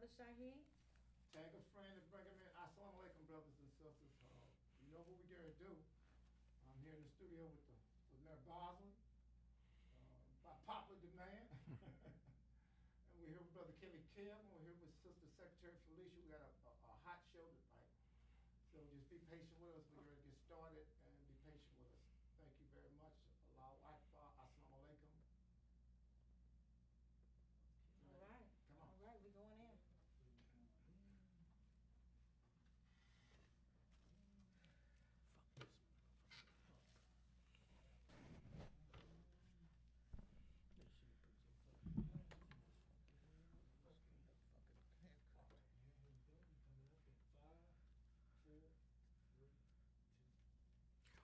Brother Shaheed. Tag a friend and bring him in. Assalamu alaikum, brothers and sisters. You know what we're going to do. I'm here in the studio with Mayor Bosley, by popular demand. And we're here with Brother Kelly Kim. We're here with Sister Secretary Felicia. We got a hot show tonight. So just be patient with us. We're going to get started and be patient with us. Thank you very much. Allahu Akbar. Assalamu alaikum. All right. Come on. All right, we're going in.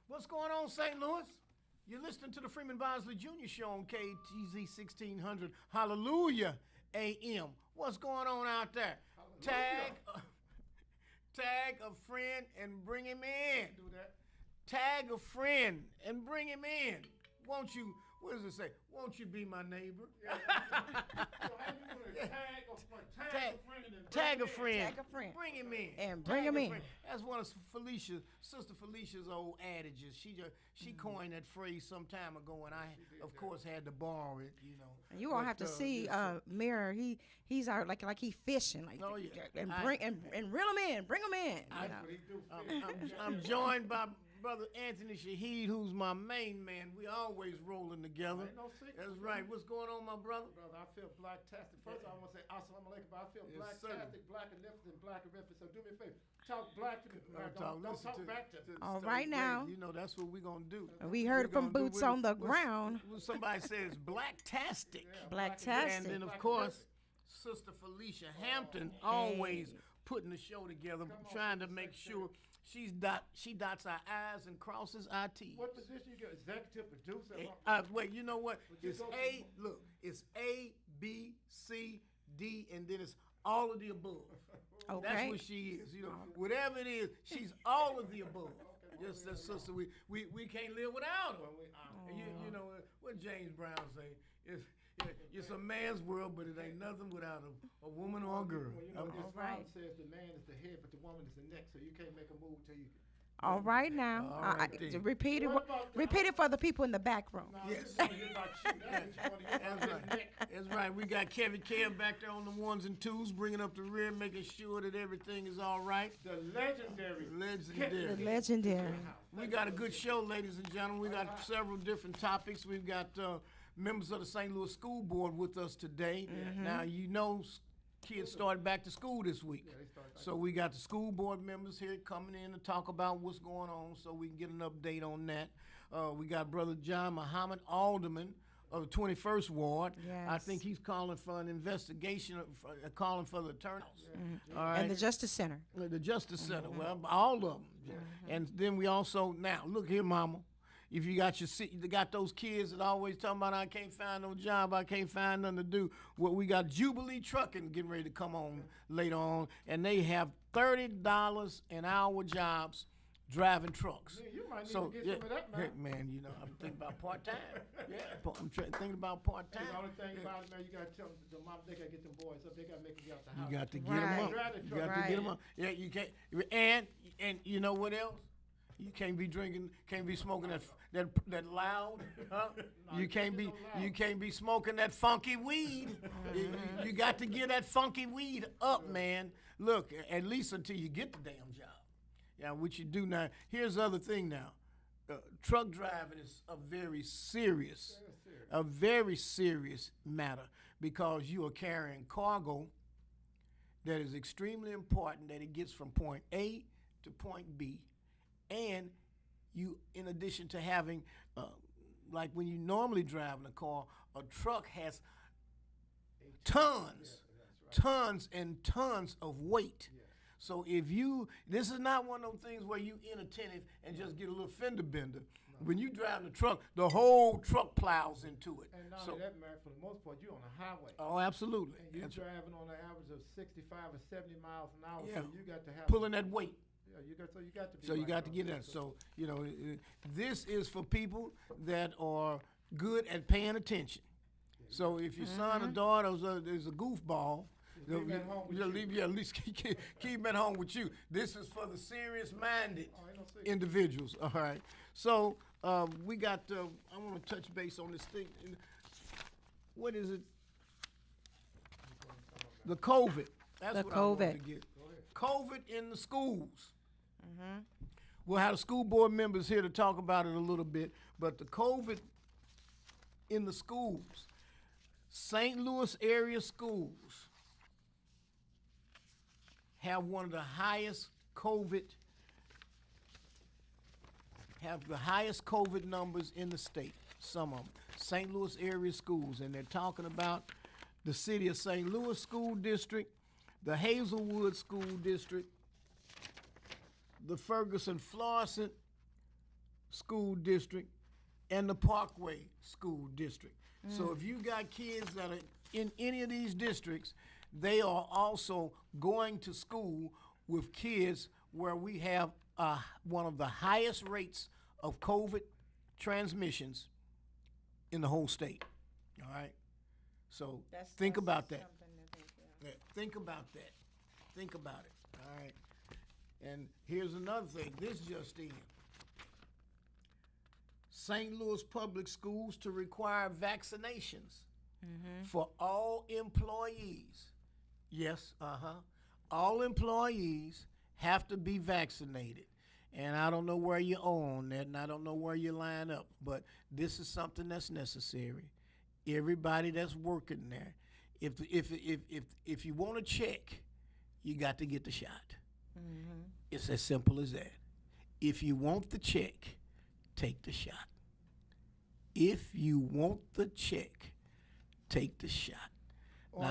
What's going on, St. Louis? You're listening to the Freeman Bosley Jr. Show on KTZ 1600 Hallelujah AM. What's going on out there? Tag a friend and bring him in. Do that. Tag a friend and bring him in. Won't you, what does it say? Won't you be my neighbor? Yeah. So how you gonna tag a friend? Tag a friend and then Tag a bring him in. friend. Tag a friend. Bring him in. And bring Tag him a in. friend. That's one of Sister Felicia's old adages. She coined that phrase some time ago, and I, of course, had to borrow it. You know. You gonna have to see Mirror. He's out like he fishing. Like, Oh, yeah. and reel him in. Bring him in. That's what he do. I'm joined by Brother Anthony Shaheed, who's my main man. We always rolling together. Ain't no secret. That's right. What's going on, my brother? Brother, I feel black-tastic. First, I want to say assalamu alaikum, but I feel Yes, black-tastic, black-anificent, black-arific. So do me a favor. Talk black to me. Don't listen talk back to me. All right now. You know, that's what we're going to do. We heard it from boots on the ground. Somebody says black-tastic. Yeah, Black-tastic. And then, of black course, Sister Felicia Hampton always putting the show together, trying to make sure she dots our I's and crosses our T's. What position you get? Executive producer? Wait, you know what? you It's go to- it's A, B, C, D, and then it's all of the above. Okay. That's what she is. You know, whatever it is, she's all of the above. Yes, that's sister. We can't live without her. You know what James Brown say? It's a man's world, but it ain't nothing without a woman or a girl. Well, you know, this All right. song says the man is the head, but the woman is the neck, so you can't make a move till you. All right now. All right, then. Repeat it. What about the- Repeat it for the people in the back row. No, Yes. this is about you. That's what you want to That's his right. neck. That's right. We got Kevin Kev back there on the ones and twos, bringing up the rear, making sure that everything is all right. The legendary. Legendary. The legendary. We got a good show, ladies and gentlemen. We got several different topics. We've got members of the St. Louis School Board with us today. Now, you know, kids started back to school this week. they started back. So we got the school board members here coming in to talk about what's going on so we can get an update on that. We got Brother John Muhammad Alderman of the 21st Ward. Yes. I think he's calling for an investigation, calling for the turnout. All right. And the Justice Center. The Justice Center, well, all of them. And then we also, now, look here, mama. If you got those kids that always talking about, I can't find no job, I can't find nothing to do. Well, we got Jubilee Trucking getting ready to come on later on, and they have $30 an hour jobs driving trucks. Man, you might need to get some of that, man. Heck, man, you know, I'm thinking about part-time. Yeah, I'm thinking about part-time. The only thing about it, man, you gotta tell them, the mom, they gotta get them boys up. They gotta make them get out the house. You got to get Right. them up. Drive the You truck. got to get them up. Yeah, you can't. And you know what else? You can't be drinking, can't be smoking that loud. Huh? You can't be smoking that funky weed. You got to get that funky weed up, man. Look, at least until you get the damn job. Yeah, what you do now. Here's the other thing now. Truck driving is a very serious matter because you are carrying cargo that is extremely important that it gets from point A to point B. And you, in addition to having, like when you normally drive in a car, a truck has tons and tons of weight. So if this is not one of those things where you inattentive and just get a little fender bender. When you drive the truck, the whole truck plows into it. And not only that, man, for the most part, you're on a highway. Oh, absolutely. And you're That's right. driving on an average of 65 or 70 miles an hour, Yeah. so you got to have Pulling that weight. Yeah, you got to be. So you right got to on get that. So, you know, this is for people that are good at paying attention. So if your son or daughter is a goofball, Leave him at home with you. At least keep him at home with you. This is for the serious-minded Oh, ain't no secret. individuals. All right. So we got. I want to touch base on this thing. What is it? The COVID. That's The what I want to COVID. get. COVID in the schools. We'll have the school board members here to talk about it a little bit. But the COVID in the schools, St. Louis area schools have one of the highest COVID numbers in the state. Some of them, St. Louis area schools, and they're talking about the city of St. Louis School District, the Hazelwood School District, the Ferguson-Florissant School District, and the Parkway School District. So if you got kids that are in any of these districts, they are also going to school with kids where we have one of the highest rates of COVID transmissions in the whole state. All right? So think about that. Yeah, think about that. Think about it. All right? And here's another thing. This just in. St. Louis Public Schools to require vaccinations for all employees. Yes, all employees have to be vaccinated. And I don't know where you own that, and I don't know where you line up, but this is something that's necessary. Everybody that's working there, if you want to check, you got to get the shot. It's as simple as that. If you want the check, take the shot. If you want the check, take the shot. Or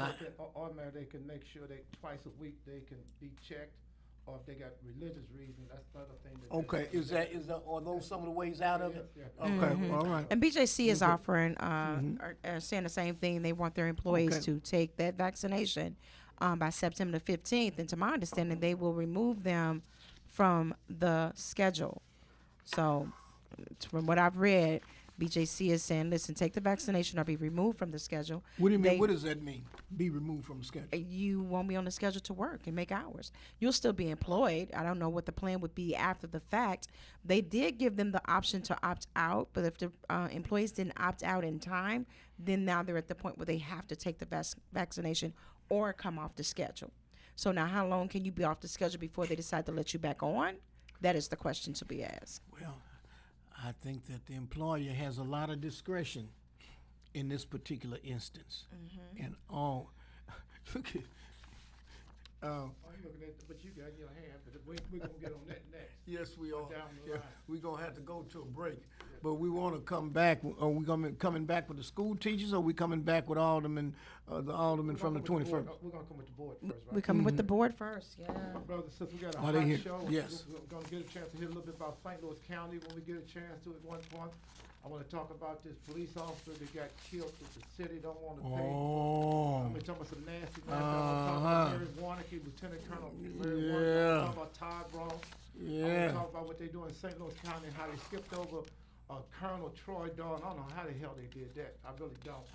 they can make sure that twice a week they can be checked, or if they got religious reasons, that's the other thing. Are those some of the ways out of it? Yeah. Okay, all right. And BJC is offering, saying the same thing. They want their employees to take that vaccination by September 15th. And to my understanding, they will remove them from the schedule. So from what I've read, BJC is saying, listen, take the vaccination or be removed from the schedule. What do you mean? What does that mean? Be removed from the schedule? You won't be on the schedule to work and make hours. You'll still be employed. I don't know what the plan would be after the fact. They did give them the option to opt out, but if the employees didn't opt out in time, then now they're at the point where they have to take the vaccination or come off the schedule. So now how long can you be off the schedule before they decide to let you back on? That is the question to be asked. Well, I think that the employer has a lot of discretion in this particular instance. And all, look at, I'm looking at what you got in your hand, but we're going to get on that next. yes, we are. Down the Yeah, line. we're going to have to go to a break. But we want to come back. Are we coming back with the school teachers, or are we coming back with aldermen, the aldermen from the 21st? We're going to come with the board first, right? We're coming with the board first, yeah. Brothers and sisters, we got a Are they hot here? show. Yes. We're going to get a chance to hear a little bit about St. Louis County when we get a chance to at one point. I want to talk about this police officer that got killed that the city don't want to pay. Oh. I'm talking about some nasty I'm talking about Larry Warnicky, Lieutenant Colonel Larry Warnicky. I'm talking about Todd Ross. I want to talk about what they do in St. Louis County and how they skipped over Colonel Troy Dawn. I don't know how the hell they did that. I really don't.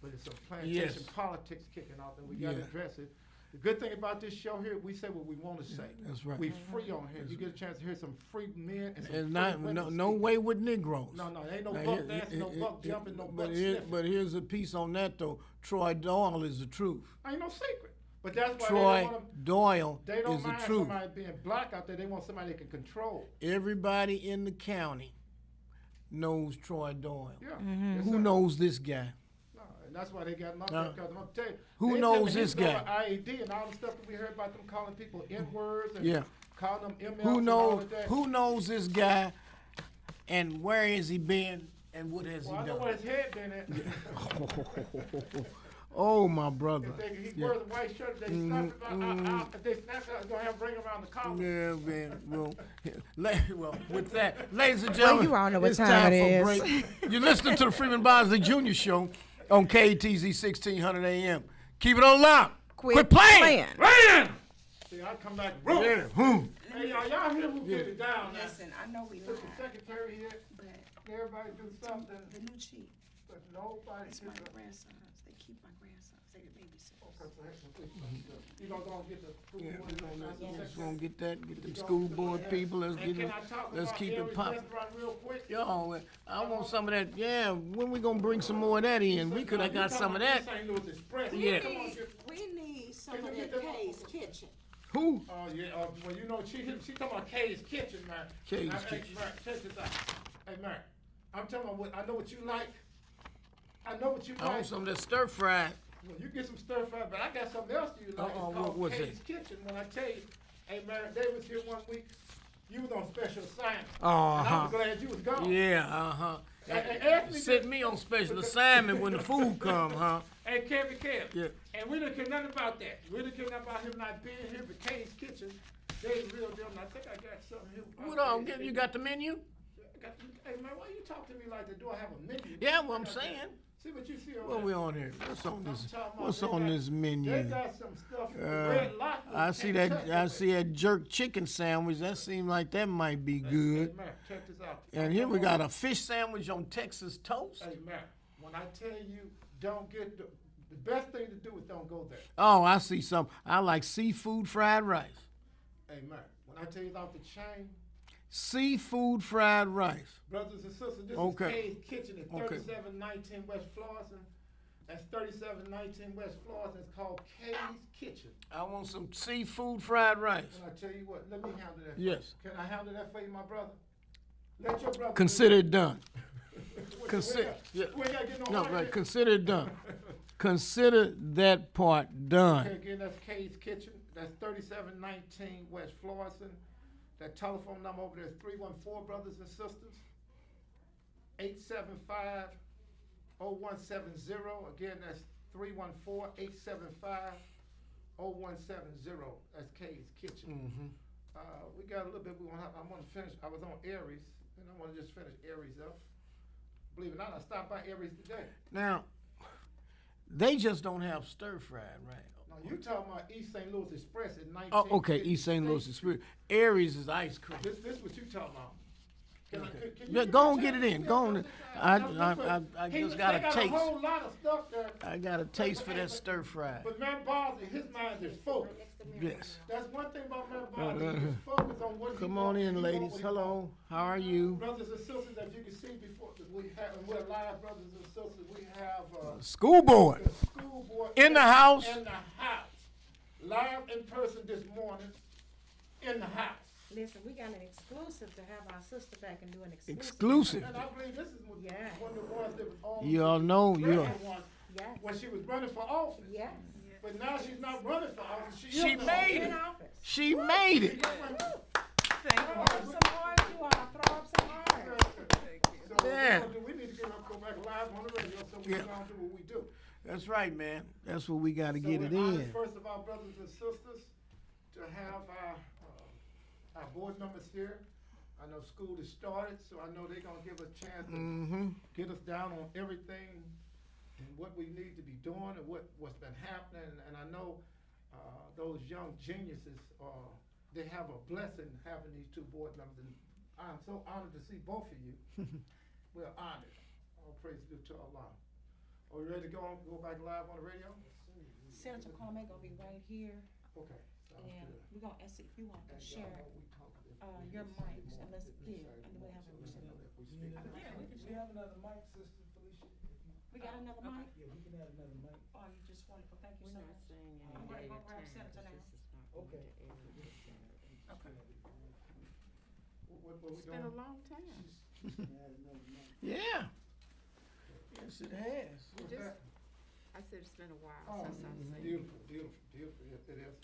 But it's some plantation politics kicking off, and we got to address it. The good thing about this show here, we say what we want to say. That's right. We free on here. You get a chance to hear some free men and some It's free not women no speak. way with Negroes. No, ain't no buck dancing, no buck jumping, no buck sniffing. But here's a piece on that though. Troy Doyle is the truth. Ain't no secret. But that's why Troy they don't want Doyle they don't is the mind truth. somebody being black out there. They want somebody they can control. Everybody in the county knows Troy Doyle. Yeah. Mm-hmm. Yes, Who knows this guy? No, and that's why they got him up there. Because I'm gonna tell you, Who they knows tell me this he's going guy? to IED and all the stuff that we heard about them calling people N-words and Yeah. calling them MLs Who and all knows? of that. Who knows this guy? And where has he been? And what has Well, I he know done? where his head been at. Oh my brother. If he wears a white shirt, they snap it out. If they snap it, they're going to bring him around the collar. Yeah, man. Well, with that, ladies and gentlemen, you all know what it's time it for is. break. You're listening to the Freeman Bosley Jr. Show on KTZ 1600 AM. Keep it on loud. Quit playing. See, I come back. Yeah. Hey, y'all hear who get it down now? Listen, I know we Put the secretary here. but Everybody do something. the new chief, But nobody it's gets my up. grandsons. They keep my grandsons. Say the baby steps. Okay, so that's some good stuff. You gonna go and get the school Yeah, board? let's gonna get that, get them school board people, let's And get can them, I talk let's about keep it Aries popping. restaurant real quick? Yo, I want some of that, yeah, when we gonna bring some more of that in? We could have got some of that. St. Louis Express. Yeah. Come on, We need some Can of you get that them- Kay's Kitchen. Who? Oh, yeah, well, you know, she talking about Kay's Kitchen, man. Kay's Hey, Kitchen. Mark, check this out. Hey, Mark, I'm telling you what, I know what you like. I know what you I like. want some of that stir fried. Well, you get some stir fry, but I got something else you like. Uh-oh, It's called what's Kay's it? Kitchen. When I tell you, hey, Mary, they was here one week. You was on special assignment. And Uh-huh. I was glad you was gone. Yeah, uh-huh. And Anthony Set did- me on special assignment when the food come, huh? Hey, Kevin, Yeah. And we didn't care nothing about that. We didn't care nothing about him not being here, but Kay's Kitchen, they the real deal. And I think I got something here. What all, you got the menu? Hey, man, why you talk to me like that? Do I have a menu? Yeah, what I'm saying. See what you see over What there. we on here? What's on this, I'm talking about what's they on got- this menu? They got some stuff. Red Lobster. I see can't that, touch I it. see that jerk chicken sandwich, that seemed like that might be Hey, good. man, check this out. And here we got a fish sandwich on Texas toast. Hey, man, when I tell you, don't get the best thing to do is don't go there. Oh, I see some, I like seafood fried rice. Hey, man, when I tell you it's off the chain, Seafood fried rice. brothers and sisters, this Okay. is Kay's Kitchen at Okay. 3719 West Florissant. That's 3719 West Florissant. It's called Kay's Kitchen. I want some seafood fried rice. And I tell you what, let me handle that. Yes. For you. Can I handle that for you, my brother? Let your brother. Consider it done. We Consider, ain't yeah. got- we ain't got to get no No, money. right, consider it done. Consider that part Okay, done. again, that's Kay's Kitchen. That's 3719 West Florissant. That telephone number over there is 314, brothers and sisters. 875-0170. Again, that's 314-875-0170. That's Kay's Kitchen. Mm-hmm. We got a little bit. I want to finish. I was on Aries, and I want to just finish Aries up. Believe it or not, I stopped by Aries today. Now, they just don't have stir fried, right? Now, you talking about East St. Louis Express in 19. Oh, okay, East St. Louis Spirit. Aries is ice cream. This what you talking about. Can Okay. can you Yeah, give go me a on, get chance? it in. Go on. I He- just got they a got taste. a whole lot of stuff there. I got a taste for that stir fried. But man Bosley, his mind is focused. Yes. That's one thing about man Bosley. He's focused on what he Come wants, on and in, he wants ladies. what he Hello. wants. How are you? Brothers and sisters, as you can see before, we have, and we're live, brothers and sisters, we have School board. the school board In the house. In the house. Live in person this morning, in the house. Listen, we got an exclusive to have our sister back and do an exclusive. Exclusive. And I believe this is Yes. one of the ones that was on You all know, the you one Yes. when she was running for office. Yes. But now she's not running for office. She is in made In it. office. She made it. Throw up some hearts, you all. Throw up some hearts. So Yeah. we need to go back live on the radio so we Yeah. can do what we do. That's right, man. That's what we got to So get it we're honored, in. first of all, brothers and sisters, to have our board members here. I know school has started, so I know they're gonna give us a chance to Mm-hmm. get us down on everything and what we need to be doing and what's been happening. And I know those young geniuses they have a blessing having these two board members, and I'm so honored to see both of you. We're honored. All praise be to Allah. Are we ready to go back live on the radio? Senator Kwame gonna be right here, Okay. Sounds and good. we're gonna ask if you want to And share y'all know we talk if we your get Sunday mics, and morning, let's if we give, Saturday and then we have morning, a so we know that we speak. Yeah, we can We have another mic, Sister Felicia. We got another mic? Yeah, we can add another mic. Oh, you just wonderful. Thank you We're so not much. saying I'm gonna go grab Senator now. Okay. Okay. What we It's been a doing? long time. We can add another mic. Yeah. Yes, it has. What's just- that? I said it's been a while Oh, since I've seen you. beautiful, beautiful, beautiful. It is.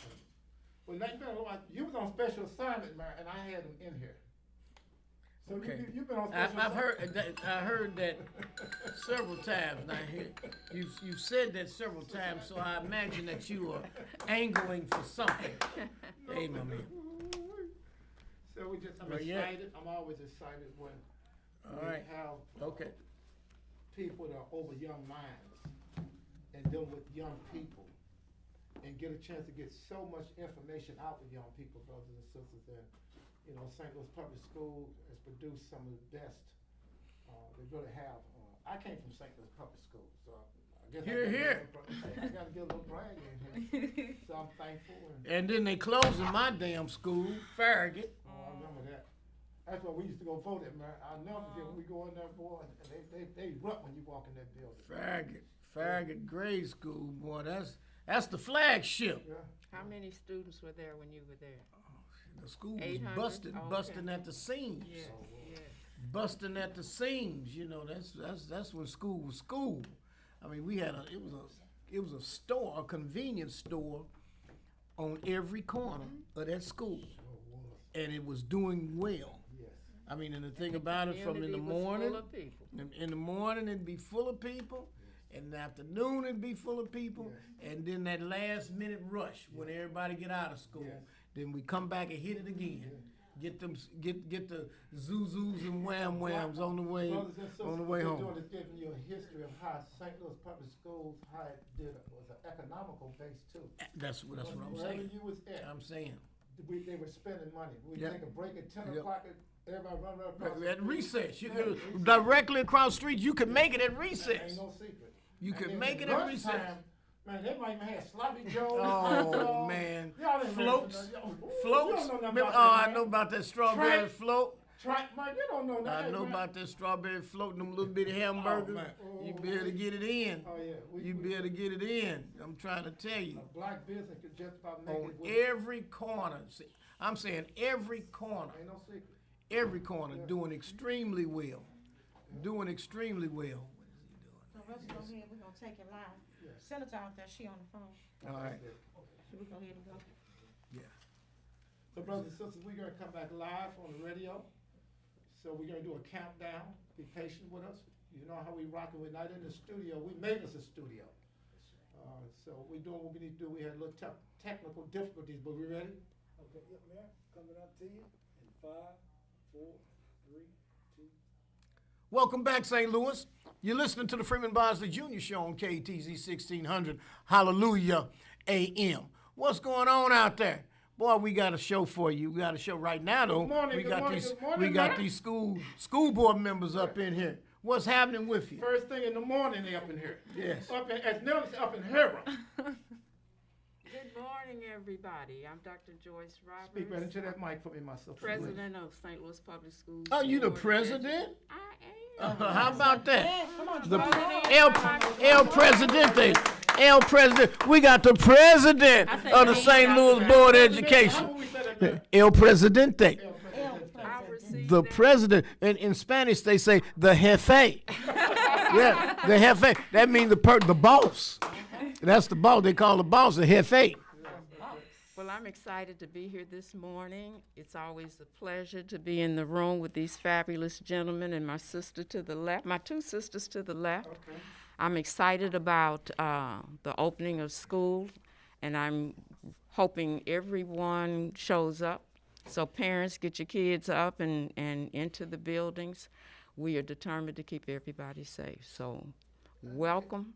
Well, now you been a lot. You was on special assignment, man, and I had him in here. So Okay. you've been on special I've heard assignment. that, I heard that several times. Now, you said that several times, so I imagine that you are angling for something. Hey, my man. So I'm Well, yeah. excited. I'm always excited when All we right. have Okay. people that are over young minds and dealing with young people and get a chance to get so much information out to young people, brothers and sisters. And you know, St. Louis Public School has produced some of the best they really have. I came from St. Louis Public School, so I guess Hear, hear. I gotta get a little brag in here. So I'm thankful. And then they closing my damn school, Farragut. I remember that. That's why we used to go vote at, man. I'll never forget when we go in there, boy, and they erupt when you walk in that building. Farragut grade school, boy, that's the flagship. Yeah. How many students were there when you were there? The school was 800? busted, Oh, okay. busting at the seams. Yes, yes. Busting at the seams, you know, that's when school was school. I mean, it was a store, a convenience store on every corner of that school. And it was doing well. Yes. I mean, and the thing about it, from in the Community was morning, full of people. in the morning it'd be full of people, in the afternoon it'd be full of people, and then that last minute rush when everybody get out of school, then we come back and hit it again. Get the zuzus and wham whams on the way Brothers and sisters, on the way what home. they're doing is giving you a history of how St. Louis Public Schools, how it was an economical base too. That's what I'm Wherever saying. you was at, I'm saying. they were spending money. We Yep. take a break at 10 Yep. o'clock, everybody run right across the At street. recess, you Yeah, could recess. directly across the street. You could make it at Ain't recess. no secret. You And could then make it at at recess. lunchtime, man, they might even have sloppy joes. Oh, hot dogs. man. Y'all ain't Floats. ready for that. Ooh, Floats. You don't know nothing Remember- about oh, that, I man. know about that strawberry Track. float. Man, you don't know that. I know man. about that strawberry float and them little bitty hamburgers. man. You be able to get it in. Oh, yeah. You be able to get it in. I'm trying to tell you. A black business could just about make On it with every corner. See, I'm saying every corner. Ain't no secret. Every corner doing extremely well. Doing extremely well. So let's go ahead, we're gonna take it live. Senator out there, she on the phone. All right. Should we go ahead and go? So brothers and sisters, we're gonna come back live on the radio. So we're gonna do a countdown. Be patient with us. You know how we rockin'. We're not in the studio. We made us a studio. So we're doing what we need to do. We had a little technical difficulties, but we ready? Okay, yep, Mayor, coming up to you in 5, 4, 3, 2. Welcome back, St. Louis. You're listening to the Freeman Bosley Jr. Show on KTZ 1600 Hallelujah AM. What's going on out there? Boy, we got a show for you. We got a show right now, though. Good morning, we good got morning, these good morning, we got man. these school board members up in here. What's happening with you? First thing in the morning, they up in here. Yes. As known as up in here. Good morning, everybody. I'm Dr. Joyce Roberts. Speak right into that mic for me, myself. President of St. Louis Public Schools. Oh, you the Board of president? I am. How about that? Come on, The Joe. El Presidente. El President. We got the president I said of the name, St. Dr. Louis Roberts. Board of How Education. would we say that now? El Presidente. I received The that. president. In Spanish, they say the jefe. Yeah, the jefe. That means the boss. That's the boss. They call the boss the jefe. Well, I'm excited to be here this morning. It's always a pleasure to be in the room with these fabulous gentlemen and my sister to the left, my two sisters to the left. I'm excited about the opening of school, and I'm hoping everyone shows up. So parents, get your kids up and into the buildings. We are determined to keep everybody safe. So welcome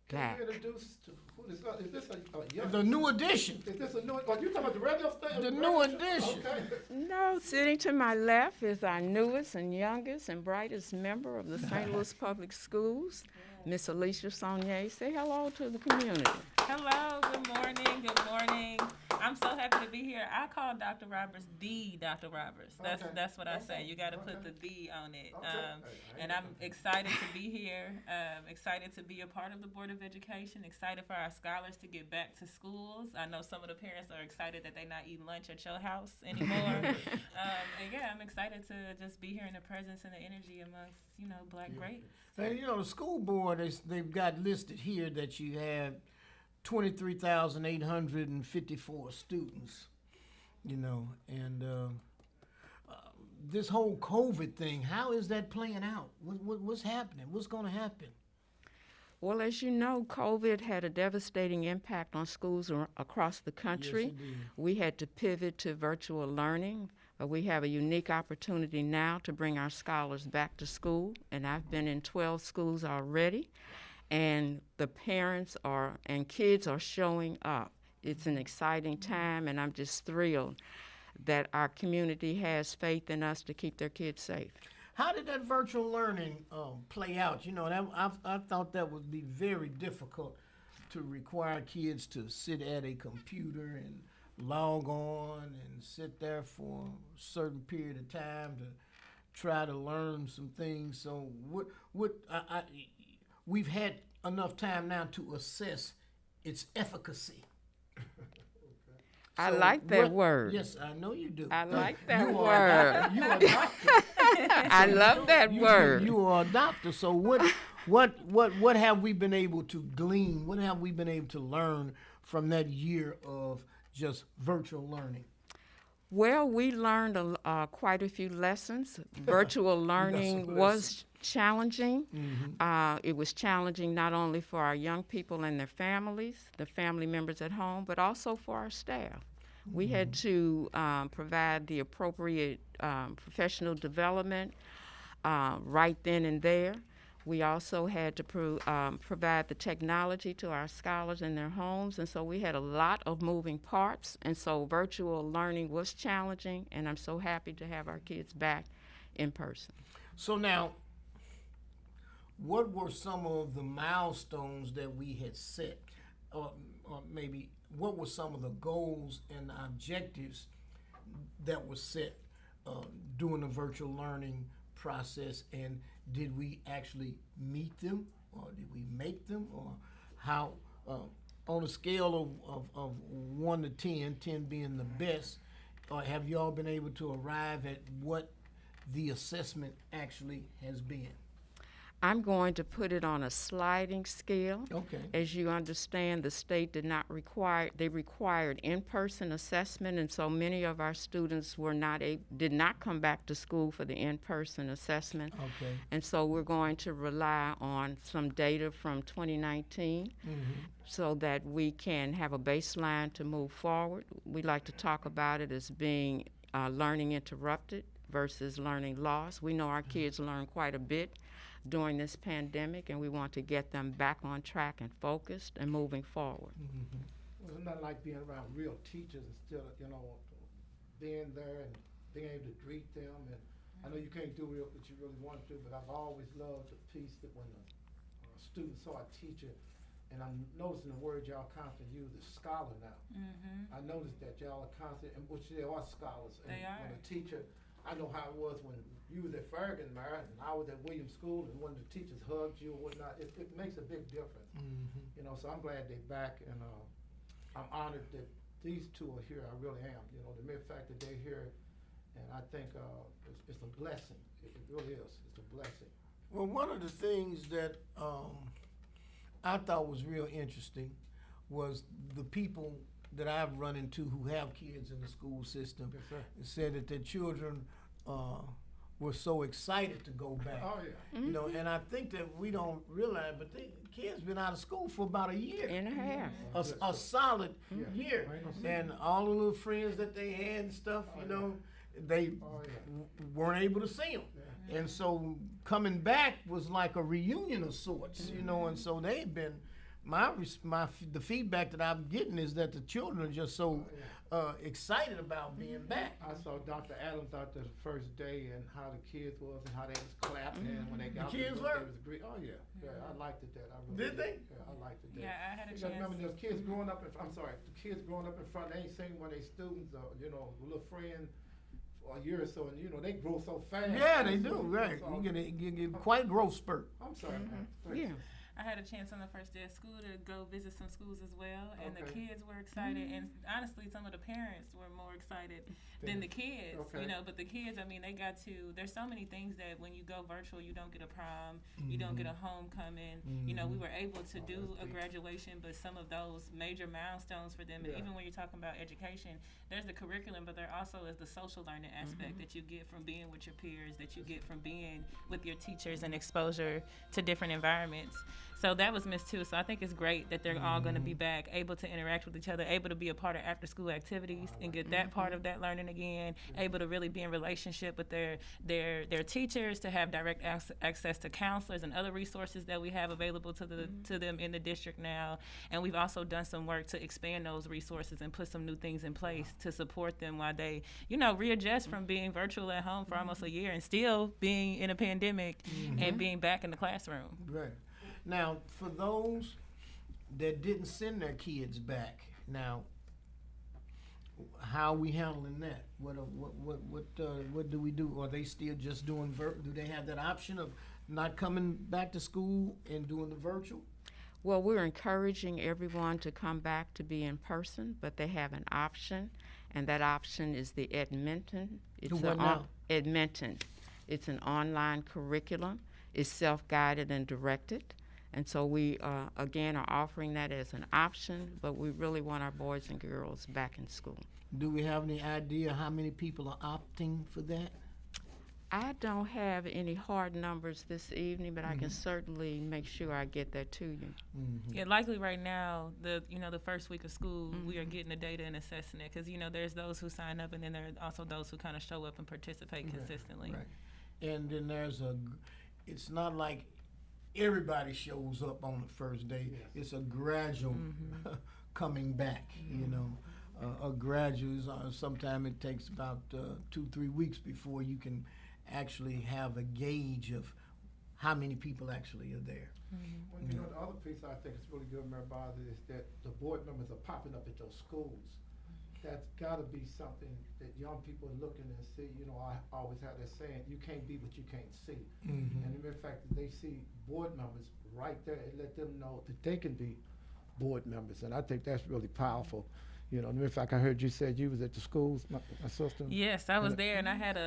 back. Can you introduce to who this is this a young? The new addition. Is this a new? Oh, you talking about the radio station? The new addition. Okay. No, sitting to my left is our newest and youngest and brightest member of the St. Louis Public Schools, Miss Alicia Saunier. Say hello to the community. Hello, good morning, good morning. I'm so happy to be here. I call Dr. Roberts the Dr. Roberts. That's what I say. You got to put the "the" on it. And I'm excited to be here. Excited to be a part of the Board of Education. Excited for our scholars to get back to schools. I know some of the parents are excited that they're not eating lunch at your house anymore. And yeah, I'm excited to just be here in the presence and the energy amongst Black greats. And the school board they've got listed here that you have 23,854 students, and this whole COVID thing, how is that playing out? What's happening? What's going to happen? Well, as you know, COVID had a devastating impact on schools across the country. Yes, it did. We had to pivot to virtual learning, but we have a unique opportunity now to bring our scholars back to school, and I've been in 12 schools already, and the parents and kids are showing up. It's an exciting time, and I'm just thrilled that our community has faith in us to keep their kids safe. How did that virtual learning play out? You know, I thought that would be very difficult to require kids to sit at a computer and log on and sit there for a certain period of time to try to learn some things. So we've had enough time now to assess its efficacy. I So like that word. Yes, I know you do. I like that You word. You are a doctor. I love that word. You are a doctor. So what have we been able to glean? What have we been able to learn from that year of just virtual learning? Well, we learned quite a few lessons. Virtual learning was challenging. It was challenging not only for our young people and their families, the family members at home, but also for our staff. We had to provide the appropriate professional development right then and there. We also had to provide the technology to our scholars in their homes, and so we had a lot of moving parts, and so virtual learning was challenging, and I'm so happy to have our kids back in person. So now, what were some of the milestones that we had set, or maybe what were some of the goals and objectives that were set during the virtual learning process, and did we actually meet them, or did we make them, or how, on a scale of 1 to 10, 10 being the best, have you all been able to arrive at what the assessment actually has been? I'm going to put it on a sliding scale. Okay. As you understand, the state did not require, they required in-person assessment, and so many of our students did not come back to school for the in-person assessment. Okay. And so we're going to rely on some data from 2019 so that we can have a baseline to move forward. We like to talk about it as being learning interrupted versus learning lost. We know our kids learn quite a bit during this pandemic, and we want to get them back on track and focused and moving forward. Well, it's not like being around real teachers and still, being there and being able to greet them. And I know you can't do what you really want to, but I've always loved the piece that when a student saw a teacher, and I'm noticing the word y'all constantly use is scholar now. I noticed that y'all are constant, and which they are scholars. And They are. when a teacher, I know how it was when you was at Ferguson, Mary, and I was at Williams School, and one of the teachers hugged you or whatnot. It makes a big difference. So I'm glad they're back, and I'm honored that these two are here. I really am. The mere fact that they're here, and I think it's a blessing. It really is. It's a blessing. Well, one of the things that I thought was real interesting was the people that I've run into who have kids in the school system. Yes, sir. Said that their children were so excited to go back. Oh, yeah. And I think that we don't realize, but the kids been out of school for about a year. And a half. A solid year. I ain't gonna say And all the little friends that they had and stuff, they weren't able to see them. And so coming back was like a reunion of sorts, and so they've been, the feedback that I'm getting is that the children are just so excited about being back. I saw Dr. Adams out there the first day and how the kids was and how they was clapping and when they got kids the were? they was agree. Oh yeah, I liked it. That I really Did they? Yeah, I liked it. Yeah, I had a Because chance. remember, those kids growing up. The kids growing up in front. They ain't seen one of their students or little friend for a year or so, and they grow so fast. Yeah, they do, So- right. so- You get quite growth spurt. I'm sorry, man. Thank Yeah. you. I had a chance on the first day of school to go visit some schools as well, and the Okay. kids were excited, and honestly, some of the parents were more excited than the kids, Okay. but the kids, they got to, there's so many things that when you go virtual, you don't get a prom, you don't get a homecoming, we were able to do a graduation, but some of those major milestones for them, and even when you're talking about education, there's the curriculum, but there also is the social learning aspect that you get from being with your peers, that you get from being with your teachers and exposure to different environments. So that was missed too. So I think it's great that they're all going to be back, able to interact with each other, able to be a part of after-school activities and get that part of that learning again, able to really be in relationship with their teachers, to have direct access to counselors and other resources that we have available to them in the district now. And we've also done some work to expand those resources and put some new things in place to support them while they, readjust from being virtual at home for almost a year and still being in a pandemic and being back in the classroom. Right. Now, for those that didn't send their kids back, now, how are we handling that? What do we do? Are they still just doing do they have that option of not coming back to school and doing the virtual? Well, we're encouraging everyone to come back to be in person, but they have an option, and that option is the Edmonton. Edmonton. It's an online curriculum. It's self-guided and directed. And so we, again, are offering that as an option, but we really want our boys and girls back in school. Do we have any idea how many people are opting for that? I don't have any hard numbers this evening, but I can certainly make sure I get that to you. Yeah, likely right now, the first week of school, we are getting the data and assessing it, because there's those who sign up, and then there are also those who kind of show up and participate consistently. Right. And then it's not like everybody shows up on the first day. Yes. It's a gradual coming back, a gradual. Sometimes it takes about 2-3 weeks before you can actually have a gauge of how many people actually are there. Well, the other piece I think is really good, Mayor Bosley, is that the board members are popping up at those schools. That's got to be something that young people are looking and see. I always have that saying, you can't be what you can't see. And in fact, they see board members right there and let them know that they can be board members. And I think that's really powerful. In fact, I heard you said you was at the schools, my sister. Yes, I was there, and I had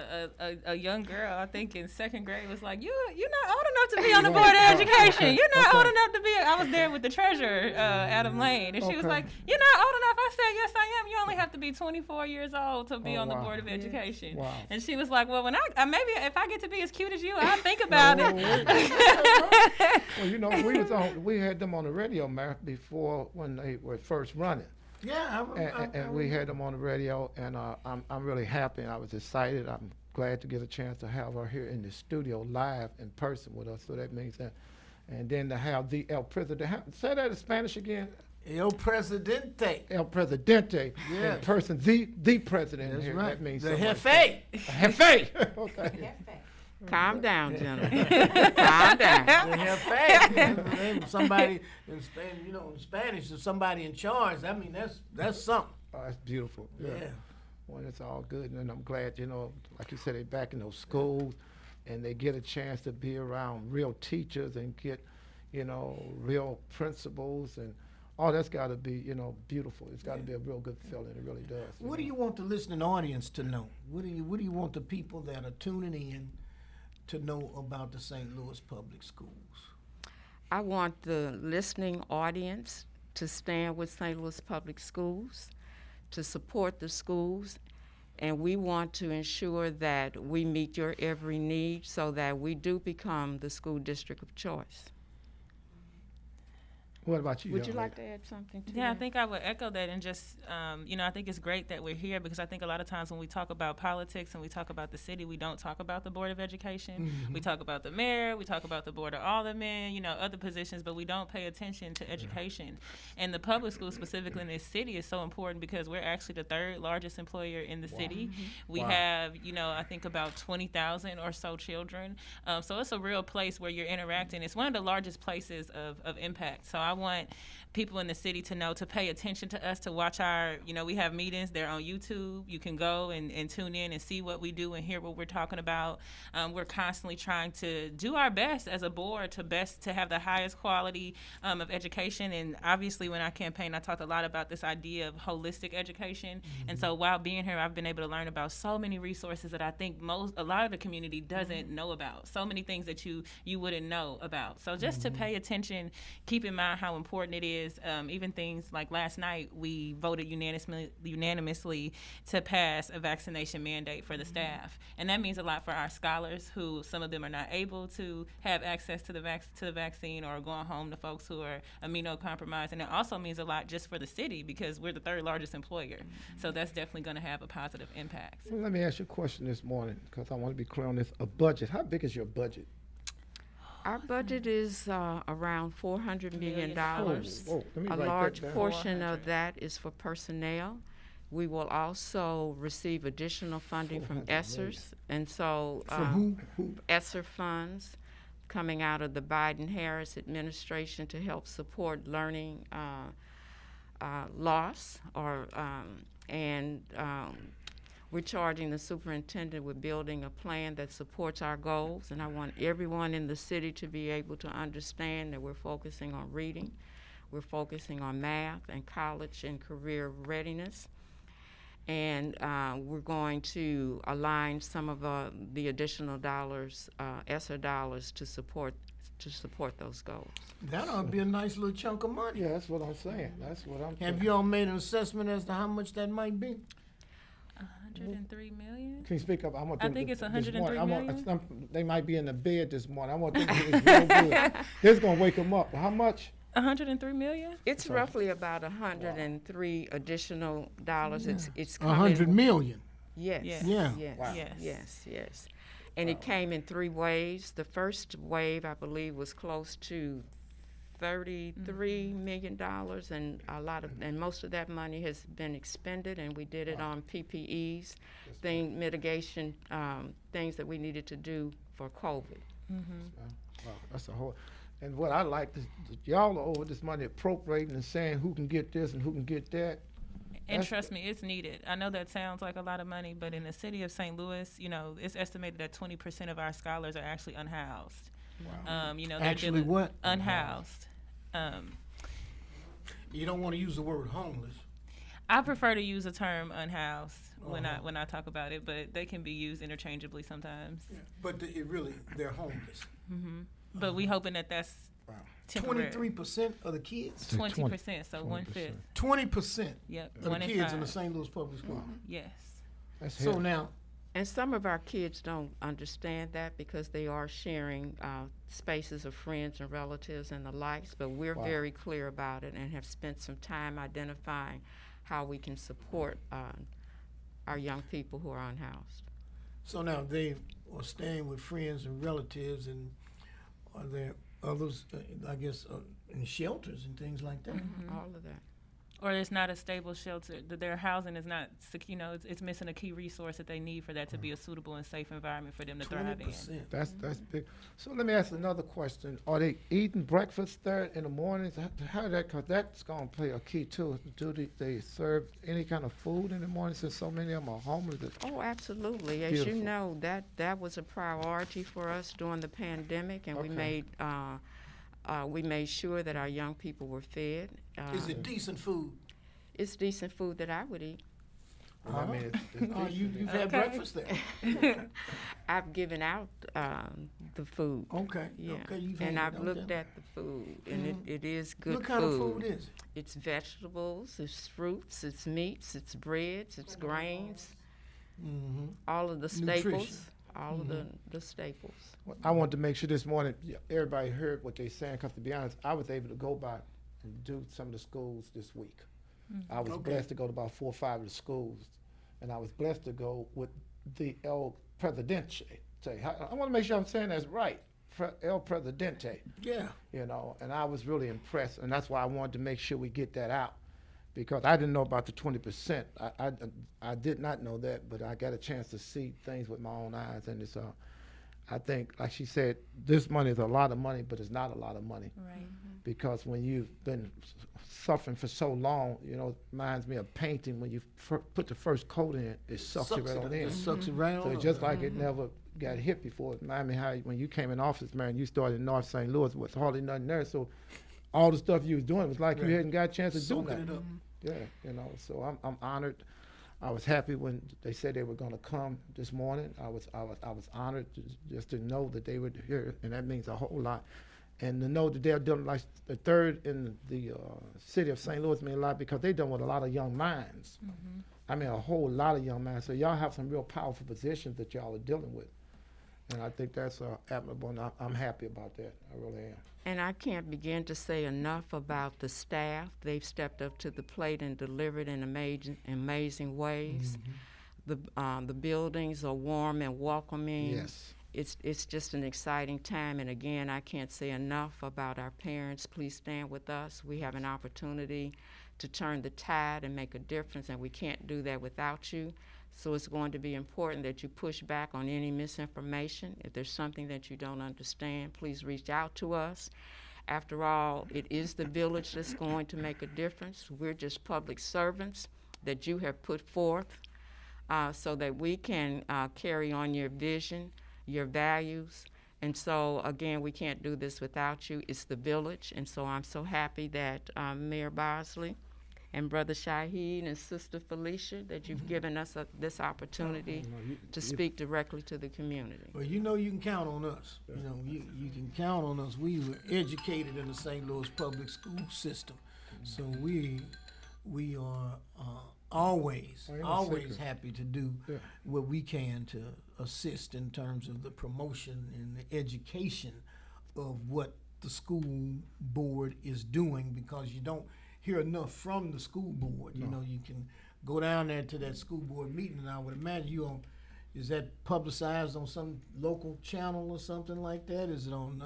a young girl, I think in second grade, was like, you're not old enough to be on the board of education. You're not old enough to be. I was there with the treasurer, Adam Lane, and she was like, you're not old enough. I said, yes, I am. You only have to be 24 years old to be on the board of education. Wow. And she was like, well, when maybe if I get to be as cute as you, I'll think about it. Well, we had them on the radio, Mayor, before when they were first running. Yeah, and we had them on the radio, and I'm really happy. I was excited. I'm glad to get a chance to have her here in the studio live in person with us. So that means that, and then to have the El Presidente. Say that in Spanish again. El Presidente. El Presidente. Yes. In person, the president. That's here. right. That means the Jefe. Jefe. Okay. Calm down, gentlemen. Calm down. The Jefe. Somebody in Spanish is somebody in charge. I mean, that's something. Oh, that's beautiful. Yeah. Well, it's all good, and I'm glad, like you said, they're back in those schools, and they get a chance to be around real teachers and get, real principals, and all that's got to be, beautiful. It's got to be a real good feeling. It really does. What do you want the listening audience to know? What do you want the people that are tuning in to know about the St. Louis Public Schools? I want the listening audience to stand with St. Louis Public Schools, to support the schools, and we want to ensure that we meet your every need so that we do become the school district of choice. What about you? Would you like to add something to that? Yeah, I think I would echo that, and just, I think it's great that we're here, because I think a lot of times when we talk about politics and we talk about the city, we don't talk about the Board of Education. We talk about the mayor, we talk about the Board of Aldermen, other positions, but we don't pay attention to education. And the public school, specifically in this city, is so important because we're actually the third largest employer in the city. We have, I think about 20,000 or so children. So it's a real place where you're interacting. It's one of the largest places of impact. So I want people in the city to know to pay attention to us, to watch our, we have meetings. They're on YouTube. You can go and tune in and see what we do and hear what we're talking about. We're constantly trying to do our best as a board to have the highest quality of education. And obviously when I campaigned, I talked a lot about this idea of holistic education. And so while being here, I've been able to learn about so many resources that I think a lot of the community doesn't know about. So many things that you wouldn't know about. So just to pay attention, keep in mind how important it is. Even things like last night, we voted unanimously to pass a vaccination mandate for the staff, and that means a lot for our scholars, who some of them are not able to have access to the vaccine, or going home to folks who are immunocompromised, and it also means a lot just for the city, because we're the third largest employer. So that's definitely going to have a positive impact. Well, let me ask you a question this morning, because I want to be clear on this. A budget. How big is your budget? Our budget is around $400 million. Whoa, let me A write large that down. portion of that is for personnel. We will also receive additional funding from 400 ESSERs, and so From who? ESSER funds coming out of the Biden-Harris administration to help support learning loss, and we're charging the superintendent with building a plan that supports our goals, and I want everyone in the city to be able to understand that we're focusing on reading, we're focusing on math and college and career readiness, and we're going to align some of the additional dollars, ESSER dollars, to support those goals. That ought to be a nice little chunk of money. Yeah, that's what I'm saying. That's what I'm Have saying. you all made an assessment as to how much that might be? 103 million. Can you speak up? I think it's 103 million. They might be in the bed this morning. I want them to do this real good. This is going to wake them up. How much? 103 million. It's roughly about 103 additional dollars. It's coming. 100 million. Yes. Yes. Yeah. Yes. Wow. Yes. And it came in 3 waves. The first wave, I believe, was close to $33 million, and most of that money has been expended, and we did it on PPEs, mitigation things that we needed to do for COVID. Wow, that's a whole. And what I like is that y'all are over this money appropriating and saying who can get this and who can get that. And That's trust me, it's needed. I know that sounds like a lot of money, but in the city of St. Louis, it's estimated that 20% of our scholars are actually unhoused. Wow. They're Actually what? Unhoused. You don't want to use the word homeless. I prefer to use the term unhoused when I talk about it, but they can be used interchangeably sometimes. But they're homeless. But we hoping that that's Wow. temporary. 23% of the kids? 20%, so 1/5. 20% Yep, of the 1 in kids in 5. the St. Louis Public School. Yes. That's So heavy. now, And some of our kids don't understand that because they are sharing spaces of friends and relatives and the likes, but we're Wow. very clear about it and have spent some time identifying how we can support our young people who are unhoused. so now they are staying with friends and relatives, and are there others, I guess, in shelters and things like that? All of that. Or it's not a stable shelter. Their housing is not, it's missing a key resource that they need for that to be a suitable and safe environment for them to thrive in. 20%. That's big. So let me ask another question. Are they eating breakfast there in the mornings? How that? Because that's going to play a key too. Do they serve any kind of food in the morning since so many of them are homeless? Oh, absolutely. As Beautiful. you know, that was a priority for us during the pandemic, and Okay. we made sure that our young people were fed. Is it decent food? It's decent food that I would eat. I mean, You've had Okay. breakfast there? I've given out the food. Okay. Yeah. Okay, you've And had it, I've looked okay. at the food, and it is good What kind of food is it? It's vegetables, it's fruits, it's meats, it's breads, it's grains, all of the staples, Nutrition. all of the staples. I wanted to make sure this morning everybody heard what they're saying. Because to be honest, I was able to go by and do some of the schools this week. I was Okay. blessed to go to about 4 or 5 of the schools, and I was blessed to go with the El Presidente. I want to make sure I'm saying that's right. El Presidente. Yeah. And I was really impressed, and that's why I wanted to make sure we get that out, because I didn't know about the 20%. I did not know that, but I got a chance to see things with my own eyes, and it's I think, like she said, this money is a lot of money, but it's not a lot of money. Right. Because when you've been suffering for so long, it reminds me of painting. When you put the first coat in, it sucks it right on in. It sucks it right on. So it's just like it never got hit before. It reminds me how when you came in office, man, you started in North St. Louis, was hardly nothing there. So all the stuff you was doing was like you Right. hadn't got a chance to do Soaking nothing. it up. Yeah, so I'm honored. I was happy when they said they were going to come this morning. I was honored just to know that they were here, and that means a whole lot. And to know that they're doing like the third in the city of St. Louis mean a lot because they're dealing with a lot of young minds. I mean, a whole lot of young minds. So y'all have some real powerful positions that y'all are dealing with. And I think that's admirable, and I'm happy about that. I really am. And I can't begin to say enough about the staff. They've stepped up to the plate and delivered in amazing ways. The buildings are warm and welcoming. Yes. It's just an exciting time. And again, I can't say enough about our parents. Please stand with us. We have an opportunity to turn the tide and make a difference, and we can't do that without you. So it's going to be important that you push back on any misinformation. If there's something that you don't understand, please reach out to us. After all, it is the village that's going to make a difference. We're just public servants that you have put forth so that we can carry on your vision, your values. And so, again, we can't do this without you. It's the village. And so I'm so happy that Mayor Bosley and Brother Shaheed and Sister Felicia, that you've given us this opportunity to speak directly to the community. Well, you know you can count on us. You know, you can count on us. We were educated in the St. Louis public school system. So we are always happy to do what we can to assist in terms of the promotion and the education of what the school board is doing, because you don't hear enough from the school board. You know, you can go down there to that school board meeting, and I would imagine is that publicized on some local channel or something like that? Is it on?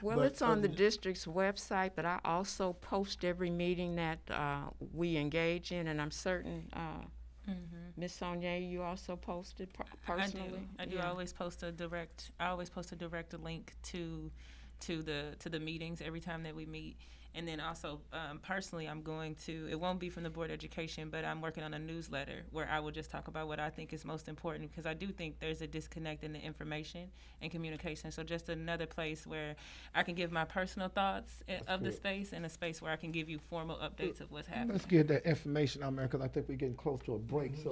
Well, it's on the district's website, but I also post every meeting that we engage in, and I'm certain Ms. Sonia, you also post it personally. I do. I always post a direct. Link to the meetings every time that we meet. And then also, personally, I'm going to, it won't be from the Board of Education, but I'm working on a newsletter where I will just talk about what I think is most important, because I do think there's a disconnect in the information and communication. So just another place where I can give my personal thoughts of the space, and a space where I can give you formal updates of what's happening. Let's get that information out there, because I think we're getting close to a break. So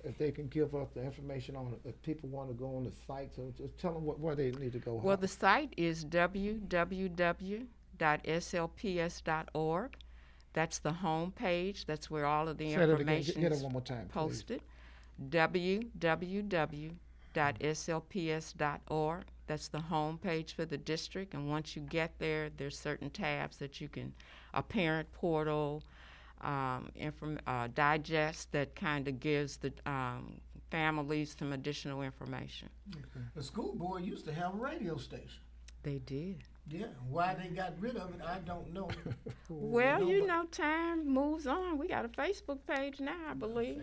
if they can give us the information on it, if people want to go on the site, so just tell them where they need to go. Well, the site is www.slps.org. That's the home page. That's where all of the information is posted. www.slps.org. That's the home page for the district. And once you get there, there's certain tabs that you can, a parent portal, digest that kind of gives the families some additional information. The school board used to have a radio station. They did. Yeah, why they got rid of it, I don't know. Well, you know, time moves on. We got a Facebook page now, I believe.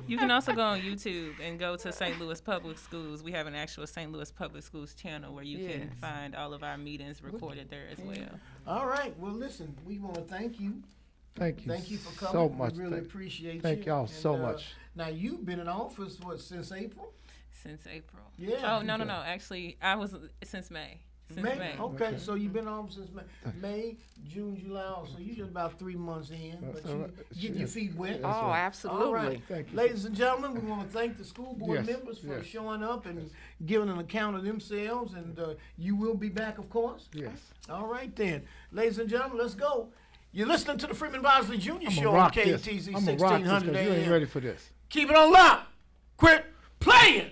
You can also go on YouTube and go to St. Louis Public Schools. We have an actual St. Louis Public Schools channel where you can find all of our meetings recorded there as well. All right, well, listen, we want to thank you. Thank you for coming. so much. We really appreciate you. Thank y'all so much. Now, you've been in office, since April? Since April. Yeah. Oh, no. Actually, I was since May. May. Okay, so you've been on since May, June, July. So you're just about 3 months in, but you getting your feet wet. Oh, absolutely. All right. Thank you. Ladies and gentlemen, we want to thank the school board members for showing up and giving an account of themselves, and you will be back, of course. Yes. All right, then. Ladies and gentlemen, let's go. You're listening to the Freeman Bosley Jr. Show on KTZ 1600 AM. You ain't ready for this. Keep it on lock. Quit playing.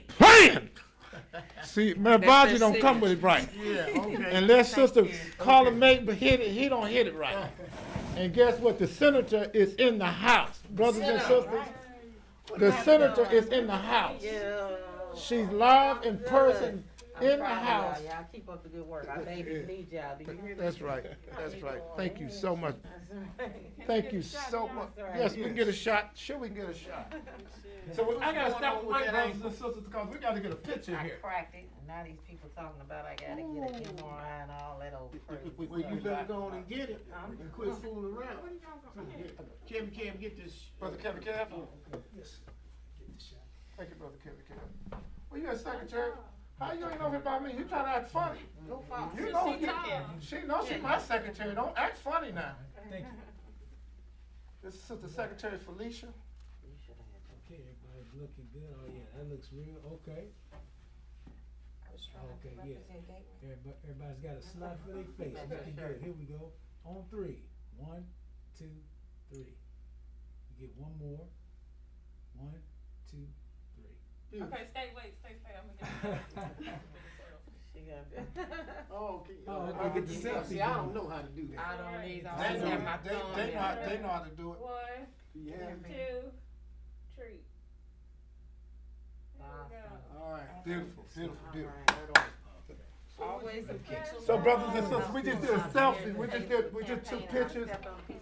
See, Mayor Bosley don't come with it right. Yeah, okay. Unless Sister Carla May hit it, he don't hit it right. And guess what? The senator is in the house. Brothers and sisters, the senator is in the house. She's live in person in the house. Y'all keep up the good work. Our babies need y'all. Do you hear me? That's right. That's right. Thank you so much. Thank you so much. Yes, we can get a shot. Sure, we can get a shot. So I gotta stop with my brothers and sisters, because we gotta get a picture I here. cracked it, and now these people talking about I gotta get an MRI and all that old crazy Well, you stuff. better go on and get it and quit fooling around. Kevin, get this. Brother Kevin, Yes. Thank you, Brother Kevin. Well, you got secretary. How you ain't know about me? You trying to act funny. No fault. You know she knows she's my secretary. Don't act funny now. Thank you. This is Sister Secretary Felicia. Okay, everybody's looking good. Oh yeah, that looks real. Okay. Okay, yeah. Everybody's got a slot for their face. Looking good. Here we go. On 3. 1, 2, 3. You get one more. 1, 2, 3. Okay, stay. I'm gonna get She got that. Oh, okay. Oh, okay, get the selfie. See, I don't know how to do that. I don't need all They that. know, My thumb in. they know how to do it. 1, Yeah. 2, 3. All right. Beautiful. All Always a picture. So brothers and sisters, we just did a selfie. We just took pictures.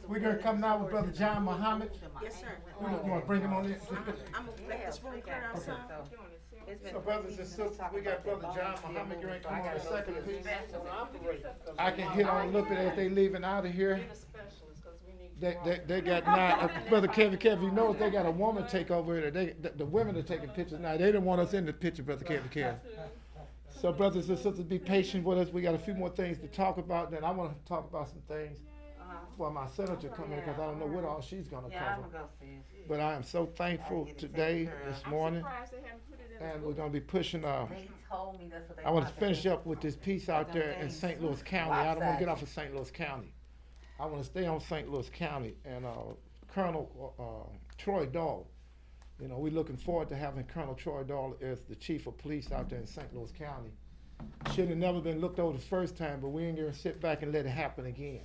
We're gonna come now with Brother John Muhammad. Yes, sir. You wanna bring him on in? I'm gonna let this room clear outside. So brothers and sisters, we got Brother John Muhammad getting come on the second piece. I can hit on a little bit as they leaving out of here. They got now, Brother Kevin, you know they got a woman take over it. The women are taking pictures now. They didn't want us in the picture, Brother Kevin. So brothers and sisters, be patient with us. We got a few more things to talk about. Then I want to talk about some things for my senator coming because I don't know what all she's gonna cover. But I am so thankful today, this morning, and we're gonna be pushing. I want to finish up with this piece out there in St. Louis County. I don't want to get off of St. Louis County. I want to stay on St. Louis County and Colonel Troy Dahl. You know, we're looking forward to having Colonel Troy Dahl as the chief of police out there in St. Louis County. Should have never been looked over the first time, but we ain't gonna sit back and let it happen again.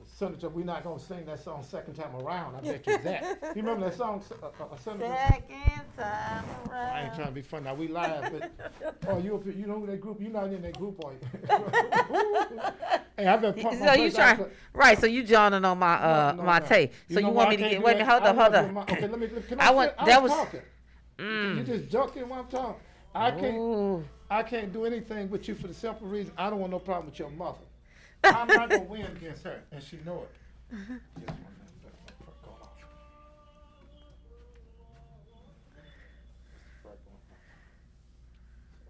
Senator, we're not gonna sing that song second time around. I bet you that. You remember that song, Senator? Second time around. I ain't trying to be funny. Now we live, but you know who that group? You're not in that group, are you? Hey, I better pump my So you brakes out, trying right? So you joining on my my tape? So you want me to get? Wait a minute, hold up. Okay, let me. Can I want that was. talking. You just joking while I'm talking. Ooh. I can't do anything with you for the simple reason I don't want no problem with your mother. I'm not gonna win against her, and she know it. Just one minute, go off.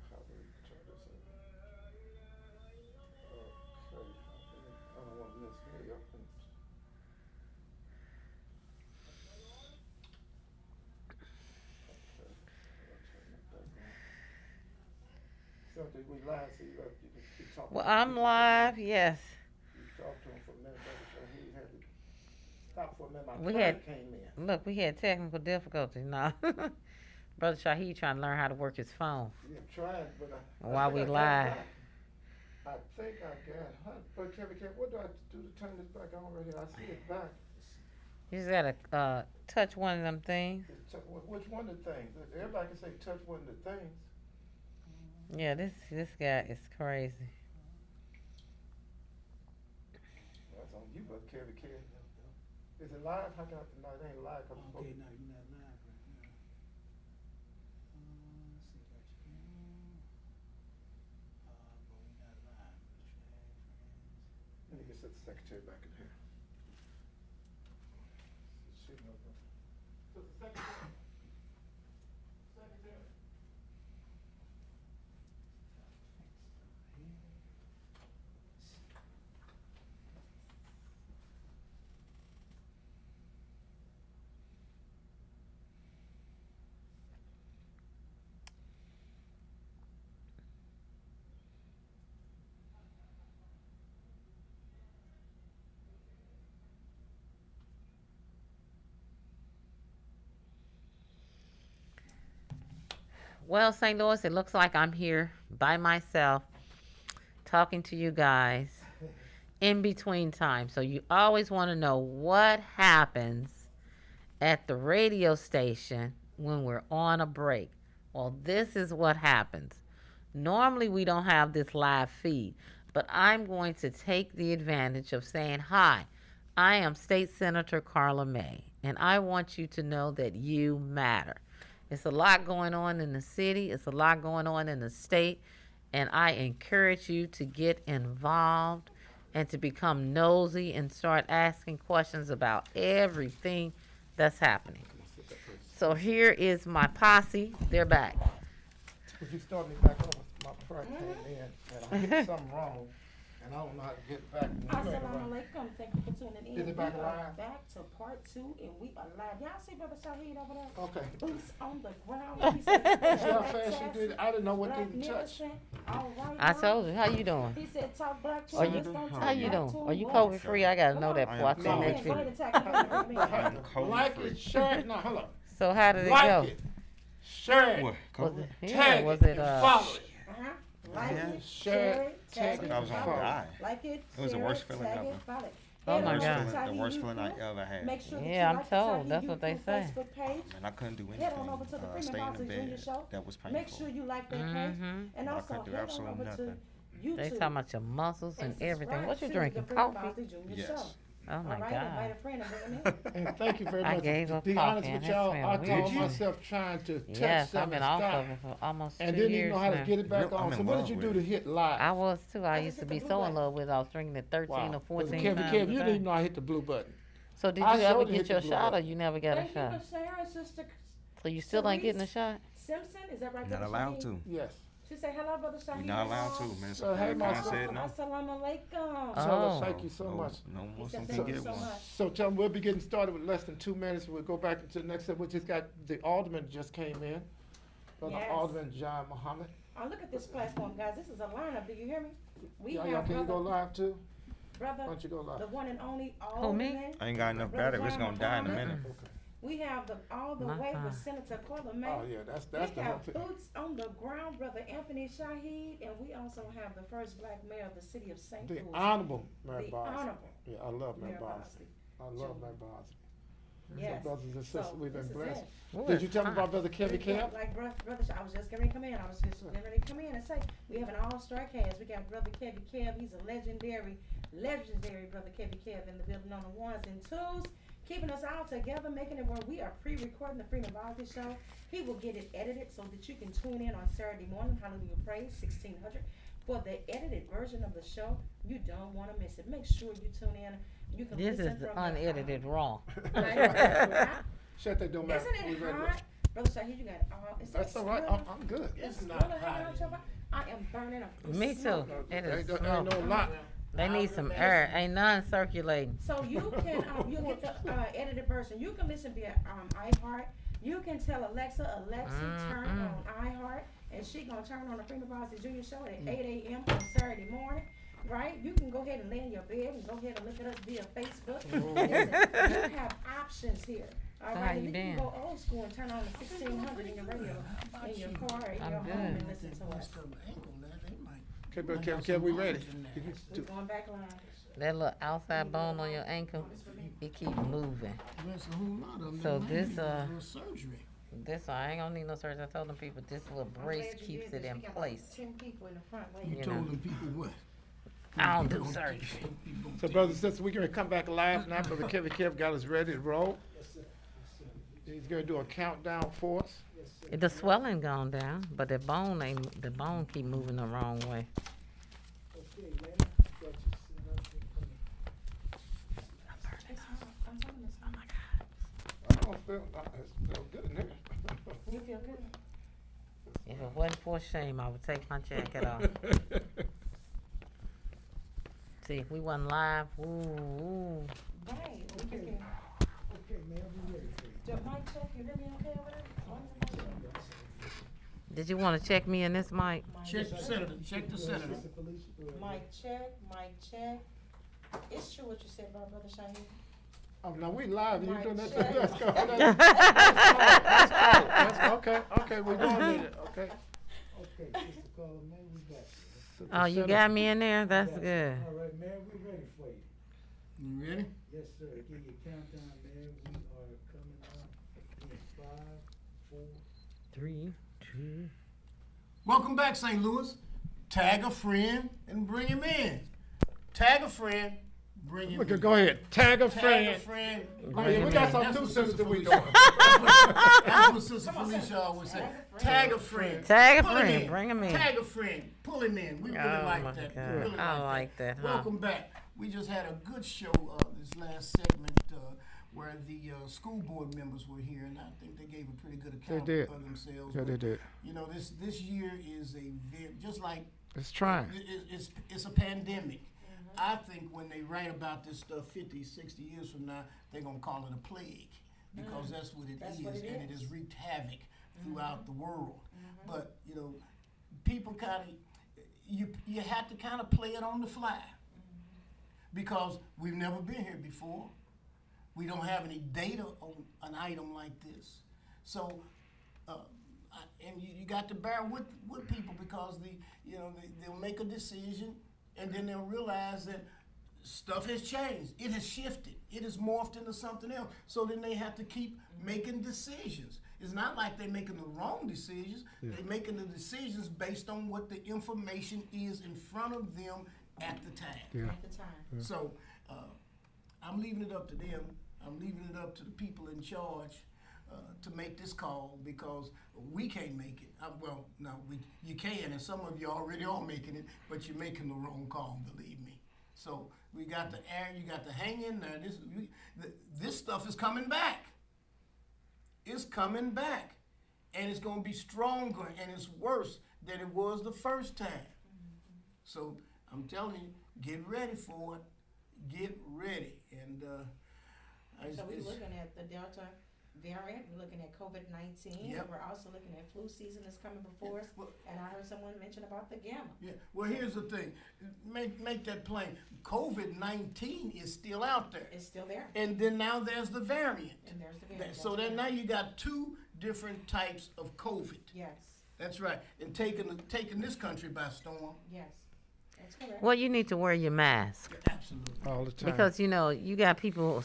How do we turn this in? Okay, I don't want to miss me up. Something we live, so you can talk. Well, I'm live. Yes. You talked to him for a minute, so he had to stop for a minute. My We client had- came in. Look, we had technical difficulties. No, Brother Shaheed trying to learn how to work his phone. Yeah, trying, but While we think I got it live. back. I think I got it. But Kevin, what do I do to turn this back on right here? I see it back. You just gotta touch one of them things. Which one of the things? Everybody can say touch one of the things. Yeah, this guy is crazy. That's on you, but Kevin. Is it live? How can I? No, it ain't live. Okay, no, you're not live right now. Let's see, got you. But we're not live. Let me get the secretary back in here. So the secretary. Well, St. Louis, it looks like I'm here by myself talking to you guys in between time. So you always want to know what happens at the radio station when we're on a break. Well, this is what happens. Normally we don't have this live feed, but I'm going to take the advantage of saying, hi, I am State Senator Carla May, and I want you to know that you matter. It's a lot going on in the city. It's a lot going on in the state. And I encourage you to get involved and to become nosy and start asking questions about everything that's happening. So here is my posse. They're back. Would you start me back over? My truck came in and I hit something wrong. and I don't know how to get back. Assalamu alaikum. Thank you for tuning in. Is it back We are alive? back to part 2, and we are live. Y'all see Brother Shaheed over there? Okay. Boots on the ground. He said, See how fast she did it? I didn't know what Black didn't touch. Nicholson. All right, I now. told you. How you doing? He said, talk black to Are him. you? Let's don't How talk you back doing? to him. Are you What? COVID free? I gotta know that Come before I on. send No. that Go to ahead you. and tackle him. I'm COVID Like free. it, share it. No, hold on. So how did it Like go? it, share What? it, Was COVID? it? Yeah. tag Was it, it? and follow it. Uh-huh. Like Yeah. it, Share it, tag it, I was gonna follow it. die. Like it, It was the share worst it, feeling tag ever. it, follow it. Oh Head my on God. over to The worst Tahir feeling I YouTube. ever had. Make sure that Yeah, I'm you like told. the That's Tahir what they YouTube say. Facebook page. And I couldn't do Head on anything. over to the Freeman Stay in the Bosley Jr. bed. show. That was painful. Make sure you like that page. Mhm. And I also couldn't do head on absolutely over to nothing. YouTube. They talking about your muscles and everything. subscribe What you to drinking? the Freeman Coffee? Bosley Jr. Yes. show. Oh my All right, invite God. a friend and bring him in. And thank you very I much. gave To up be coffee honest and with it's y'all, been I weird. told myself trying to touch Yes, I've something been and off stop, of it for almost 2 and years didn't even know how now. to get it back I'm on. So in what love did you with do it. to hit live? I was too. I just used to hit the be blue so in button. love with it. I was drinking it 13 or 14 Kevin, times Kevin, a you didn't day. even know I hit the blue button. So did I you ever showed you get hit your the blue shot or button. you never got a Thank you shot? for sharing, Sister So you still ain't getting a shot? Simpson. Is that right? Not Brother allowed Shaheed? to. Yes. She said, hello, Brother Shaheed. We're not allowed to, man. So, hey, my I said no. Assalamu alaikum. Oh. Thank you so No, much. no He Muslim said, can thank you get so one. much. So tell them we'll be getting started with less than 2 minutes. We'll go back into the next step. We just got the alderman just came in. Brother Yes. Alderman John Muhammad. Oh, look at this platform, guys. This is a lineup. Do you hear me? We Y'all, have can you go brother, live too? brother, Why don't you go live? the one and only Who, me? Alderman. I ain't got enough Brother battery. It's John gonna die in a Muhammad. minute. Okay. We have all the My way God. with Senator Cole May. Oh yeah, that's We the whole have thing. boots on the ground, Brother Anthony Shaheed, and we also have the first black mayor of the city of St. The Louis. honorable Mary The Bosley. honorable Yeah, I love Mary Mayor Bosley. Bosley. I love Mary Bosley. Yes. So brothers and sisters, So, we've been this is blessed. it. Ooh, Did you it's tell me hot. about Brother Kevin Camp? Like brother, I was just getting ready to come in. I was just getting ready to come in and say we have an all-star cast. We got Brother Kevin Kev. He's a legendary Brother Kevin Kev in the building on the ones and twos, keeping us all together, making it where we are pre-recording the Freeman Bosley show. He will get it edited so that you can tune in on Saturday morning, Hallelujah Praise 1600, for the edited version of the show. You don't want to miss it. Make sure you tune in. You can This listen is the from unedited raw. Shut that don't matter. Isn't We it ready to- hot? Brother Shaheed, you got all. It's That's like all right. smelling. I'm good. It's not smelling hot out your body. I am burning up. Me too. Smoke. It Ain't is no smoking. lot. They need some air. Ain't none circulating. So you can you get the edited version. You can listen via iHeart. You can tell Alexa, turn on iHeart, and she gonna turn on the Freeman Bosley Jr. show at 8 a.m. on Saturday morning. Right? You can go ahead and lay in your bed and go ahead and look at us via Facebook. Listen, you have options here. All So right, how you and then you been? can go old school and turn on the 1600 in your radio, in your car, or in I'm your home, good. and listen to us. Okay, Brother Kevin, Kevin, we ready? We're going back live. That little outside bone on your ankle, it keep moving. There's a whole lot of them. So that this, might need a little surgery. This I ain't gonna need no surgery. I told them people this little I'm brace glad you keeps did it this. in We got about place. 10 people in the front You waiting. You told know. them people what? I don't do surgery. So, brothers and sisters, we're going to come back live now. Brother Kevin Kev got us ready to roll. Yes, sir. Yes, sir. He's going to do a countdown for us. Yes, sir. The swelling gone down, but the bone ain't. The bone keep moving the wrong way. Okay, man. Got you set up here for me. It's hot. I'm telling you, it's hot. I don't feel, it's feel good in here. You feel good? If it wasn't for shame, I would take my jacket off. See, if we wasn't live, ooh. Right. We can Okay. hear. Okay, man, we ready for you. Your mic check, you hear me okay over there? Why is it mic check? Did you want to check me in this mic? Check the senator, check the senator. Sister Felicia, go ahead. Mic check, mic check. It's true what you said about Brother Shaheed. Oh, now we live, and you Mic doing that, check. let's go. That's cool. Okay, we're going with it, okay. Okay, Sister Carla, man, we got you. Oh, you got me in there? That's Got you. good. All right, man, we ready for you. You ready? Yes, sir. Give you a countdown, man. We are coming up in 5, 4. 3, 2. Welcome back, St. Louis. Tag a friend and bring him in. Tag a friend, bring him Okay, in. go ahead. Tag a Tag a friend. friend. Oh, bring yeah, him we in. got some That's new what sisters Sister that we Felicia- doing. That's what Sister Felicia always say. Tag a friend. Tag a Pull him friend, in. bring him in. Tag a friend. Pull him in. We really Oh like my that. God. We really I like that, huh? Welcome back. We just had a good show this last segment where the school board members were here, and I think they gave a pretty good account did. of themselves. Yeah, they But, did. You know, this year is a very, just like It's trying. it's a pandemic. I think when they write about this stuff 50, 60 years from now, they're going to call it a plague because that's what it That's is, what it and it is. has wreaked havoc throughout the world. But, you know, people kind of, you have to kind of play it on the fly because we've never been here before. We don't have any data on an item like this. So, and you got to bear with people because they'll make a decision and then they'll realize that stuff has changed. It has shifted. It has morphed into something else. So then they have to keep making decisions. It's not like they're making the wrong decisions. They're making the decisions based on what the information is in front of them at the time. At the time. So I'm leaving it up to them. I'm leaving it up to the people in charge to make this call because we can't make it. You can, and some of you already are making it, but you're making the wrong call, believe me. So you got to hang in there. This stuff is coming back. It's coming back, and it's going to be stronger, and it's worse than it was the first time. So I'm telling you, get ready for it. Get ready, and So we're looking at the Delta variant. We're looking at COVID-19. Yep. We're also looking at flu season that's coming before us. And I heard someone mention about the gamma. Yeah. Well, here's the thing. Make that plain. COVID-19 is still out there. It's still there. And then now there's the variant. And there's the variant. So then now you got two different types of COVID. Yes. That's right. And taking this country by storm. Yes. That's correct. Well, you need to wear your mask Absolutely. All the time. because you got people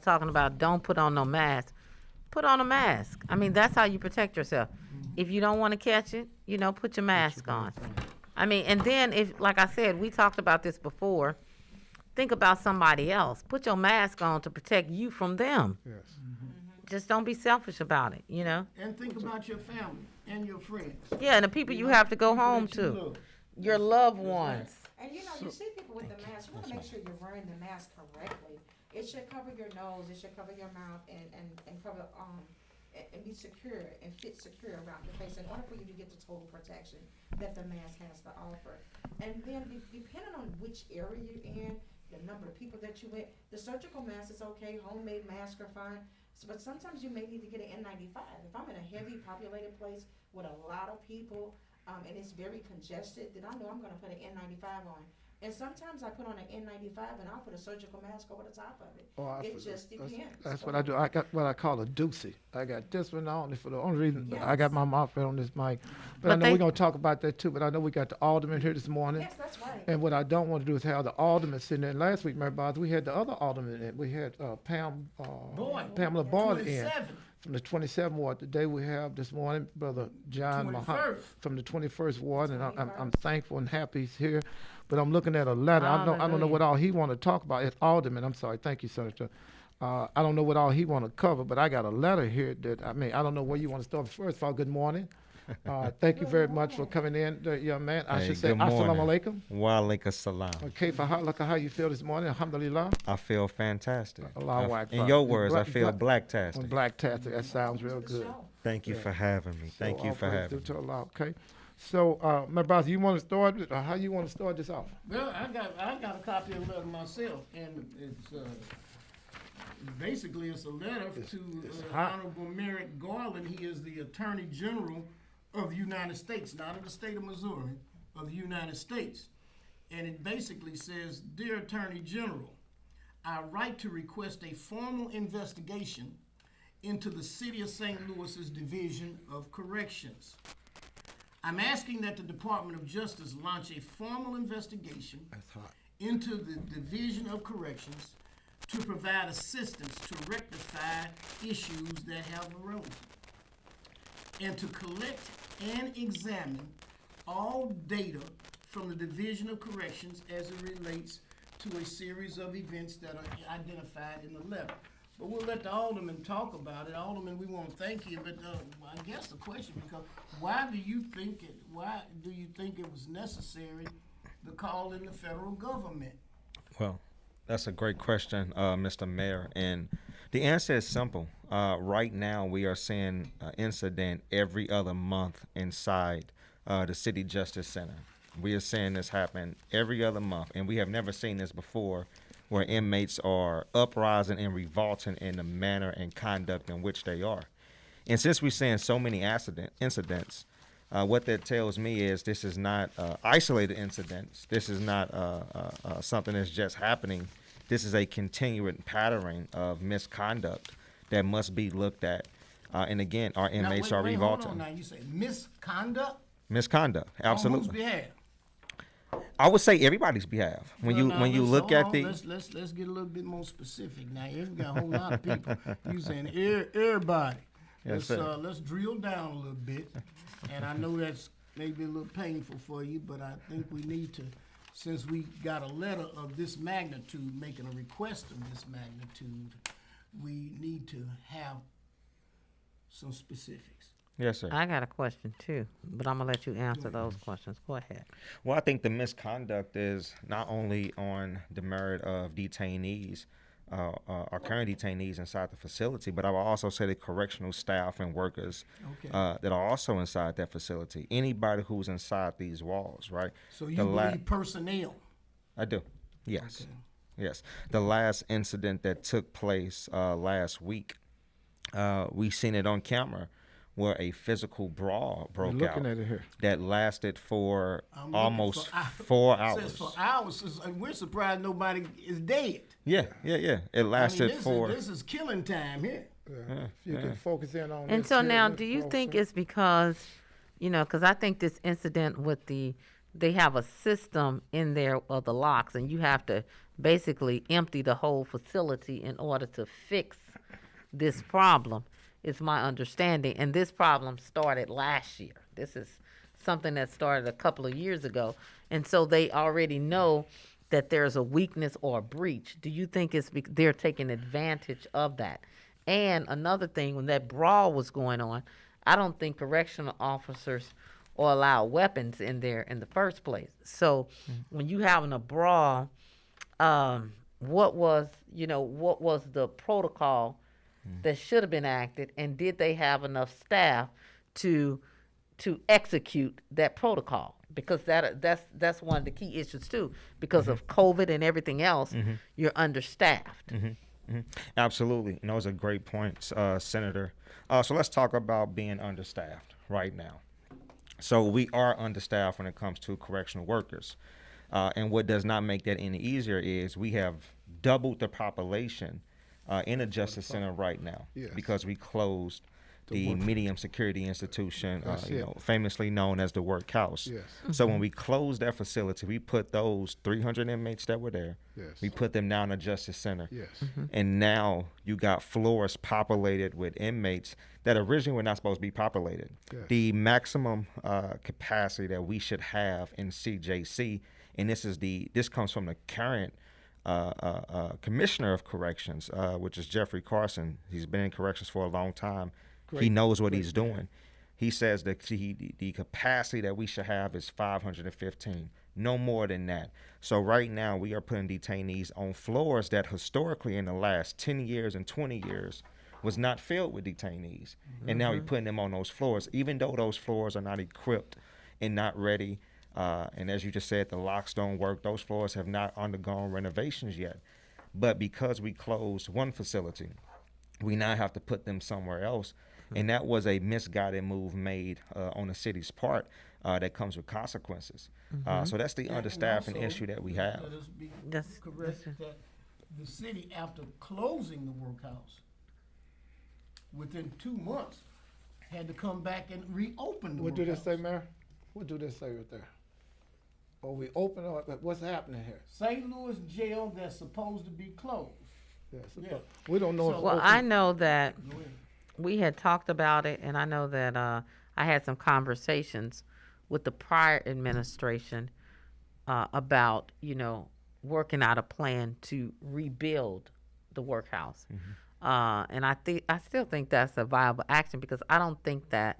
talking about don't put on no mask. Put on a mask. I mean, that's how you protect yourself. If you don't want to catch it, put your mask on. I mean, and then if, like I said, we talked about this before, think about somebody else. Put your mask on to protect you from them. Yes. Just don't be selfish about it, And think about your family and your friends. Yeah, and the people you have to go People home that you to, love. your loved ones. And you see people with the mask. You want to make sure you're wearing the mask correctly. It should cover your nose. It should cover your mouth and cover and be secure and fit secure around your face in order for you to get the total protection that the mask has to offer. And then depending on which area you're in, the number of people that you with, the surgical mask is okay. Homemade masks are fine. But sometimes you may need to get an N95. If I'm in a heavy populated place with a lot of people and it's very congested, then I know I'm going to put an N95 on. And sometimes I put on an N95 and I'll put a surgical mask over the top of it. It just depends. That's what I do. I got what I call a doozy. I got this one on for the only reason I got my mouth on this mic. But I know we're going to talk about that too. But I know we got the alderman here this morning. Yes, that's right. And what I don't want to do is have the alderman sitting there. And last week, Mary Bobs, we had the other alderman in. We had Pamela Boyd in 27. from the 27th ward. Today we have this morning Brother John Muhammad 21st. from the 21st ward, and I'm thankful and happy he's here. But I'm looking at a letter. I don't know what all he want to talk about. It's alderman. I'm sorry. Thank you, Senator. I don't know what all he want to cover, but I got a letter here that I don't know where you want to start. First of all, good morning. Thank you very much for coming in, young man. I should say, assalamu alaikum. Wa alaikum salam. Okay, how you feel this morning? Alhamdulillah. I feel fantastic. Allahu Akbar. In your words, I feel blacktastic. Blacktastic. That sounds real good. Thank you for having me. Thank you for having me. To Allah. Okay. So, my boss, you want to start it, or how you want to start this off? Well, I got a copy of the letter myself, and it's basically it's a letter to Honorable Merrick Garland. He is the Attorney General of the United States, not of the state of Missouri, of the United States. And it basically says, Dear Attorney General, I write to request a formal investigation into the City of St. Louis's Division of Corrections. I'm asking that the Department of Justice launch a formal investigation into the Division of Corrections to provide assistance to rectify issues that have arisen, and to collect and examine all data from the Division of Corrections as it relates to a series of events that are identified in the letter. But we'll let the alderman talk about it. Alderman, we want to thank you, but I guess the question becomes, why do you think it was necessary to call in the federal government? Well, that's a great question, Mr. Mayor, and the answer is simple. Right now, we are seeing an incident every other month inside the City Justice Center. We are seeing this happen every other month, and we have never seen this before, where inmates are uprising and revolting in the manner and conduct in which they are. And since we're seeing so many incidents, what that tells me is this is not isolated incidents. This is not something that's just happening. This is a continuing pattern of misconduct that must be looked at. And again, our inmates are revolting. Hold on now. You say misconduct? Misconduct, absolutely. On whose behalf? I would say everybody's behalf. When you look at the let's get a little bit more specific now. You got a whole lot of people. You saying everybody. Yes, Let's drill down a little bit. And I know that's maybe a little painful for you, but I think we need to, since we got a letter of this magnitude, making a request of this magnitude, we need to have some specifics. yes, sir. I got a question too, but I'm gonna let you answer those questions. Go ahead. Well, I think the misconduct is not only on the merit of detainees, our current detainees inside the facility, but I will also say the correctional staff and workers that are also inside that facility. Anybody who's inside these walls, right? So you believe personnel? I do. Yes. Okay. Yes. The last incident that took place last week, we seen it on camera, where a physical brawl broke out Looking at it here. that lasted for I'm almost looking 4 It hours. says for hours. We're surprised nobody is dead. Yeah. It lasted This is killing time here. If you can focus in on And this so here, now, Ms. do you think Wilson. it's because, because I think this incident with they have a system in there of the locks, and you have to basically empty the whole facility in order to fix this problem, is my understanding. And this problem started last year. This is something that started a couple of years ago. And so they already know that there's a weakness or a breach. Do you think they're taking advantage of that? And another thing, when that brawl was going on, I don't think correctional officers or allow weapons in there in the first place. So when you having a brawl, what was the protocol that should have been acted, and did they have enough staff to execute that protocol? Because that's one of the key issues too. Because of COVID and everything else, you're understaffed. Absolutely. Those are great points, Senator. So let's talk about being understaffed right now. So we are understaffed when it comes to correctional workers. And what does not make that any easier is we have doubled the population in a justice center right now because we closed the medium security institution, famously known as the workhouse. Yes. So when we closed that facility, we put those 300 inmates that were there, we put them down in a justice center. Yes. And now you got floors populated with inmates that originally were not supposed to be populated. Yes. The maximum capacity that we should have in CJC, and this comes from the current commissioner of corrections, which is Jeffrey Carson. He's been in corrections for a long time. He knows what he's doing. He says that the capacity that we should have is 515, no more than that. So right now we are putting detainees on floors that historically in the last 10 years and 20 years was not filled with detainees. And now we're putting them on those floors, even though those floors are not equipped and not ready. And as you just said, the locks don't work. Those floors have not undergone renovations yet. But because we closed one facility, we now have to put them somewhere else. And that was a misguided move made on the city's part that comes with consequences. So that's the understaffing issue that we have. Let us be That's- correct that the city, after closing the workhouse, within 2 months, had to come back and reopen the What do workhouse. they say, Mayor? What do they say right there? Oh, we open up. What's happening here? St. Louis jail that's supposed to be closed. Yes. Yeah. We don't know. So- if Well, open- I know that Go ahead. we had talked about it, and I know that I had some conversations with the prior administration about, working out a plan to rebuild the workhouse. And I still think that's a viable action, because I don't think that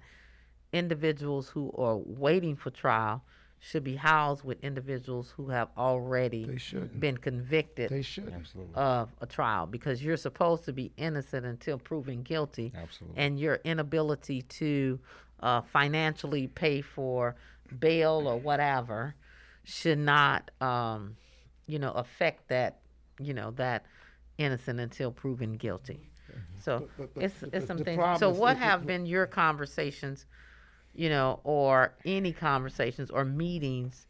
individuals who are waiting for trial should be housed with individuals who have already They shouldn't. been convicted They should. Absolutely. of a trial, because you're supposed to be innocent until proven guilty. Absolutely. And your inability to financially pay for bail or whatever should not, affect that, that innocent until proven guilty. So it's some the things. problem So is what have been your conversations, or any conversations or meetings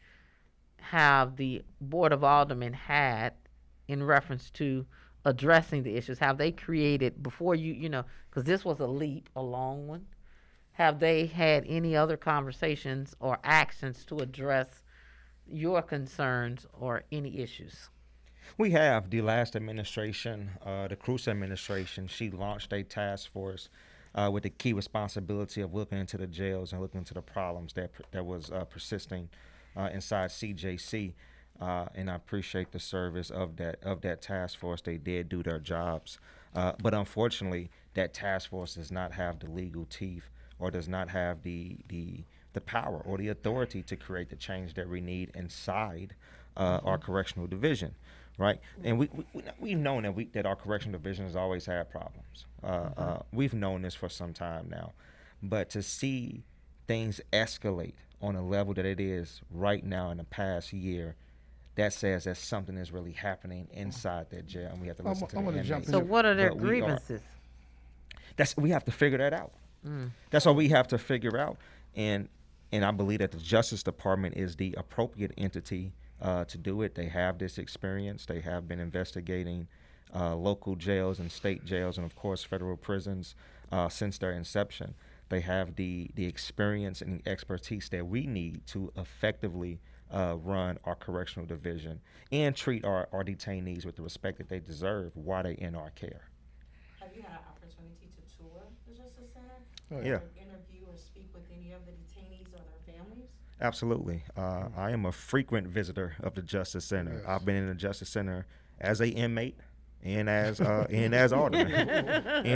have the Board of Aldermen had in reference to addressing the issues? Have they created, before because this was a long one, have they had any other conversations or actions to address your concerns or any issues? We have. The last administration, the Cruz administration, she launched a task force with the key responsibility of looking into the jails and looking into the problems that was persisting inside CJC. And I appreciate the service of that task force. They did do their jobs, but unfortunately, that task force does not have the legal teeth or does not have the power or the authority to create the change that we need inside our correctional division. Right, and we've known that our correctional division has always had problems. We've known this for some time now, but to see things escalate on a level that it is right now in the past year, that says that something is really happening inside that jail, and we have to listen to the inmates. So what are their But grievances? We have to figure that out. That's what we have to figure out, and I believe that the Justice Department is the appropriate entity to do it. They have this experience. They have been investigating local jails and state jails and, of course, federal prisons since their inception. They have the experience and the expertise that we need to effectively run our correctional division and treat our detainees with the respect that they deserve while they're in our care. Have you had an opportunity to tour the Justice Center? Yeah. Or interview or speak with any of the detainees or their families? Absolutely. I am a frequent visitor of the Justice Center. Yes. I've been in the Justice Center as a inmate and as alderman. And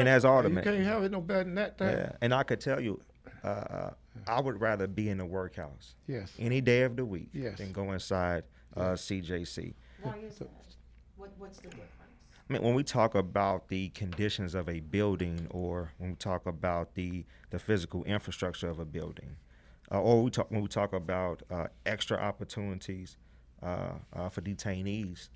as alderman. You can't have it no better than that. Yeah. And I could tell you, I would rather be in the workhouse Yes. any day of the week Yes. than go inside CJC. Why is that? What's the difference? I mean, when we talk about the conditions of a building, or when we talk about the physical infrastructure of a building, or when we talk about extra opportunities for detainees,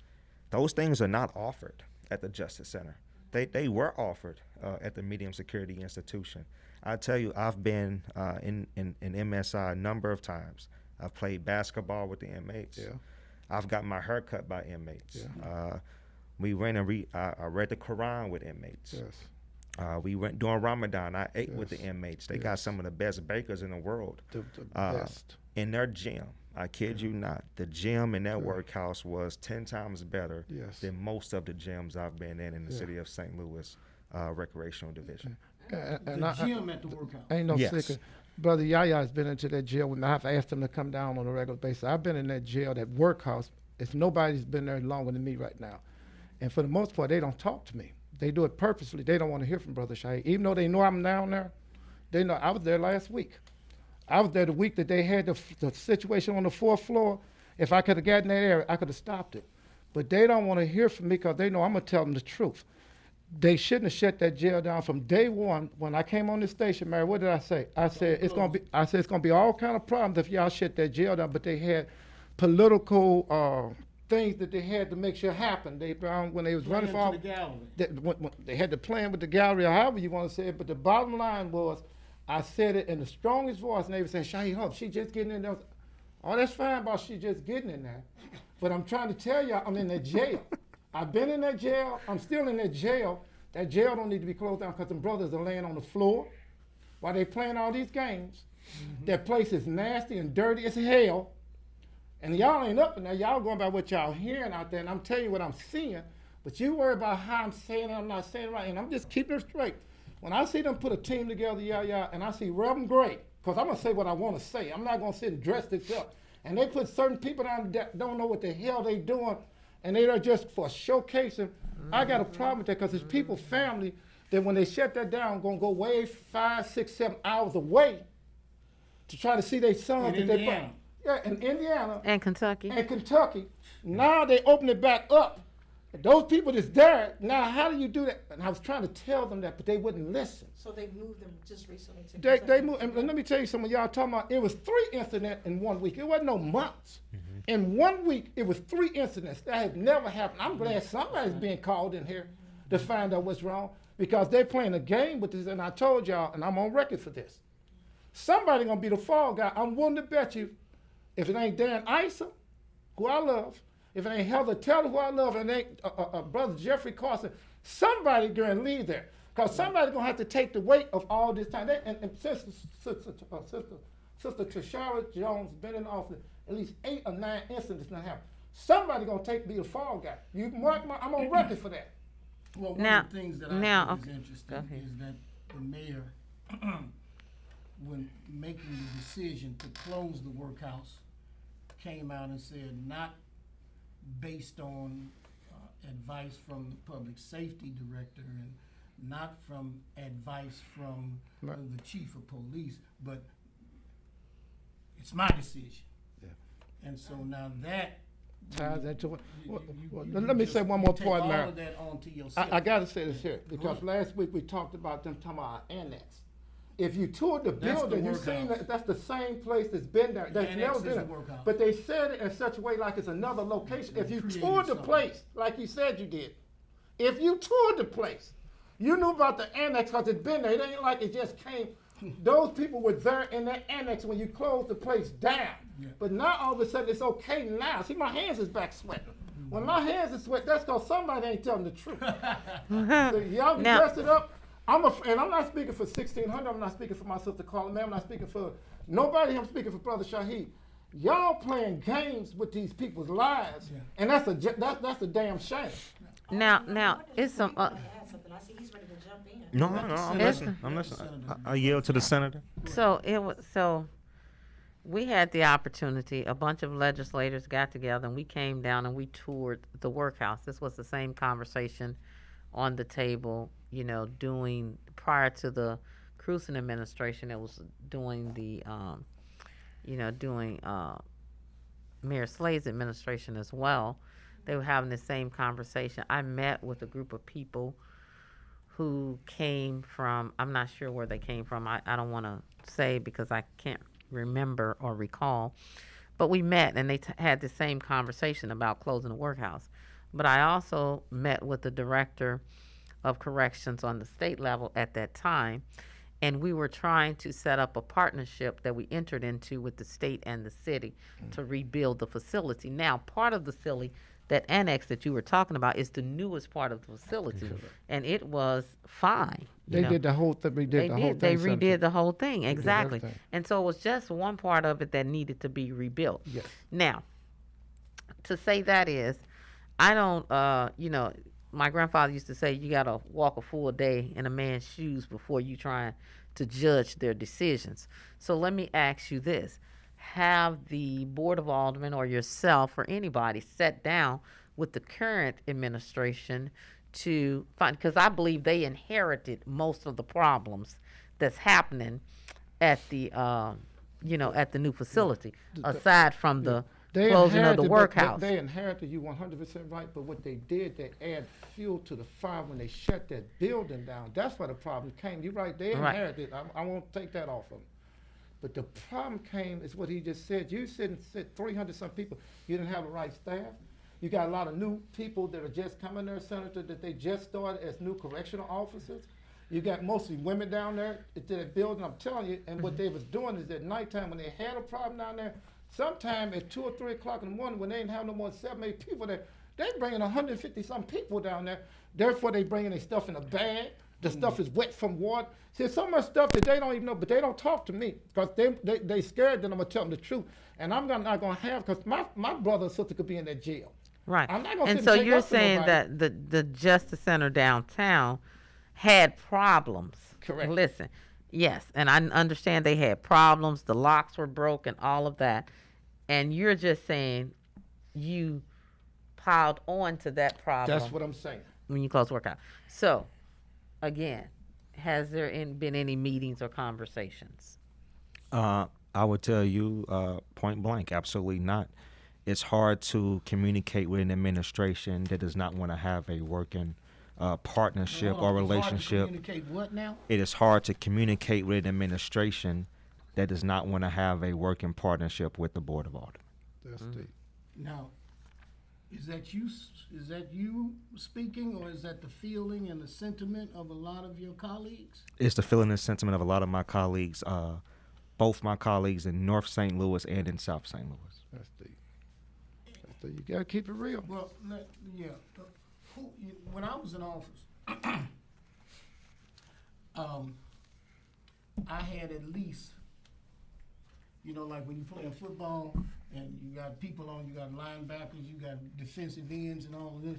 those things are not offered at the Justice Center. They were offered at the medium security institution. I tell you, I've been in MSI a number of times. I've played basketball with the inmates. Yeah. I've got my hair cut by inmates. Yeah. We went and I read the Quran with inmates. Yes. We went during Ramadan. I ate with the Yes. inmates. They got some of the best bakers in the world. The best. In their gym, I kid you not, the gym in that workhouse was 10 times better Yes. than most of the gyms I've been in the Yeah. city of St. Louis recreational division. And The gym at the workhouse. ain't no Yes. secret. Brother Yaya's been into that jail when I've asked him to come down on a regular basis. I've been in that jail, that workhouse. It's nobody's been there longer than me right now. And for the most part, they don't talk to me. They do it purposely. They don't want to hear from Brother Shahid. Even though they know I'm down there, they know I was there last week. I was there the week that they had the situation on the 4th floor. If I could have gotten that area, I could have stopped it. But they don't want to hear from me because they know I'm going to tell them the truth. They shouldn't have shut that jail down from day one. When I came on this station, Mary, what did I say? I said it's gonna be all kind of problems if y'all shut that jail down. But they had political things that they had to make sure happen. They when they was running for the gallery. when they had the plan with the gallery, or however you want to say it. But the bottom line was, I said it in the strongest voice, and they were saying, "Shahid Huff, she just getting in there." Oh, that's fine about she just getting in there, but I'm trying to tell y'all, I'm in that jail. I've been in that jail. I'm still in that jail. That jail don't need to be closed down because them brothers are laying on the floor while they playing all these games. That place is nasty and dirty as hell. And y'all ain't up in there. Y'all going by what y'all hearing out there. And I'm telling you what I'm seeing. But you worry about how I'm saying it, I'm not saying it right. And I'm just keeping it straight. When I see them put a team together, and I see Reverend Gray, because I'm going to say what I want to say. I'm not going to sit and dress this up. And they put certain people down that don't know what the hell they doing. And they are just for showcasing. I got a problem with that because it's people's family that when they shut that down, going to go way 5, 6, 7 hours away to try to see their sons. In Indiana. Yeah, in Indiana. And Kentucky. And Kentucky. Now they open it back up Those people that's there, now how do you do that? And I was trying to tell them that, but they wouldn't listen. So they moved them just recently to They moved, and let me tell you something, y'all talking about, it was 3 incidents in 1 week. It wasn't no months. In 1 week, it was 3 incidents. That has never happened. I'm glad somebody's being called in here to find out what's wrong, because they're playing a game with this, and I told y'all, and I'm on record for this. Somebody gonna be the fall guy. I'm willing to bet you, if it ain't Dan Isom, who I love, if it ain't Heather Taylor, who I love, and it ain't brother Jeffrey Carson, somebody gonna leave there. Because somebody's going to have to take the weight of all this time. And Sister Tashara Jones been in office, at least 8 or 9 incidents now happen. Somebody going to be the fall guy. You mark I'm on record for that. Well, one of the things that I think is interesting is that the mayor, when making the decision to close the workhouse, came out and said not based on advice from the public safety director and not from advice from the chief of police, but it's my decision. Yeah. And so now that ties that to let me say one more point, Mayor. All of that onto yourself. I got to say this here, because last week we talked about them talking about our annex. If you toured the building, you seen that that's the same place that's been there. That's never been there. But they said it in such a way like it's another location. If you toured the place, like you said you did, if you toured the place, you knew about the annex because it's been there. It ain't like it just came. Those people were there in that annex when you closed the place down. Yeah. But now all of a sudden it's okay now. See, my hands is back sweating. When my hands is sweating, that's because somebody ain't telling the truth. So y'all can dress it up. And I'm not speaking for 1600. I'm not speaking for my sister Carla, man. I'm not speaking for nobody. I'm speaking for Brother Shaheed. Y'all playing games with these people's lives, and that's a damn shame. Now it's some. I see he's ready to jump in. No, I'm listening. I yield to the senator. So we had the opportunity. A bunch of legislators got together, and we came down and we toured the workhouse. This was the same conversation on the table, doing prior to the Cruising administration. It was doing the, Mayor Slade's administration as well. They were having the same conversation. I met with a group of people who came from, I'm not sure where they came from. I don't want to say because I can't remember or recall. But we met and they had the same conversation about closing the workhouse. But I also met with the director of corrections on the state level at that time, and we were trying to set up a partnership that we entered into with the state and the city to rebuild the facility. Now, part of the facility, that annex that you were talking about, is the newest part of the facility, and it was fine. They did the whole thing. They redid the whole thing, exactly. And so it was just one part of it that needed to be rebuilt. Yes. Now, to say that is, I don't, my grandfather used to say you got to walk a full day in a man's shoes before you try to judge their decisions. So let me ask you this. Have the Board of Aldermen or yourself or anybody sat down with the current administration to find, because I believe they inherited most of the problems that's happening at the, at the new facility, aside from the closing of the workhouse. They inherited, you 100% right, but what they did, they add fuel to the fire when they shut that building down. That's where the problem came. You're right, they inherited. I won't take that off of them. But the problem came is what he just said. You said 300 some people. You didn't have the right staff. You got a lot of new people that are just coming there, Senator, that they just started as new correctional officers. You got mostly women down there at that building, I'm telling you. And what they was doing is at nighttime when they had a problem down there, sometime at 2 or 3 o'clock in the morning when they didn't have no more than 7, 8 people there, they bringing 150 some people down there. Therefore, they bringing their stuff in a bag. The stuff is wet from water. See, so much stuff that they don't even know, but they don't talk to me because they scared that I'm going to tell them the truth. And I'm not going to have, because my brother and sister could be in that jail. Right. I'm not gonna and so you're saying that the Justice Center downtown had problems. Correct. Listen, yes, and I understand they had problems. The locks were broken, all of that. And you're just saying you piled on to that problem. That's what I'm saying. When you close workout. So, again, has there been any meetings or conversations? I would tell you point blank, absolutely not. it's hard to communicate with an administration that does not want to have a working partnership Hold or on, it's hard to relationship. communicate what now? It is hard to communicate with an administration that does not want to have a working partnership with the Board of Aldermen. That's deep. Now, is that you speaking, or is that the feeling and the sentiment of a lot of your colleagues? It's the feeling and sentiment of a lot of my colleagues, both my colleagues in North St. Louis and in South St. Louis. That's deep. That's deep. You gotta keep it real. Well, when I was in office, I had at least, like when you playing football and you got people on, you got linebackers, you got defensive ends and all of this.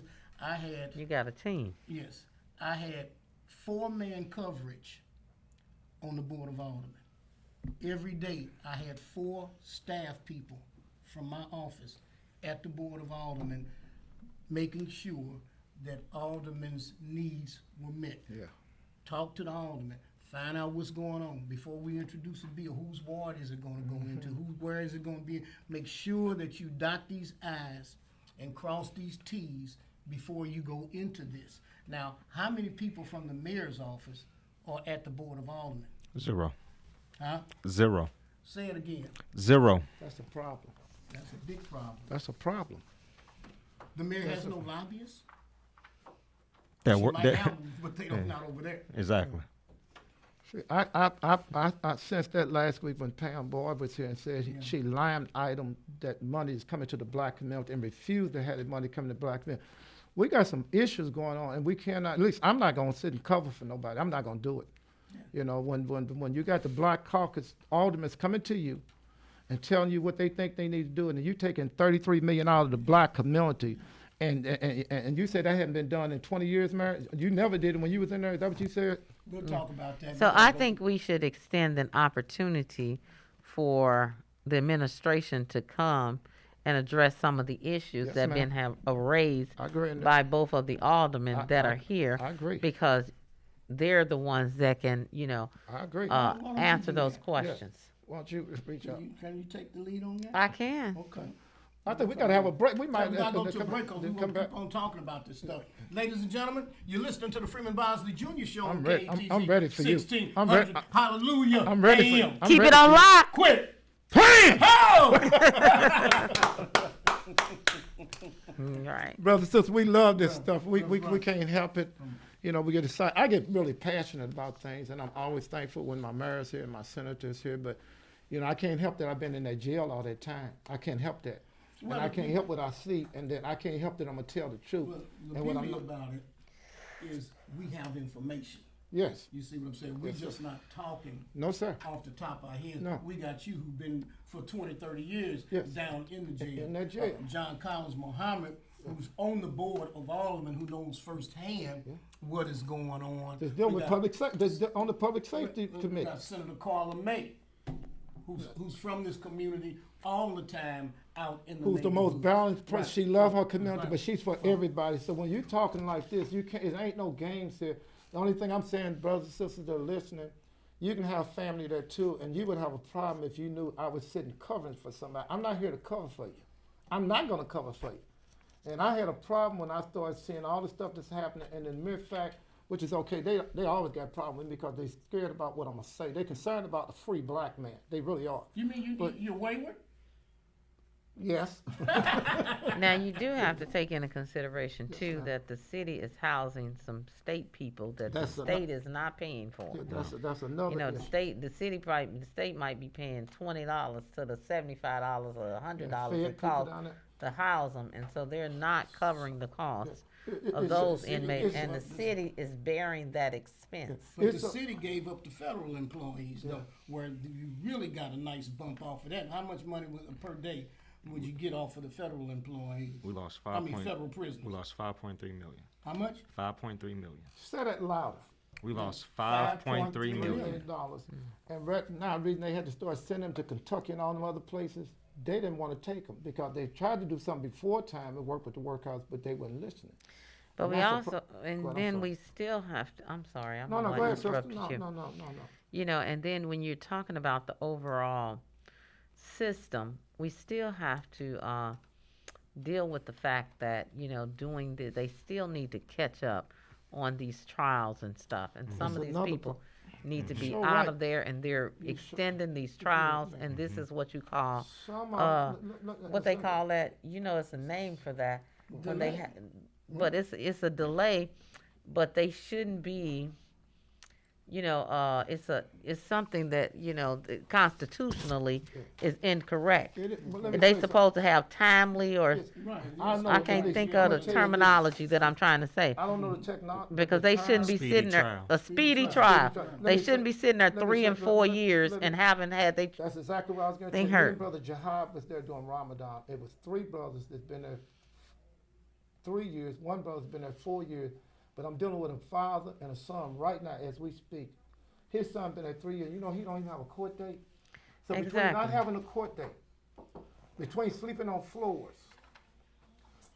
You got a team. Yes, I had 4-man coverage on the Board of Aldermen. Every day, I had 4 staff people from my office at the Board of Aldermen making sure that aldermen's needs were met. Yeah. Talk to the alderman, find out what's going on before we introduce a bill. Whose ward is it going to go into? Where is it going to be? Make sure that you dot these I's and cross these T's before you go into this. Now, how many people from the mayor's office are at the Board of Aldermen? 0. Huh? 0. Say it again. 0. That's a problem. That's a big problem. That's a problem. The mayor has no lobbyists. That She work. might have them, but they don't not over there. Exactly. See, I sensed that last week when Pam Boyd was here and said she limed item that money is coming to the black community and refused to have the money coming to the black community. We got some issues going on, and we cannot. At least I'm not going to sit and cover for nobody. I'm not going to do it. Yeah. When you got the black caucus aldermen coming to you and telling you what they think they need to do, and you taking $33 million out of the black community. And you said that hadn't been done in 20 years, Mary? You never did it when you was in there? Is that what you said? We'll talk about that. So I think we should extend an opportunity for the administration to come and address some of the issues Yes, that ma'am. been have raised I agree. in that. by both of the aldermen that are here. I agree. Because they're the ones that can, I agree. Why don't you answer do those that? questions. Why don't you reach out? Can you take the lead on that? I can. Okay. I think we got to have a break. We might We gotta go to a come- break because we come want to back. keep on talking about this stuff. Ladies and gentlemen, you're listening to the Freeman Bosley Jr. Show I'm on ready- KTZ I'm ready for you. 1600. I'm ready- Hallelujah. I'm ready for you. AM. I'm Keep ready it on for you. lock. Quit. Plan! Oh! Right. Brothers and sisters, we love this stuff. We can't help it. We get excited. I get really passionate about things, and I'm always thankful when my mayor's here and my senator's here. But, I can't help that I've been in that jail all that time. I can't help that. Well, and I can't help what I see, and then I can't help that I'm going to tell the truth. Well, the and what I'm beauty not, about it is we have information. yes. You see what I'm saying? We're just not talking No, sir. off the top of our heads. No. We got you who've been for 20, 30 years Yes. down in the jail. In that jail. John Collins Muhammad, who's on the board of Aldermen, who knows firsthand what is going on. Just deal We with got- public safety. On the public safety we committee. got Senator Carla May, who's from this community all the time out in the Who's the most neighborhoods. balanced person. Right. She loves her community, Right. but she's for everybody. So when you're talking like this, you can't. It ain't no games here. The only thing I'm saying, brothers and sisters that are listening, you can have family there too, and you would have a problem if you knew I was sitting covering for somebody. I'm not here to cover for you. I'm not going to cover for you. And I had a problem when I started seeing all the stuff that's happening, and the mere fact, which is okay, they always got a problem with me because they're scared about what I'm going to say. They're concerned about the free black man. They really are. You mean But- you're wayward? Yes. Now, you do have to take into consideration, too, that the city is housing some state people that That's the a- state is not paying for. That's another The issue. state might be paying $20 to the $75 or $100 Fed it people costs down there. to house them, and so they're not covering the cost It- of it's- those it's- inmates, it's- and the city is bearing that expense. But It's the a- city gave up the federal employees, though, where you really got a nice bump off of that. How much money per day would you get off of the federal employees? We lost Federal prisoners. We lost 5.3 million. How much? 5.3 million. Say that louder. We lost 5.3 million. $million. And right now, the reason they had to start sending them to Kentucky and all them other places, they didn't want to take them because they tried to do something before time and work with the workhouse, but they weren't listening. But And we that's a also, and Go ahead, I'm then sorry. we still have to, I'm sorry, I'm No, the no, one go that ahead, sister. interrupted No, you. no. And then when you're talking about the overall system, we still have to deal with the fact that, they still need to catch up on these trials and stuff. And some of That's these another people need to be Sure out right. of there, and they're extending these trials, and this is what you call, Some what they call that, it's a name for that. When they but it's a delay, but they shouldn't be, it's something that, constitutionally is incorrect. They supposed to have timely, or I can't think of the terminology that I'm trying to say. I don't know the technology. Because they shouldn't be Speedy sitting there, trial. a speedy Speedy trial. trial. Let They me shouldn't say- be sitting there let me 3 say- and 4 let- years let and me- haven't had That's exactly what I was going to They say. hurt. Brother Jahab was there during Ramadan. It was 3 brothers that's been there 3 years. One brother's been there 4 years. But I'm dealing with a father and a son right now as we speak. His son been there 3 years. You know, he don't even have a court date. So between not Exactly. having a court date, between sleeping on floors,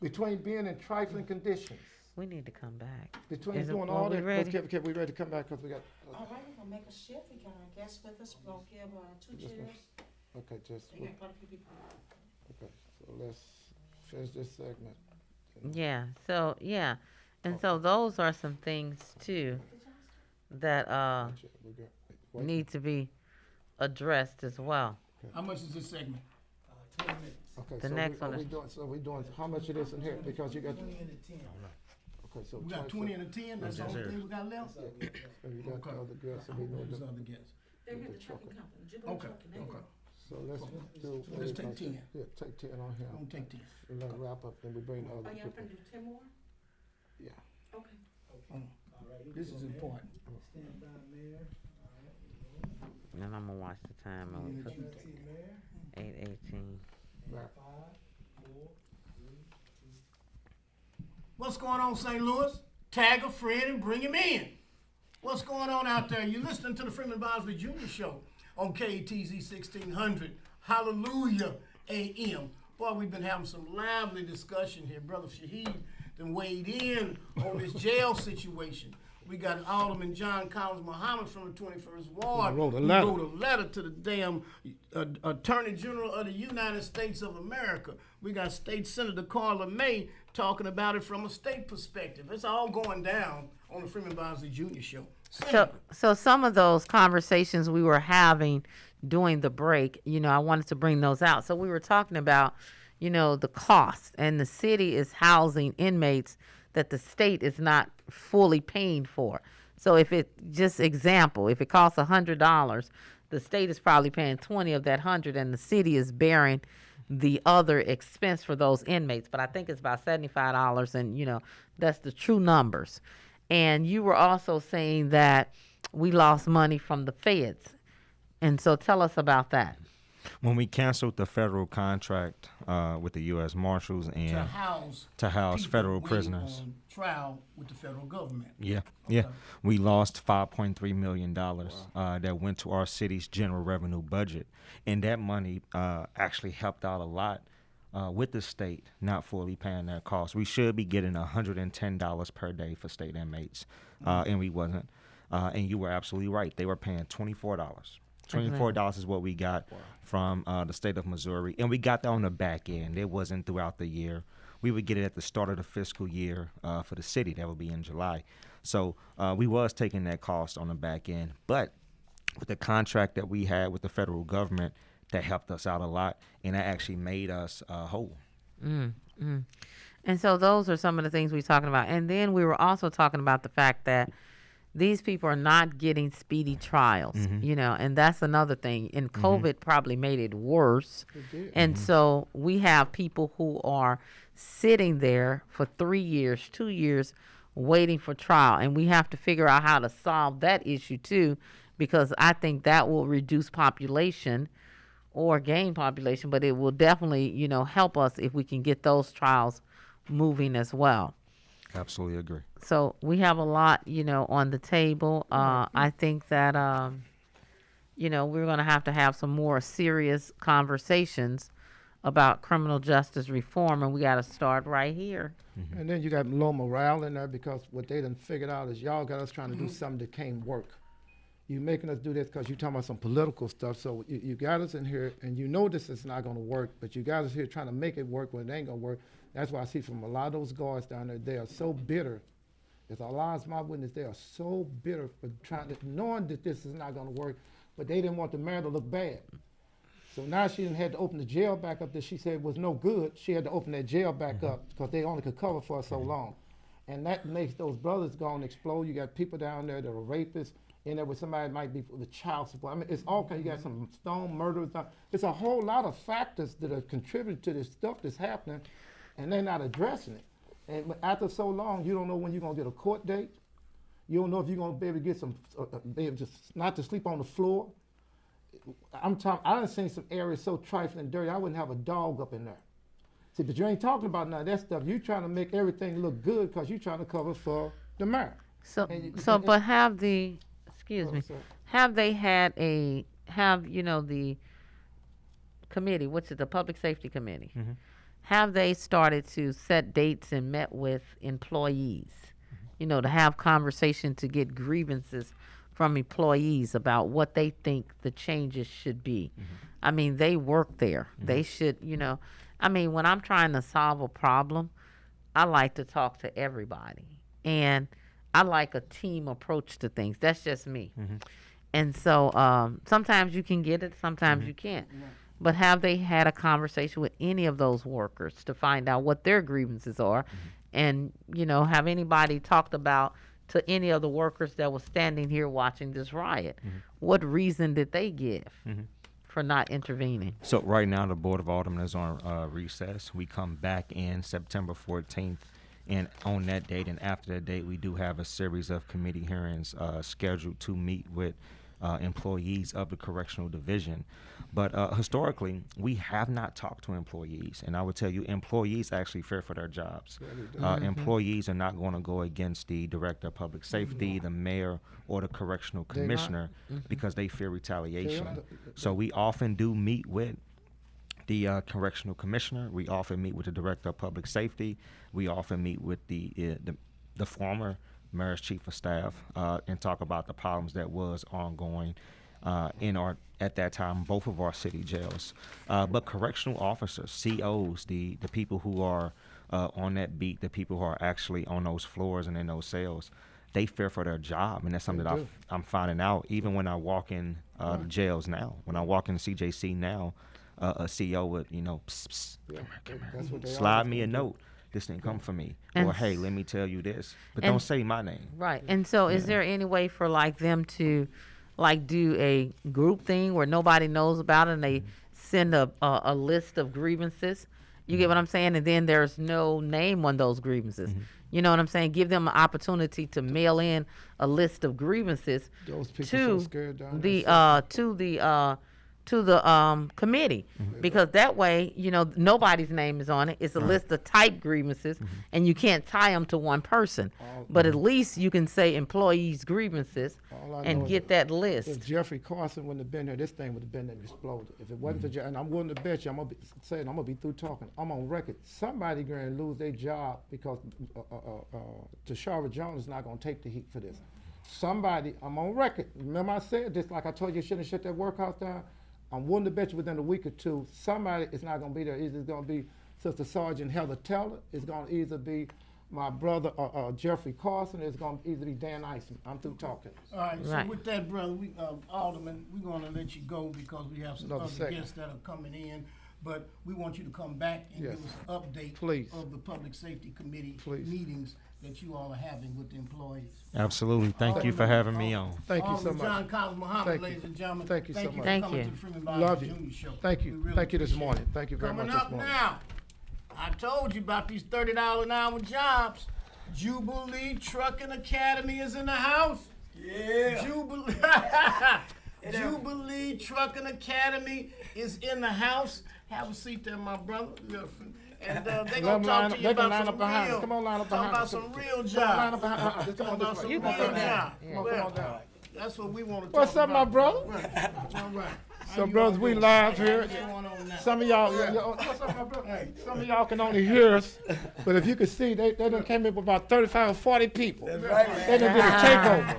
between being in trifling conditions, We need to come back. between Is it- doing are all we that. ready? Okay, we ready to come back because we got. All right, we're gonna make a shift. We got our guests with us. We're gonna give 2 Just chairs. Okay, just We got quite a few people. okay. So let's finish this segment. Yeah. So yeah, and so those are some things too that We got- wait. need to be addressed as well. How much is this segment? 20 minutes. Okay, The so next we, one are we is- doing? So we doing how much it is in here? Because you got. 20 and a 10. Okay, so We got 20 and a 10, that's the only thing we got left? So you got the Okay. other guests, and we know Who's the. the other guest? They're with the trucking company. Jubilee Okay, Trucking. They okay. go. So let's do. Let's take 10. Yeah, take 10 on him. I'm gonna take 10. And let it wrap up, then we bring the Oh, other y'all people. gonna do 10 more? Yeah. Okay. All right, This is important. Stand by, Mayor. And I'm gonna watch the time. Yeah, Put you Trustee Mayor. 8:18. 5, 4, 3, 2. What's going on, St. Louis? Tag a friend and bring him in. What's going on out there? You're listening to the Freeman Bosley Jr. Show on KATZ 1600. Hallelujah AM. Boy, we've been having some lively discussion here. Brother Shaheed then weighed in on this jail situation. We got Alderman John Collins Muhammad from the 21st Ward. He wrote a who letter. wrote a letter to the damn Attorney General of the United States of America. We got State Senator Carla May talking about it from a state perspective. It's all going down on the Freeman Bosley Jr. Show. So some of those conversations we were having during the break, I wanted to bring those out. So we were talking about, the cost, and the city is housing inmates that the state is not fully paying for. So if it costs $100, the state is probably paying 20 of that 100, and the city is bearing the other expense for those inmates. But I think it's about $75, and that's the true numbers. And you were also saying that we lost money from the feds. And so tell us about that. When we canceled the federal contract with the U.S. Marshals To and house people federal waiting prisoners. on trial with the federal government. Yeah, Okay. yeah. We lost $5.3 million that went to our city's general revenue budget. And that money actually helped out a lot with the state not fully paying that cost. We should be getting $110 per day for state inmates, and we wasn't. And you were absolutely right. They were paying $24. $24 is what we got from the state of Missouri. And we got that on the back end. It wasn't throughout the year. We would get it at the start of the fiscal year for the city. That would be in July. So we was taking that cost on the back end. But with the contract that we had with the federal government, that helped us out a lot. And that actually made us whole. And so those are some of the things we're talking about. And then we were also talking about the fact that these people are not getting speedy trials, and that's another thing. And COVID probably made it worse. And so we have people who are sitting there for 3 years, 2 years, waiting for trial. And we have to figure out how to solve that issue too, because I think that will reduce population or gain population, but it will definitely, help us if we can get those trials moving as well. Absolutely agree. So we have a lot, on the table. I think that, we're going to have some more serious conversations about criminal justice reform, and we got to start right here. And then you got low morale in there because what they done figured out is y'all got us trying to do something that can't work. You making us do this because you talking about some political stuff. So you got us in here, and you know this is not going to work, but you got us here trying to make it work when it ain't going to work. That's why I see from a lot of those guards down there, they are so bitter. As a lot of my witness, they are so bitter for knowing that this is not going to work, but they didn't want the mayor to look bad. So now she didn't had to open the jail back up that she said was no good. She had to open that jail back up because they only could cover for so long. And that makes those brothers go and explode. You got people down there that are rapists, in there with somebody that might be for the child support. I mean, it's all kind. You got some stone murders. It's a whole lot of factors that are contributing to this stuff that's happening, and they're not addressing it. And after so long, you don't know when you're gonna get a court date. You don't know if you're gonna be able to get some, be able to not to sleep on the floor. I'm talking. I done seen some areas so trifling and dirty. I wouldn't have a dog up in there. See, but you ain't talking about none of that stuff. You trying to make everything look good because you trying to cover for the mayor. But have the, excuse me, have they had the committee, which is the Public Safety Committee, have they started to set dates and met with employees, to have conversation to get grievances from employees about what they think the changes should be? I mean, they work there. They should, when I'm trying to solve a problem, I like to talk to everybody. And I like a team approach to things. That's just me. And so sometimes you can get it, sometimes you can't. But have they had a conversation with any of those workers to find out what their grievances are? And, have anybody talked about to any of the workers that was standing here watching this riot? What reason did they give for not intervening? So right now the Board of Aldermen is on recess. We come back in September 14th. And on that date and after that date, we do have a series of committee hearings scheduled to meet with employees of the correctional division. But historically, we have not talked to employees. And I would tell you, employees actually fear for their jobs. Employees are not going to go against the director of public safety, the mayor, or the correctional commissioner because they fear retaliation. So we often do meet with the correctional commissioner. We often meet with the director of public safety. We often meet with the former mayor's chief of staff and talk about the problems that was ongoing at that time, both of our city jails. But correctional officers, COs, the people who are on that beat, the people who are actually on those floors and in those cells, they fear for their job, and that's something that I'm finding out even when I walk in the jails now. When I walk in the CJC now, a CEO would, psst, come here. Slide me a note. This didn't come from me. Or, hey, let me tell you this. But don't say my name. Right. And so is there any way for, them to, do a group thing where nobody knows about it and they send a list of grievances? You get what I'm saying? And then there's no name on those grievances. You know what I'm saying? Give them an opportunity to mail in a list of grievances to the committee, because that way, nobody's name is on it. It's a list of type grievances, and you can't tie them to one person. But at least you can say employees' grievances and get that list. If Jeffrey Carson wouldn't have been here, this thing would have been exploded. If it wasn't for Jeffrey, and I'm willing to bet you, I'm gonna be through talking. I'm on record. Somebody going to lose their job because Tashara Jones is not going to take the heat for this. Somebody, I'm on record. Remember I said this, like I told you, you shouldn't have shut that workhouse down. I'm willing to bet you within a week or two, somebody is not going to be there. Either it's going to be Sister Sergeant Heather Teller. It's going to either be my brother Jeffrey Carson. It's going to either be Dan Iceman. I'm through talking. All right. So with that, brother, Alderman, we're going to let you go because we have some other guests that are coming in. But we want you to come back and give us an update of the Public Safety Committee meetings that you all are having with the employees. Absolutely. Thank you for having me on. Thank you so much. John Collins Muhammad, ladies and gentlemen. Thank you so much. For coming to the Freeman Bosley Love you. Jr. Show. Thank you. Really Thank you this morning. Thank you very much this morning. Coming up now, I told you about these $30 an hour jobs. Jubilee Trucking Academy is in the house. Yeah. Jubilee Trucking Academy is in the house. Have a seat there, my brother. And they're going to talk to you about some real, come on, line up behind. Talk about some real jobs. Come on this way. You Come on down. That's what we want to talk about. What's up, my brother? Right. All right. So, brothers, we live here. What's going on now? Some of y'all, what's up, my brother? Hey, some of y'all can only hear us, but if you could see, they done came in with about 35 or 40 people. That's right, man. They done did a takeover.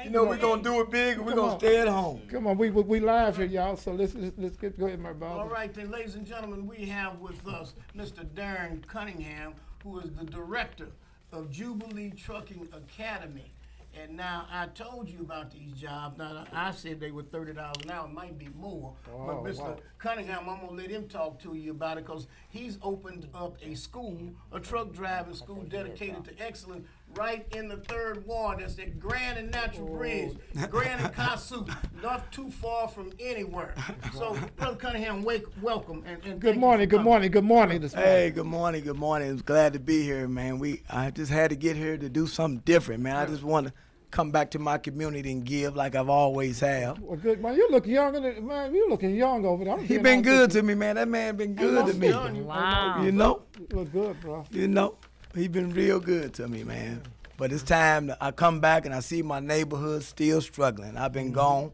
You know we're gonna do it big and we're gonna stay at home. Come on, we live here, y'all. So let's go ahead, my brother. All right, then, ladies and gentlemen, we have with us Mr. Darren Cunningham, who is the director of Jubilee Trucking Academy. And now, I told you about these jobs. Now, I said they were $30 an hour. It might be more. But Mr. Cunningham, I'm going to let him talk to you about it because he's opened up a school, a truck driving school dedicated to excellence right in the 3rd Ward. That's at Grand and Natural Bridge, Grand and Kossuth, not too far from anywhere. So, Brother Cunningham, welcome. And Good morning, good morning, good morning. Hey, good morning, good morning. I'm glad to be here, man. I just had to get here to do something different, man. I just want to come back to my community and give like I've always have. Well, good, man. You look younger than, man. You looking young over there. He been good to me, man. That man been good to me. Wow. You know? You look good, bro. You know? He been real good to me, man. But it's time I come back and I see my neighborhood still struggling. I've been gone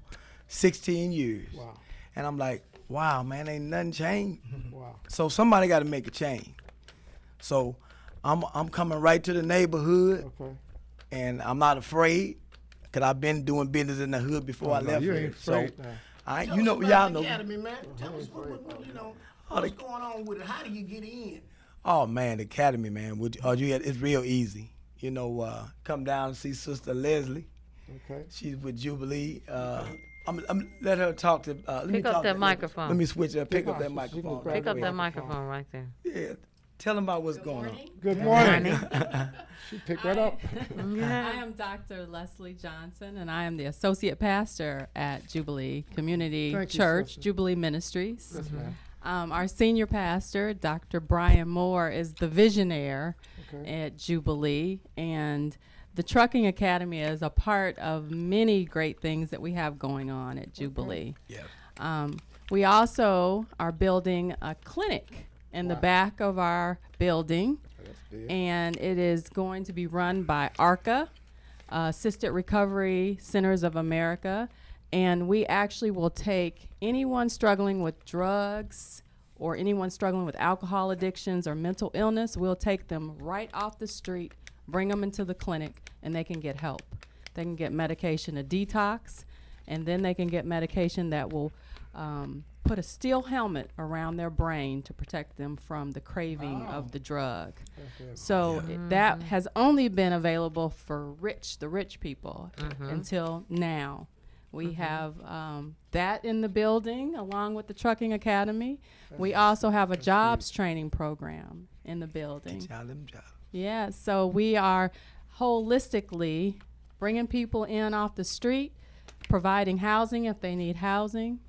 16 years. Wow. And I'm like, wow, man, ain't nothing changed. Wow. So somebody got to make a change. So I'm coming right to the neighborhood. Okay. And I'm not afraid, because I've been doing business in the hood before I left you here. ain't afraid, So, nah. you know, y'all know. Academy, man. Tell us what's going on with it. How do you get in? Oh, man, the academy, man, it's real easy. You know, come down and see Sister Leslie. Okay. She's with Jubilee. I'm let her talk to. Let me Pick up talk that to- microphone. Let me switch it. Pick Yeah, up that she microphone. can Pick up Right that there. microphone right there. Yeah, tell them about what's going on. Good morning. Morning. She picked that up. I am Dr. Leslie Johnson, and I am the associate pastor at Jubilee Community Thank you, Church, sister. Jubilee Ministries. Yes, ma'am. Our senior pastor, Dr. Brian Moore, is the visionaire Okay. at Jubilee, and the Trucking Academy is a part of many great things that we have going on at Jubilee. Yeah. We also are building a clinic in the Wow. back of our building, That's big. and it is going to be run by ARCA, Assisted Recovery Centers of America, and we actually will take anyone struggling with drugs or anyone struggling with alcohol addictions or mental illness. We'll take them right off the street, bring them into the clinic, and they can get help. They can get medication to detox, and then they can get medication that will put a steel helmet around their brain to protect them from the craving of the drug. So that has only been available for the rich people until now. We have that in the building along with the Trucking Academy. We also have a jobs training program in the building. Teach y'all them jobs. Yeah, so we are holistically bringing people in off the street, providing housing if they need housing,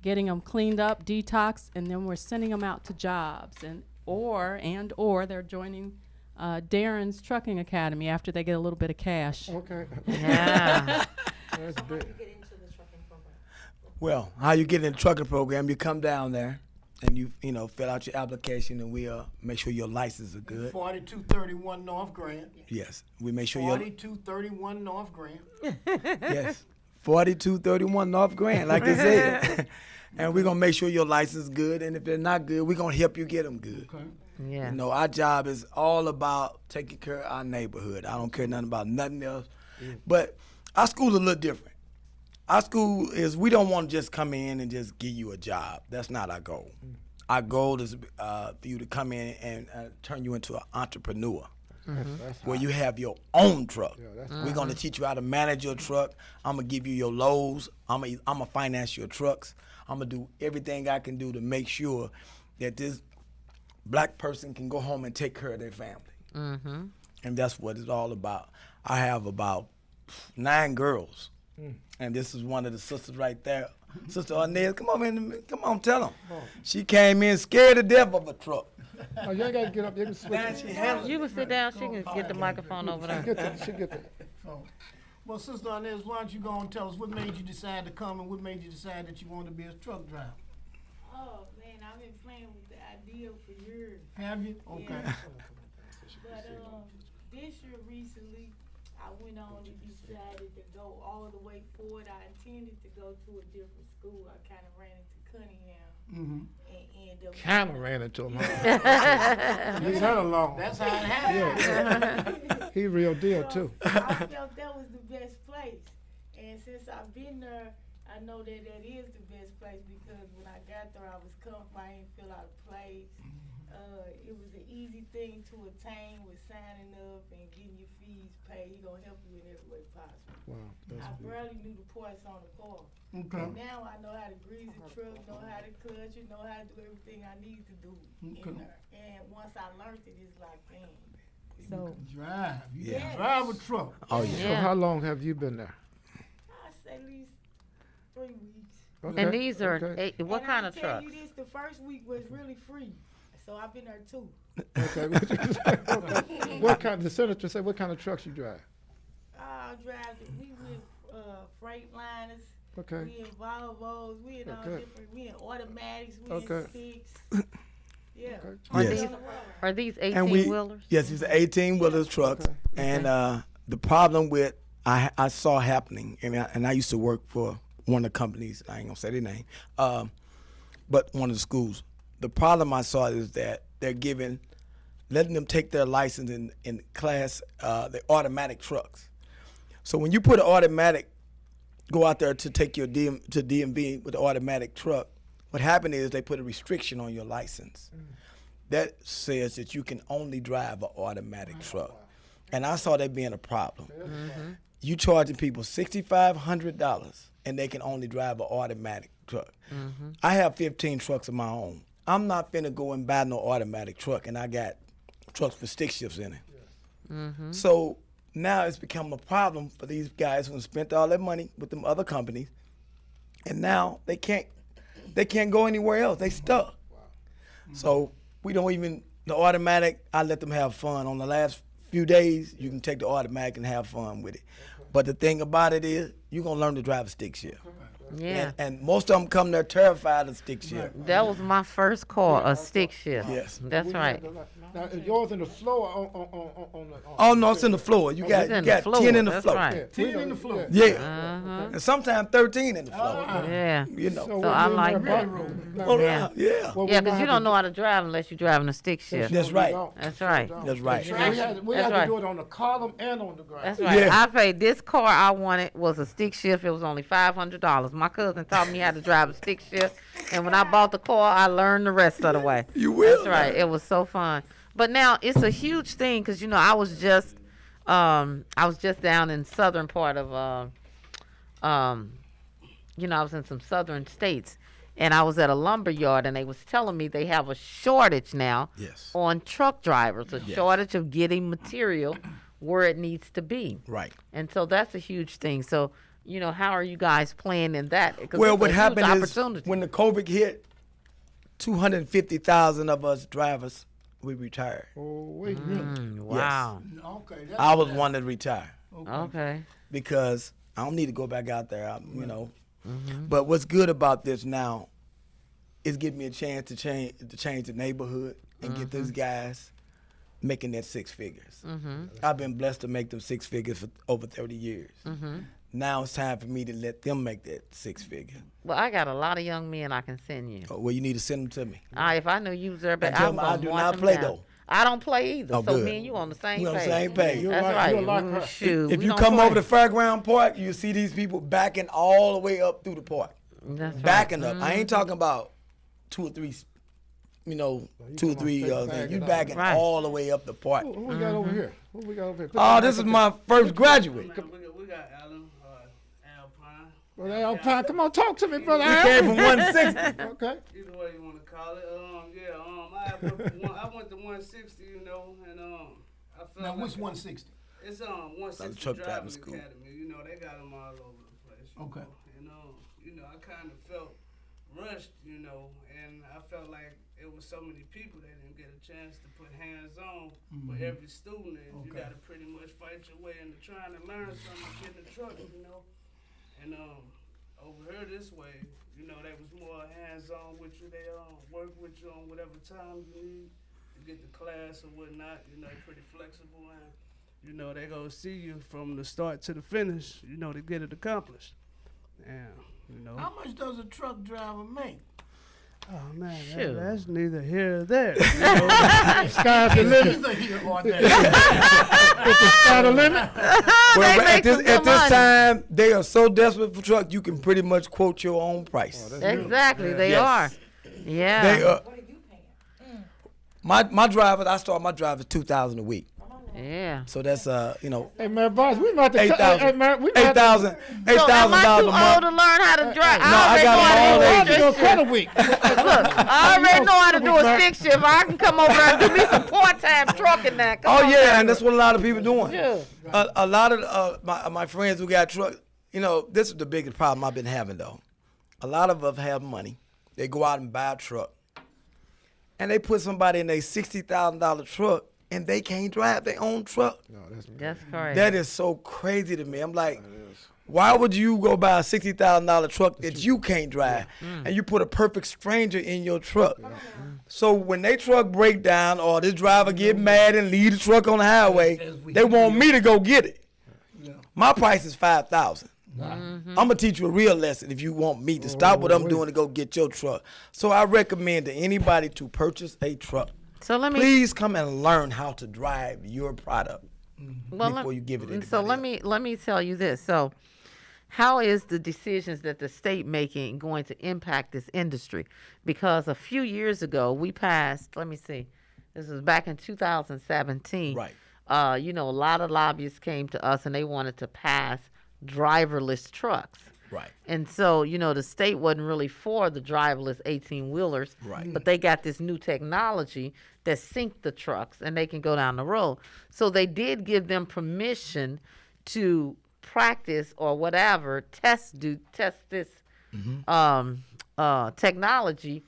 getting them cleaned up, detox, and then we're sending them out to jobs, or they're joining Darren's Trucking Academy after they get a little bit of cash. Okay. Yeah. That's big. Well, how you get in the trucking program? You come down there and you fill out your application, and we'll make sure your license is good. 4231 North Grand. Yes, we make sure your 4231 North Grand. yes, 4231 North Grand, like they said. And we're gonna make sure your license is good, and if they're not good, we're gonna help you get them good. Okay. Yeah. You know, our job is all about taking care of our neighborhood. I don't care nothing about nothing else. But our school's a little different. Our school is, we don't want to just come in and just give you a job. That's not our goal. Our goal is for you to come in and turn you into an entrepreneur, where you have your own truck. We're going to teach you how to manage your truck. I'm going to give you your loads. I'm going to finance your trucks. I'm going to do everything I can do to make sure that this black person can go home and take care of their family. And that's what it's all about. I have about 9 girls. And this is one of the sisters right there. Sister Inez, come on, tell them. She came in scared to death of a truck. Oh, you ain't got to get up. You can switch. Now she handled You can sit down. She can get the microphone over there. She get that. Well, Sister Inez, why don't you go and tell us what made you decide to come and what made you decide that you wanted to be a truck driver? Oh man, I've been playing with the idea for years. Have you? Okay. Yeah. But this year recently, I went on and decided to go all the way forward. I intended to go to a different school. I kind of ran into Cunningham Mm-hmm. and ended up. Kind of ran into him. Yeah. He's had a long. That's how it happened. Yeah. He real deal too. I felt that was the best place. And since I've been there, I know that that is the best place because when I got there, I was comfortable. I didn't feel out of place. It was an easy thing to attain with signing up and getting your fees paid. He gonna help you in every way possible. Wow, that's I good. barely knew the parts on the car. Okay. And now I know how to grease the truck, know how to clutch it, know how to do everything I need to do Okay. in there. And once I learned it, it's like, man. So Drive. You Yes. drive a truck. Oh yeah. So how long have you been there? I say at least 3 weeks. Okay. And these are okay. what And kind I'll of tell trucks? you this, the first week was really free. So I've been there too. Okay. What kind? The senator said, what kind of trucks you drive? I drive, we with Freightliners, Okay. we in Volvos, we in all Okay. different, we in automatics, we Okay. in sticks. Yeah. Okay. Are Yes. these are these And we 18 wheelers? yes, it's an 18-wheeler trucks. Okay. And the problem with I saw happening, and I used to work for one of the companies. I ain't gonna say their name, but one of the schools. The problem I saw is that they're letting them take their license in class, the automatic trucks. So when you put an automatic, go out there to take your DMV with the automatic truck, what happened is they put a restriction on your license that says that you can only drive an automatic truck. And I saw that being a problem. You charging people $6,500 and they can only drive an automatic truck. I have 15 trucks of my own. I'm not finna go and buy no automatic truck, and I got trucks with stick shifts in it. So now it's become a problem for these guys who spent all their money with them other companies, and now they can't go anywhere else. They stuck. So we don't even the automatic. I let them have fun on the last few days. You can take the automatic and have fun with it. But the thing about it is, you're gonna learn to drive a stick shift. Yeah. And most of them come there terrified of stick shift. That was my first car, a stick shift. Yes. That's We right. had the Now, is yours in the floor on the? Oh no, it's in the floor. You got It's in you the got floor, 10 in the that's floor. right. 10 in the floor. Yeah. Uh-huh. And sometimes 13 in the floor. Yeah. You know. So I like that. Oh, Yeah. yeah. Yeah, because you don't know how to drive unless you're driving a stick shift. That's right. That's right. That's right. We had That's to right. do it on the column and on the ground. That's right. Yeah. I paid this car I wanted was a stick shift. It was only $500. My cousin taught me how to drive a stick shift, and when I bought the car, I learned the rest of the way. You will. That's right. It was so fun. But now it's a huge thing because I was just down in southern part of I was in some southern states, and I was at a lumber yard, and they was telling me they have a shortage now Yes. on truck drivers, a shortage of getting material where it needs to be. Right. And so that's a huge thing. So, how are you guys playing in that? 'Cause Well, it's what a huge happened is opportunity. when the COVID hit, 250,000 of us drivers, we retired. Oh, wait a minute. Wow. Okay. I was one to retire Okay. because I don't need to go back out there, But what's good about this now is give me a chance to change the neighborhood and get those guys making that six figures. I've been blessed to make them six figures for over 30 years. Now it's time for me to let them make that six figure. Well, I got a lot of young men I can send you. Well, you need to send them to me. If I knew you was there, but And tell I'm them I gonna do mark not them play, down. though. I don't play either. Oh, so good. me and you on the same We on the page. same page. You're That's like- right. you're like her. Shoot, If we you don't come play. over to Fairground Park, you see these people backing all the way up through the park. That's right. Backing up. I ain't talking about two or three things. You backing Right. all the way up the park. Who we got over here? Who we got over here? Oh, this is my first graduate. We got Alan, Alpine. Well, hey, Alpine, come on, talk to me, brother. We came from 160. Okay. Either way you want to call it. I went to 160, and I felt Now, like what's 160? It's 160 truck driving driving school. academy. They got them all over the place. Okay. And I kind of felt rushed, and I felt like it was so many people that didn't get a chance to put hands on with every student, and you got to pretty much fight your way into trying to learn something, get in the truck, And over here this way, they was more hands on with you. They work with you on whatever time you need to get to class or whatnot. Pretty flexible, and you know, they gonna see you from the start to the finish, you know, to get it accomplished. And, you know. How much does a truck driver make? Oh man, Shoot. that's neither here or there. You know? Sky's the limit. Neither here or there. It's the sky the limit. Well, They at make some this good money. time, they are so desperate for truck, you can pretty much quote your own price. Exactly, they Yes. are. Yeah. They my drivers, I start my drivers $2,000 a week. Yeah. So that's you know, Hey man, boss, we about to $8,000 hey, man, we about to- $8,000 So am I $8,000 too a old month. to learn how to drive? No, I got I them all already know how to do ages. a Go stick a shift. week. Look, I already know how to do a stick shift. I can come over and do me some part-time trucking now. Come Oh on yeah, now. and that's what a lot of people doing. Yeah. A lot of my friends who got trucks, you know, this is the biggest problem I've been having though. A lot of us have money. They go out and buy a truck, and they put somebody in a $60,000 truck, and they can't drive their own truck. No, that's That's correct. That is so crazy to me. I'm like, why would you go buy a $60,000 truck that you can't drive, and you put a perfect stranger in your truck? So when they truck break down or this driver get mad and leave the truck on the highway, they want me to go get it. My price is $5,000. I'm gonna teach you a real lesson if you want me to stop what I'm doing to go get your truck. So I recommend to anybody to purchase a truck. So let me Please come and learn how to drive your product before you give it to So anybody let me tell you this. So how is the decisions that the state making going to impact this industry? Because a few years ago we passed, let me see, this was back in 2017. Right. You know, a lot of lobbyists came to us and they wanted to pass driverless trucks. Right. And so, you know, the state wasn't really for the driverless 18-wheelers, Right. but they got this new technology that sync the trucks and they can go down the road. So they did give them permission to practice or whatever, test this technology,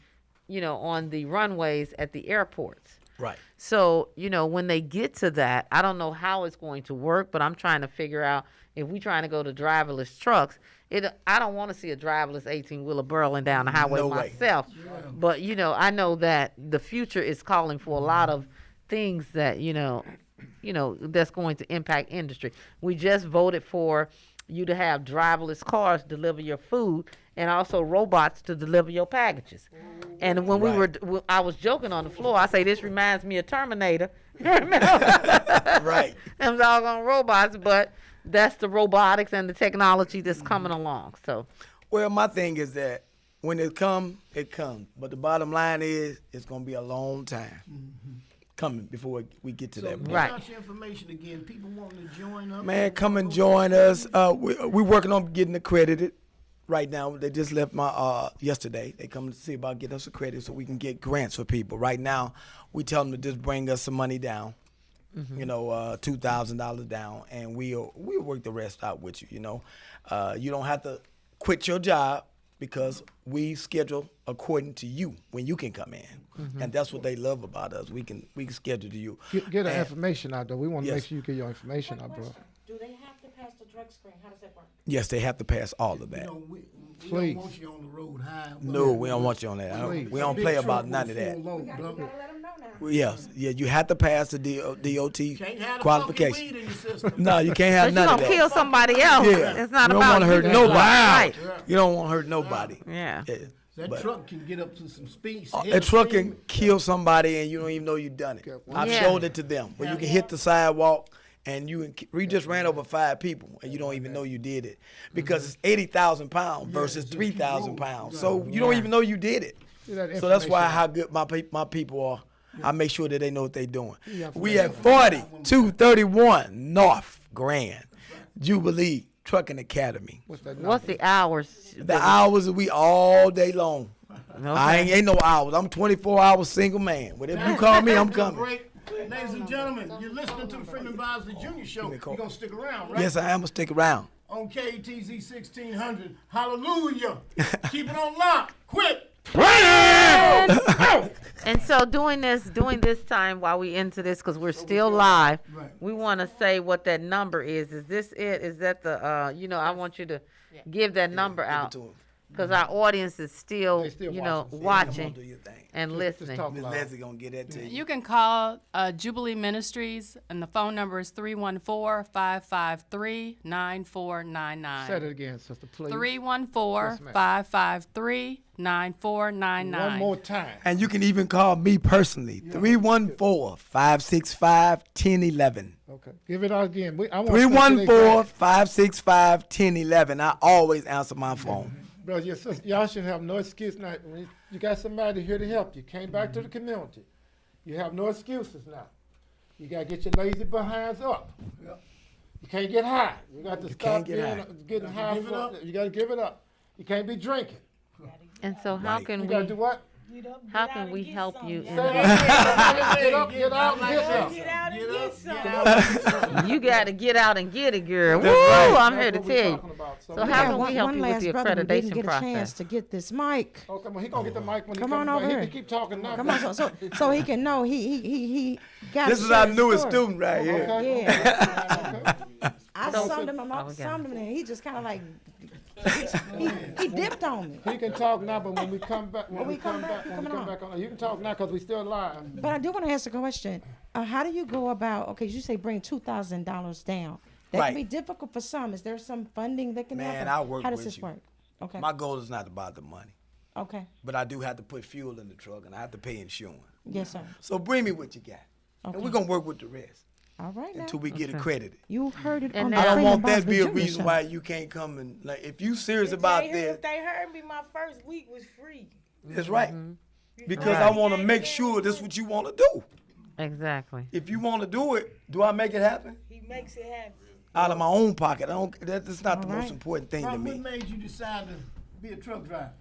you know, on the runways at the airports. Right. So, you know, when they get to that, I don't know how it's going to work, but I'm trying to figure out if we're trying to go to driverless trucks, I don't want to see a driverless 18-wheeler burling down the highway No way. myself. But, you know, I know that the future is calling for a lot of things that, you know, that's going to impact industry. We just voted for you to have driverless cars deliver your food and also robots to deliver your packages. And when I was joking on the floor, I say, this reminds me of Terminator. Right. Them doggone robots, but that's the robotics and the technology that's coming along. So, Well, my thing is that when it comes, it comes. But the bottom line is, it's going to be a long time coming before we get to that point. Give out your information again. People wanting to join up. Man, come and join us. We're working on getting accredited right now. They just left my yesterday. They come to see about getting us accredited so we can get grants for people. Right now, we tell them to just bring us some money down. You know, $2,000 down, and we'll work the rest out with you. You know, you don't have to quit your job because we schedule according to you when you can come in, and that's what they love about us. We can schedule to you. Get our information out though. We want to Yes. make sure you get your information out, bro. Do they have to pass the drug screen? How does that work? Yes, they have to pass all of You that. know, we Please. don't want you on the road high. No, we don't want you on that. We don't play about none of that. Yes, you have to pass the DOT Can't have the qualification. funky weed in your system. No, you can't have but none you're of going that. to kill somebody else. Yeah. It's not you don't about want to hurt you. nobody. Right. You don't want to hurt nobody. Yeah. That But truck can get up to some speed. that truck can kill somebody and you don't even know you done it. I've Yeah. showed it to them. Where you can hit the sidewalk and we just ran over 5 people and you don't even know you did it because it's 80,000 pounds versus 3,000 pounds. So you don't even know you did it. So that's why how good my people are. I make sure that they know what they're doing. We at 4231 North Grand Jubilee Trucking Academy. What's the hours? The hours we all day long. Okay. I ain't no hours. I'm 24-hour single man. Whatever you call me, I'm coming. Break. Ladies and gentlemen, you're listening to the Freeman Bosley Jr. Show. You're going to stick around, right? Yes, I am going to stick around. On KTZ 1600. Hallelujah. Keep it on lock. Quit. And so doing this time while we into this, because we're still live, we want to say what that number is. Is this it? Is that the, I want you to give that number out. because our audience is still, They still watching Do your thing. and Just listening. talk Miss loud. Leslie gonna get that to you. You can call Jubilee Ministries, and the phone number is 314-553-9499. Say it again, sister, please. 314-553-9499. One more time. And you can even call me personally, 314-565-1011. Okay. Give it out again. I want to say it again. 314-565-1011. I always answer my phone. Bro, your sister, y'all should have no excuse now. When you got somebody here to help you. Came back to the community. You have no excuses now. You got to get your lazy behinds up. You can't get high. You got to stop can't get high. getting high. You got to give it up. You can't be drinking. And so how Right. can You got to we do what? how can we help you in Say it again. Get up, get out, and get some. Get out and get some. You got to get out and get it, girl. Woo! right. I'm here to That's what tell we're you. talking about. So we how got can we one help you with last the brother who didn't accreditation get a chance process? to get this mic. Oh, come on. He going to get the mic when he Come comes on back. over He here. can keep talking now. Come on, so he can know he got. This to is share our his newest story. student right here. Okay. Yeah, I So- summed him Oh, up, we got summed him, and he just kind of like he dipped on me. He can talk now, but when we come back, When we come back, when we coming come on. back on, you can talk now because we still live. But I do want to ask a question. How do you go about? Okay, you say bring $2,000 down. That Right. can be difficult for some. Is there some funding that can Man, happen? I'll work How does with this you. work? Okay. My goal is not about the money, Okay. but I do have to put fuel in the truck and I have to pay insurance. Yes, sir. So bring me what you got, Okay. and we're gonna work with the rest All right now. until we get Okay. accredited. You heard it And on now- the I don't Freeman want that to Bosley be a Jr. reason show. why you can't come and like if you serious If about they this. If they heard me, my first week was free. That's right. Because Right. I want to make sure this is what you want to do. Exactly. If you want to do it, do I make it happen? He makes it happen. Out of my own pocket. That's not the All most right. important thing to What me. made you decide to be a truck driver?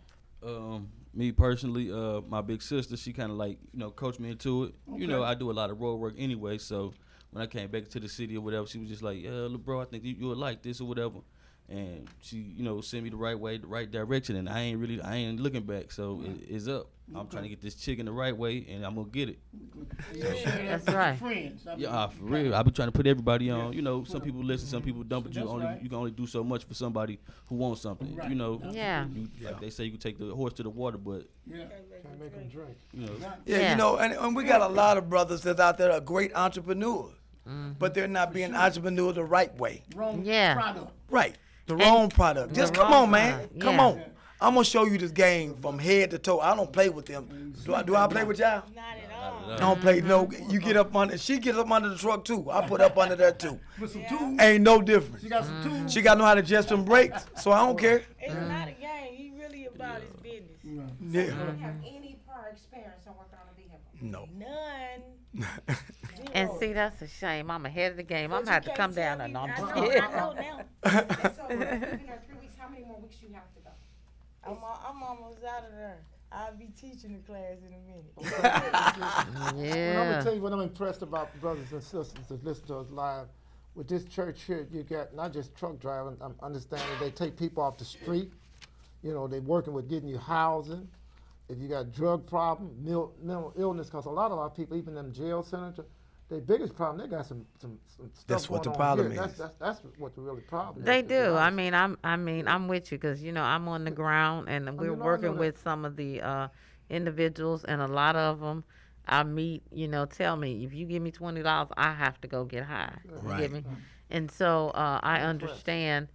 Me personally, my big sister, she kind of like, coached me into it. You know, I do a lot of road work anyway, so when I came back to the city or whatever, she was just like, look, bro, I think you would like this or whatever. And she, sent me the right way, the right direction, and I ain't looking back, so it's up. I'm trying to get this chicken the right way, and I'm gonna get it. That's right. Friends. Yeah, for real. I be trying to put everybody on. Some people listen, some people don't, but you can only do so much for somebody who wants something. Right. Yeah. Like they say, you can take the horse to the water, but Yeah. Can't make them drink. Yeah, and we got a lot of brothers that's out there that are great entrepreneurs, but they're not being entrepreneurs the right way. Wrong Yeah. product. Right. The wrong product. Just come wrong on, man. product. Come Yeah. on. I'm gonna show you this game from head to toe. I don't play with them. Do I play with y'all? Not at all. I don't play no. You get up under. She gets up under the truck too. I put up under there too. With some tools. Ain't no difference. She got some tools. She got to know how to adjust them brakes, so I don't care. It's not a game. He really about his business. Yeah. Have any prior experience on working on a vehicle? No. None. And Zero. see, that's a shame. I'm ahead of the game. I'm But gonna have you to come can't down tell there. No, I'm me- just I know, kidding. I know now. So you've been there 3 weeks. How many more weeks you have to go? I'm almost out of there. I'll be teaching the class in a minute. Well, I'm Yeah. gonna tell you what I'm impressed about, brothers and sisters that listen to us live. With this church here, you got not just truck driving. I'm understanding they take people off the street. They're working with getting you housing. If you got drug problem, mental illness, because a lot of our people, even in jail centers, their biggest problem, they got some stuff That's what going the on problem here. is. That's what the really problem They is. to be do. honest. I'm with you because I'm on the ground and we're I know working that. with some of the individuals, and a lot of them I meet. Tell me if you give me $20, I have to go get high. You get me? And so I understand,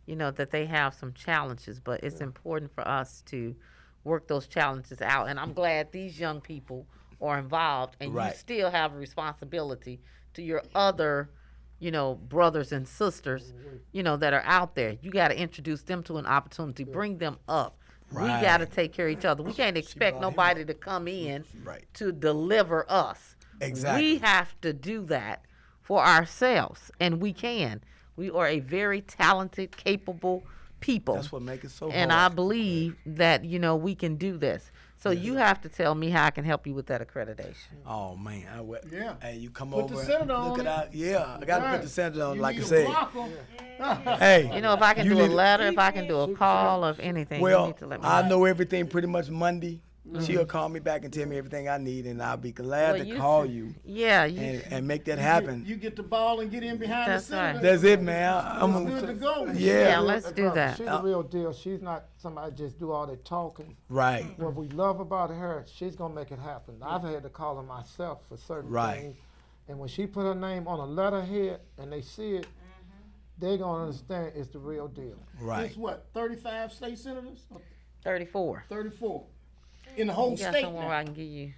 that they have some challenges, but it's important for us to work those challenges out. And I'm glad these young people are involved, and Right. you still have a responsibility to your other, brothers and sisters, that are out there. You got to introduce them to an opportunity, bring them up. We Right. got to take care of each other. We can't expect nobody to come in Right. to deliver us. Exactly. We have to do that for ourselves, and we can. We are a very talented, capable people. That's what makes it so And I hard. believe that, we can do this. So you have to tell me how I can help you with that accreditation. Oh man, Yeah. Hey, you come Put over. the senator look on at it. our, yeah, I got to Right. put the senator on, You like need you a said. blocker. Hey, If I can you do a need- letter, if I can do a call of anything, you Well, need to let me know. I know everything pretty much Monday She'll call me back and tell me everything I need, and I'll be glad Well, to you call s- you Yeah, and make that happen. You get the ball and get in behind That's the right. center. That's it, man. I'm It's good to go. Yeah, let's do Bro, that. She's the real deal. She's not somebody just do all that talking. right. What we love about her, she's gonna make it happen. I've had to call her myself for certain Right. things, and when she put her name on a letterhead and they see it, they're gonna understand it's the real deal. Right. It's what, 35 state senators? 34. 34 in the whole You got state somewhere now. I can give you.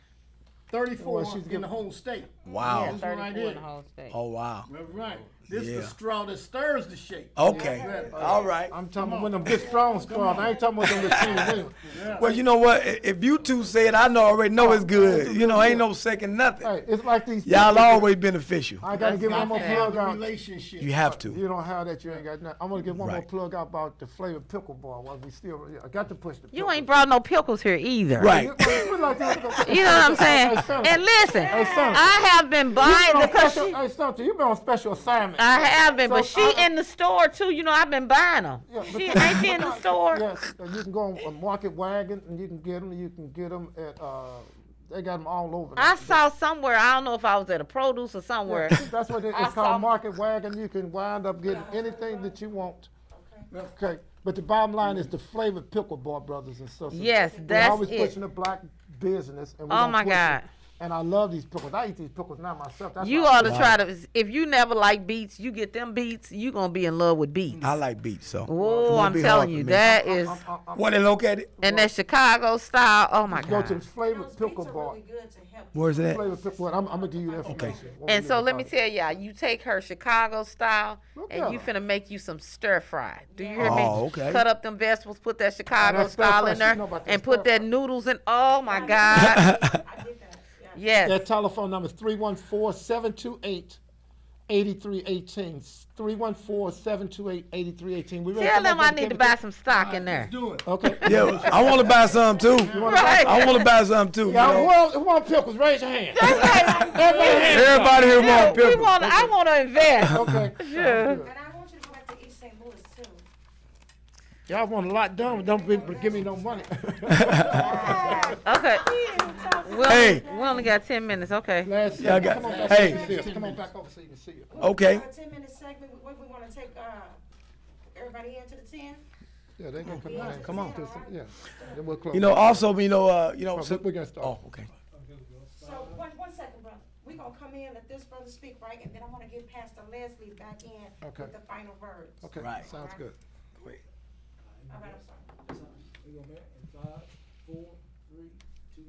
34 Well, she's in giving- the whole state. Wow. Yeah, This one 34 right in here. the whole state. Oh wow. That's right. This is Yeah. the straw that stirs the shake. Okay. All right. I'm talking about when them big strong straws. I ain't talking about them little teeny Well, you know what? If you two say it, I already know it's good. You know, ain't no second nothing. Hey, it's like these. Y'all always beneficial. I gotta give one more Have plug the out. relationship. You have to. You don't have that, you ain't got nothing. I'm gonna give one more Right. plug out about the flavored pickleball. While we still, I got to push the. You ain't brought no pickles here either. Right. You know what I'm saying? And listen, Hey, son. I have been buying because she, Hey, Stunter, you been on special assignment. I have been, but So, she in the store too. You know, I've been buying them. Yeah, but She you- ain't she in the store. Yes, you can go on a Market Wagon and you can get them. You can get them at. They got them all over. I now. saw somewhere. I don't know if I was at a produce or somewhere. Yeah, that's what I it's saw- called, Market Wagon. You can wind up getting anything that you want. Okay. But the bottom line is the flavored pickleball, brothers and sisters. Yes, We're that's always it. pushing the black business. And we Oh, gonna my push it. God. And I love these pickles. I eat these pickles now myself. That's You why I- ought to try to. If you never like beets, you get them beets. You gonna be in love with beets. I like beats, so. it Oh, won't I'm be telling hard you, for me. that is, Want to look at it? and that Chicago style. Oh my Go to the God. flavored pickleball. Where's that? Flavored pickleball. I'm gonna give you that information. And so let me tell y'all, you take her Chicago style, Look and at you her. finna make you some stir fry. Do you hear me? Oh, okay. Cut up them vegetables, put that Chicago that stir style fry, in she there, know about that and put stir that noodles in. Oh my God. Yes. That telephone number is 314-728-8318. 314-728-8318. We ready Tell come them up I with need to Kevin? buy some stock in there. Do it. Okay. Yeah, I want to buy some too. Right. I want to buy some too. you Y'all know. who want pickles? Raise your hand. Everybody here Yeah, want pickles. I want to invest. Okay. Yeah. And I want you to go back to East St. Louis too. Y'all want a lot done. Don't give me no money. Okay. Hey. We only got 10 minutes. Okay. Last Y'all got- come on back hey. so you can see us. Come on back over so you can see it. Okay. A 10-minute segment. We want to take everybody here to the 10. Yeah, they gonna come back. Come on. Yeah. Then we'll close. You know, also, Oh, so- we're gonna start. oh, okay. So one second, brother. We're going to come in, let this brother speak, right? And then I want to get Pastor Leslie back in Okay. with the final words. Okay. Right. Sounds good. All right, I'm sorry. We go back in 5, 4, 3, 2.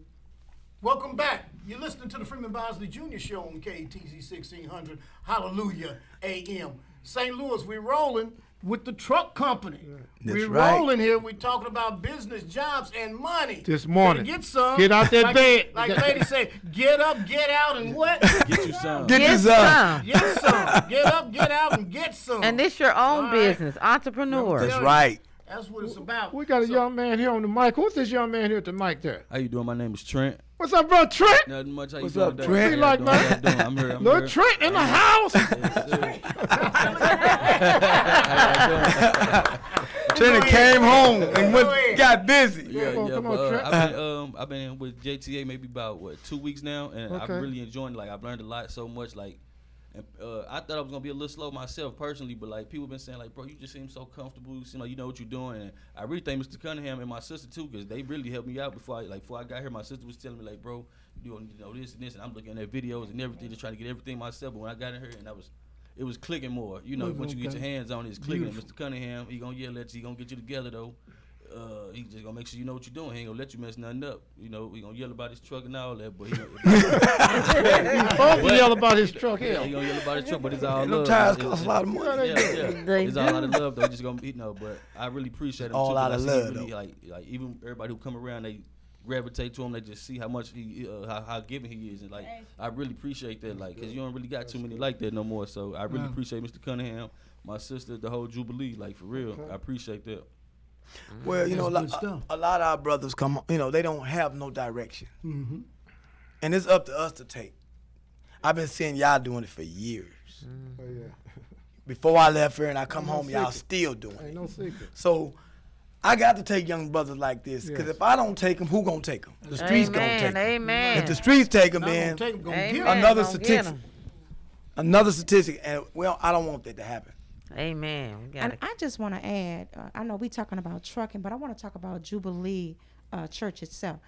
Welcome back. You're listening to the Freeman Bosley Jr. Show on KTZ 1600. Hallelujah AM. St. Louis, we're rolling with the truck company. That's We're right. rolling here. We're talking about business, jobs, and money. This morning. Better get some. Get out that like, bed. Like lady say, get up, get out, and what? Get you some. Get Get this some. Get some. Get up, get out, and get some. And this your own All right. business, entrepreneur. That's right. That's what it's about. We got a So- young man here on the mic. Who's this young man here at the mic there? How you doing? My name is Trent. What's up, bro? Trent? Nothing much. How What's you doing up, today? Trent? How Be y'all like, doing? How y'all man. doing? I'm here. I'm Little here. Trent in the house. Trent came home and Go ahead. got busy. Yeah, Come on, yeah, come on, but Trent. I've been with JTA maybe about 2 weeks now, and Okay. I'm really enjoying it. Like I've learned a lot so much. Like, and I thought I was gonna be a little slow myself personally, but like people been saying like, bro, you just seem so comfortable. You seem like you know what you're doing, and I really thank Mr. Cunningham and my sister too, because they really helped me out before I got here. My sister was telling me like, bro, you doing this and this, and I'm looking at videos and everything, just trying to get everything myself. But when I got in here, and it was clicking more. You know, once you get your hands on it, it's clicking. And Mr. Cunningham, he gonna yell at you, he gonna get you together though. He just gonna make sure you know what you're doing. He ain't gonna let you mess nothing up. You know, he gonna yell about his truck and all that, but he He yell about his truck yeah, here. he gonna yell about his truck, but it's all Them love. tires It's- cost a lot of money. Yeah, yeah. They It's all out of do. love though. Just gonna, but I really appreciate him All too. 'cause out I of see love, really, though. like even everybody who come around, they gravitate to him. They just see how much he, how giving he is, and like I really appreciate that. Like, cause you don't really got too many like that no more. So I really appreciate Mr. Cunningham, my sister, the whole Jubilee. Like for real, I appreciate that. Well, you know, That's good stuff. a lot of our brothers come, they don't have no direction. And it's up to us to take. I've been seeing y'all doing it for years. Oh, yeah. Before I left here and I come no home, y'all secret. still doing Ain't it. no secret. So I got to take young brothers like this, because if I don't take them, who gonna take them? The streets gonna take them. Amen. If the streets take them, Not then gonna take 'em, gonna get 'em. another Gonna get statistic. 'em. Another statistic, and well, I don't want that to happen. Amen. We And gotta, I just want to add, I know we're talking about trucking, but I want to talk about Jubilee Church itself.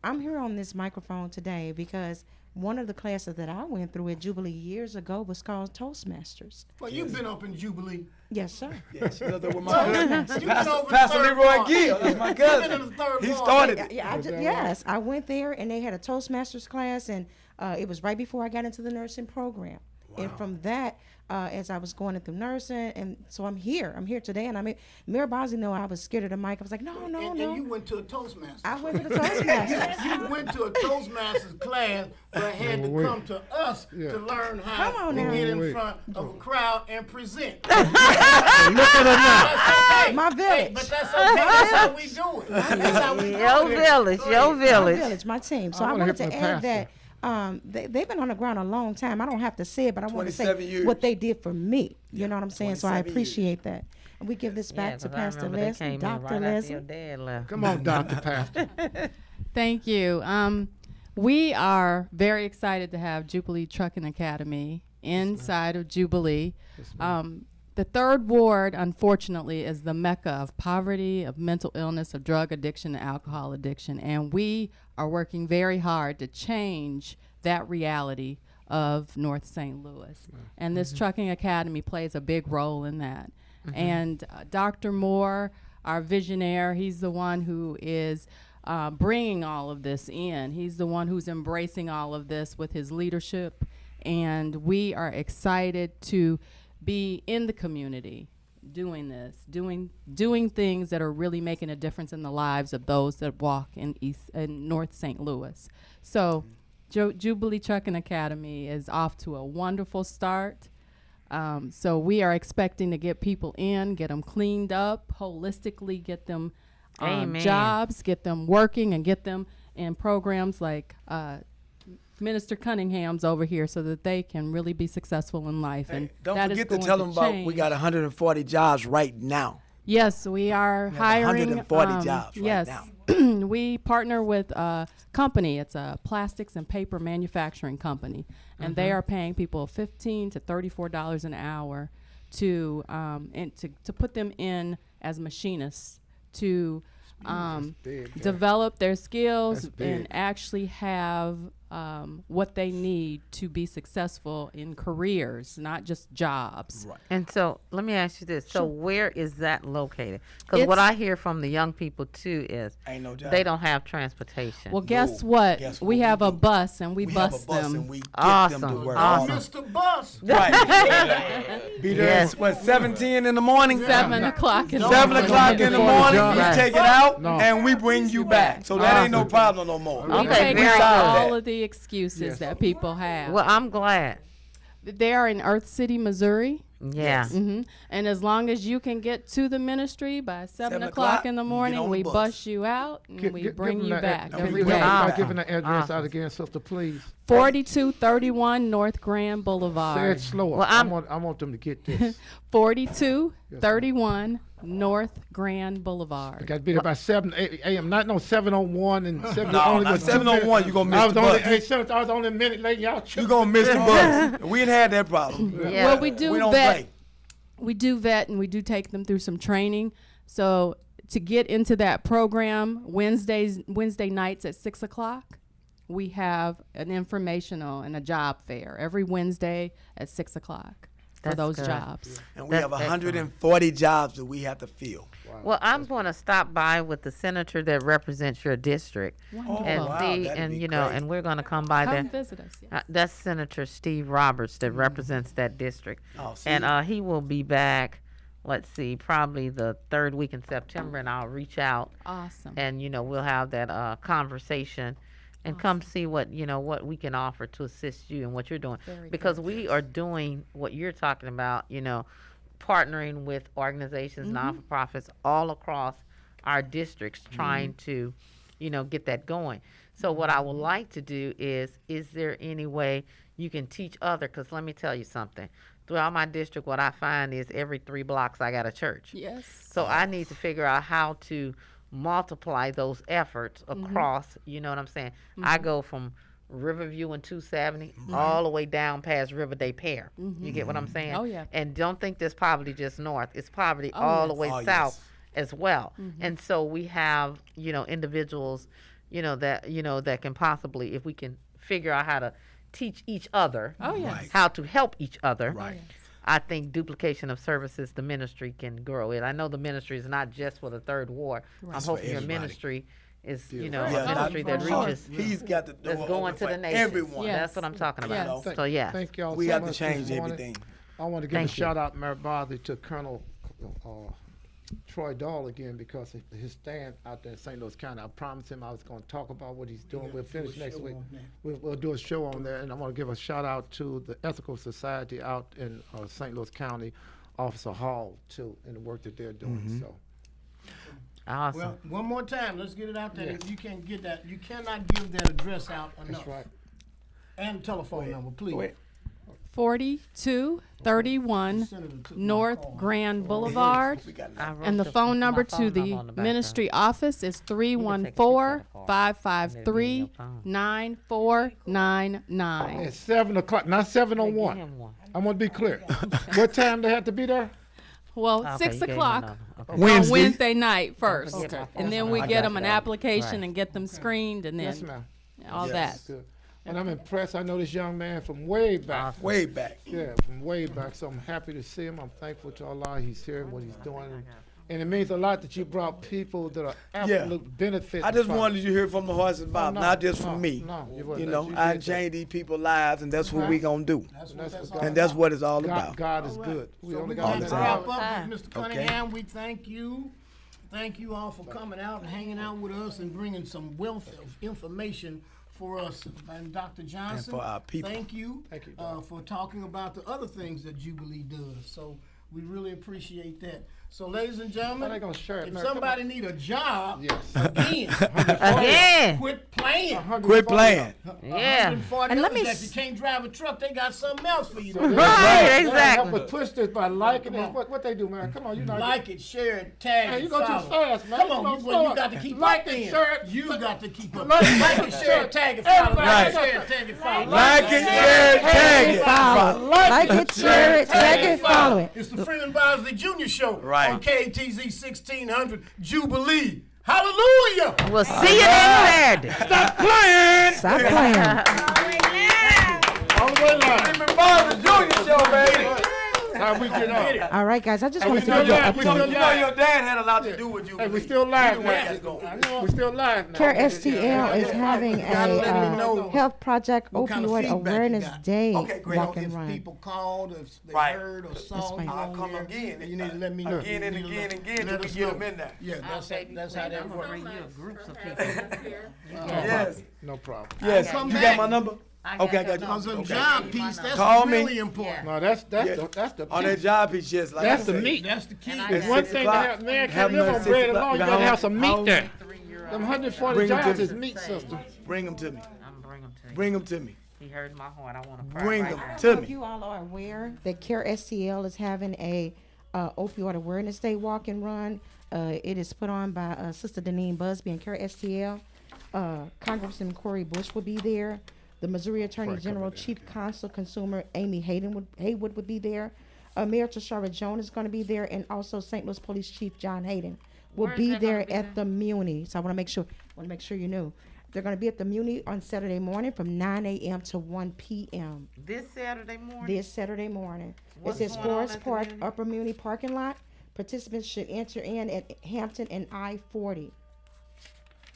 I'm here on this microphone today because one of the classes that I went through at Jubilee years ago was called Toastmasters. Well, you've been up in Jubilee. Yes, sir. Yeah, she does that with my cousin. You've been over the Pastor third Leroy ward. Gill, that's my You've been cousin. in the third He ward. started it. Yeah, yes, I went there and they had a Toastmasters class, and it was right before I got into the nursing program. And from that, as I was going through nursing, and so I'm here today. And I mean, Mayor Bosley know I was scared of the mic. I was like, no. And you went to a Toastmasters. I went to the Toastmasters. You went to a Toastmasters class, but had to come to us to learn how Come on to now. get in front of a crowd and present. Look at her now. That's okay. My village. Hey, but that's okay. That's how we do it. That's how we do your it. village, your My village. village, my team. So I I wanna wanted hear to from the add that they've been on the ground a long time. I don't have to say it, but I want to 27 say years. what they did for me. You know what I'm saying? So I 27 years. appreciate that. And we give this back Yeah, to 'cause I Pastor remember they Leslie, came in Dr. right after Leslie. your dad left. Come on, Dr. Pastor. Thank you. We are very excited to have Jubilee Trucking Academy inside of Jubilee. The third ward, unfortunately, is the mecca of poverty, of mental illness, of drug addiction, and alcohol addiction. And we are working very hard to change that reality of North St. Louis. And this Trucking Academy plays a big role in that. And Dr. Moore, our visionaire, he's the one who is bringing all of this in. He's the one who's embracing all of this with his leadership. And we are excited to be in the community doing this, doing things that are really making a difference in the lives of those that walk in North St. Louis. So Jubilee Trucking Academy is off to a wonderful start. So we are expecting to get people in, get them cleaned up, holistically get them Amen. jobs, get them working, and get them in programs like Minister Cunningham's over here so that they can really be successful in life. And Don't that is forget to going tell them about change. we got 140 jobs right now. Yes, we are hiring. 140 jobs right yes. now. We partner with a company. It's a plastics and paper manufacturing company, and they are paying people $15 to $34 an hour to put them in as machinists to develop their skills That's big. and actually have what they need to be successful in careers, not just jobs. Right. And so let me ask you this. So where is that located? Because what I hear from the young people too is Ain't no job. they don't have transportation. Well, guess No. what? Guess what we we have a do? bus, and we have bus a bus them. and we get them to Awesome. work. Awesome. Mr. Bus. Right. Be there Yes. at, what, 7:10 in the morning? 7 o'clock in the 7 morning. o'clock in the Before the morning, job. you Right. take it out, No. and we bring you back. So that ain't no problem no more. We Okay, take very out good. all of the excuses Yes. that people have. Well, I'm glad. They are in Earth City, Missouri. Yeah. And as long as you can get to the ministry by 7 7 o'clock in the you get morning, on the we bus. bus you out and we bring you back Can every you help day. me by giving the address Awesome. out again, sister, please? 4231 North Grand Say Boulevard. it slower. Well, I want them to get this. 4231 North Grand I Boulevard. got to be there by 7 a.m. Not no 7:01 and 7. No, only not was 7:01, you gonna miss I was the only, bus. hey, 7, I was only a minute late. Y'all You tripping. gonna miss the bus. We ain't had that problem. Yeah. Well, we do don't vet. play. We do vet and we do take them through some training. So to get into that program, Wednesday nights at 6 o'clock, we have an informational and a job fair every Wednesday at 6 o'clock for That's those good. jobs. And we That's have excellent. 140 jobs that we have to fill. Well, I'm going to stop by with the senator that represents your district Wonderful. and wow, see, that'd and be you know, great. and we're going to come by there. Come visit us. Yeah. That's Senator Steve Roberts that represents that district. Oh, see? And he will be back, let's see, probably the third week in September, and I'll reach out Awesome. and, you know, we'll have that conversation and come see what, you know, what we can offer to assist you in what you're doing. Very Because we are doing what you're talking about, you know, partnering with organizations, non-for-profits all across our districts trying to, you know, get that going. So what I would like to do is there any way you can teach other, because let me tell you something, throughout my district, what I find is every 3 blocks I got a church. Yes. So I need to figure out how to multiply those efforts across, you know what I'm saying? I go from Riverview and 270 all the way down past River Day Pear. You get what I'm saying? Oh, yeah. And don't think there's poverty just north. It's poverty Oh, all yes. the way Oh, south yes. as well. And so we have, individuals, that can possibly, if we can figure out how to teach each other Oh, yes. Right. how to help each other. Right. I think duplication of services, the ministry can grow it. I know the ministry is not just for the third ward. I'm It's for hoping your everybody. ministry is, Yeah, a ministry that for sure. reaches, He's got the door that's going open to for the nation. everyone. Yes. That's what I'm talking about. Yes. So yeah, Thank y'all We so have to much change this morning. everything. I want to give Thank a you. shout out, Mayor Bosley, to Colonel Troy Dahl again because of his stand out there in St. Louis County. I promised him I was going to talk about what he's doing. We'll finish next week. We'll do a show on there, and I want to give a shout out to the Ethical Society out in St. Louis County, Officer Hall too, and the work that they're doing. So awesome. Well, one more time, let's get it out there. Yes. You can't get that. You cannot give that address out enough. that's right. And telephone number, please. Go ahead. 4231 Senator took my North call. Grand Boulevard. We got I wrote And the my phone number phone to the on the back ministry office is can take a picture of the card. 314-553-9499. It's 7 o'clock, not Hey, 7:01. give him one. I'm gonna be clear. What time they have to be there? Well, Okay, 6 you gave him o'clock another. Okay. on Wednesday. Wednesday night first. forget my And phone then number. we I get got them an that. application Right. and get them screened and Yes, then ma'am. all Yes. that. Good. And I'm impressed. I know this young man from way back. Awesome. Way back. Yeah, from way back. So I'm happy to see him. I'm thankful to Allah. He's here and what he's doing. And it means a lot that you brought people that are absolute benefit. I just wanted you to hear from the horse's mouth, no, not just no, from me. no, you You wouldn't. know, You I did that. change these people's lives, and that's what we gonna do. That's what That's that's what all And that's about. what it's all God, about. God is good. We So only we're got going that to All wrap right. up with Mr. Cunningham. We thank you. Thank you all for coming out and hanging out with us and bringing some wealth of information for us. And Dr. Johnson, for our people. thank you, Thank you, for talking about the other things that Jubilee does. So we really appreciate that. So, ladies and gentlemen, How they gonna share it, if man? Come somebody need a job, Yes. again, Again. quit playing. Quit playing. Yeah. And let me If you can't drive a truck, they got something else for you to So do. they- Right, they exactly. Help us push this by liking it. What they do, man? Come on, you know. Like it, share it, tag Hey, it, you go too follow. fast, man. Come You on, go you slower. got to keep Like up it, then. share it. You got to keep up. Like it, Like it, share it, tag it, follow. Everybody Like it, got share it, tag it, follow. Like it, share it, tag it. Like it, share it, tag it, follow it. It's the Freeman Bosley Jr. Show Right. on KTZ 1600 Jubilee. Hallelujah! We'll see you next Saturday. Stop playing. Stop playing. All the way live. Freeman Bosley Jr. Show, baby. How we get up? All right, guys, I just Hey, want we to give you still an live. We update. still You know your dad had a lot to do with you. Hey, we still live Either way, it's now. going. We still live now. CARE STL is having You gotta let me know a health project what kind of opioid feedback you awareness got. day Okay, great. walk and If run. people called, if they Right. heard or saw Yes, you ma'am. I'll on come there, again. you need to let me know. Again and You need to again and again let till we us get know. them in there. Yeah, that's how that I'm gonna works. bring you groups of people. Yes. No problem. Yes. Come You back. got my number? got Okay, I your got Because you. a Okay. job piece, that's Call me. really important. No, that's Yeah. the On that job, he's just like That's I the said. meat. That's the key. And I It's got one 6 thing to o'clock. have. Man Have can't them live at on 6 bread o'clock. alone. You How gotta long- have some how meat long- there. Them 140 Bring 'em to jobs me. is meat, sister. Bring them to me. I'm bring them to you. Bring them to me. He heard my heart. I want to Bring right them now. to If me. you all are aware that CARE STL is having a opioid awareness day walk and run. It is put on by Sister Deneen Busby and CARE STL. Congressman Corey Bush will be there. The Missouri Attorney General, Chief Counsel Consumer Amy Haywood would be there. Mayor Tashara Jones is going to be there, and also St. Louis Police Chief John Hayden will Where is be that gonna there be at the Muni. So I want to make sure you knew. They're going to be at the Muni on Saturday morning from 9 a.m. to 1 p.m. This Saturday morning. This Saturday morning. What's It says going on Forest at the Park Muni? Upper Muni parking lot. Participants should enter in at Hampton and I-40.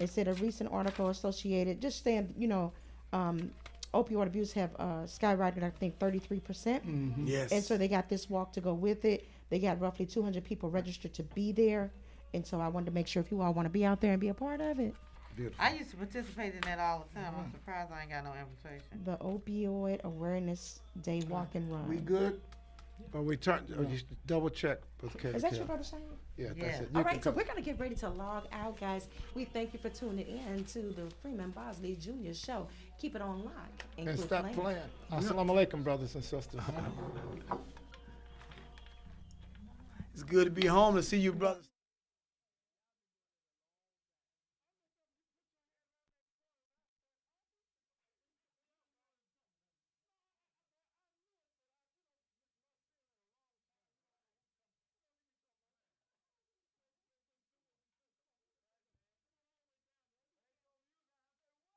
It said a recent article associated, just saying, opioid abuse have skyrocketed, I think, 33%. Yes. And so they got this walk to go with it. They got roughly 200 people registered to be there. And so I wanted to make sure if you all want to be out there and be a part of it. I used to participate in that all the time. I'm surprised I ain't got no invitation. The Opioid Awareness Day walk and run. We good? Or we turn? Or you double check. Is that your brother saying? Yeah, that's Yeah. it. All You right, can so come. we're going to get ready to log out, guys. We thank you for tuning in to the Freeman Bosley Jr. Show. Keep it on live. And quit stop playing. Assalamu alaikum, brothers and sisters. It's good to be home to see you, brothers.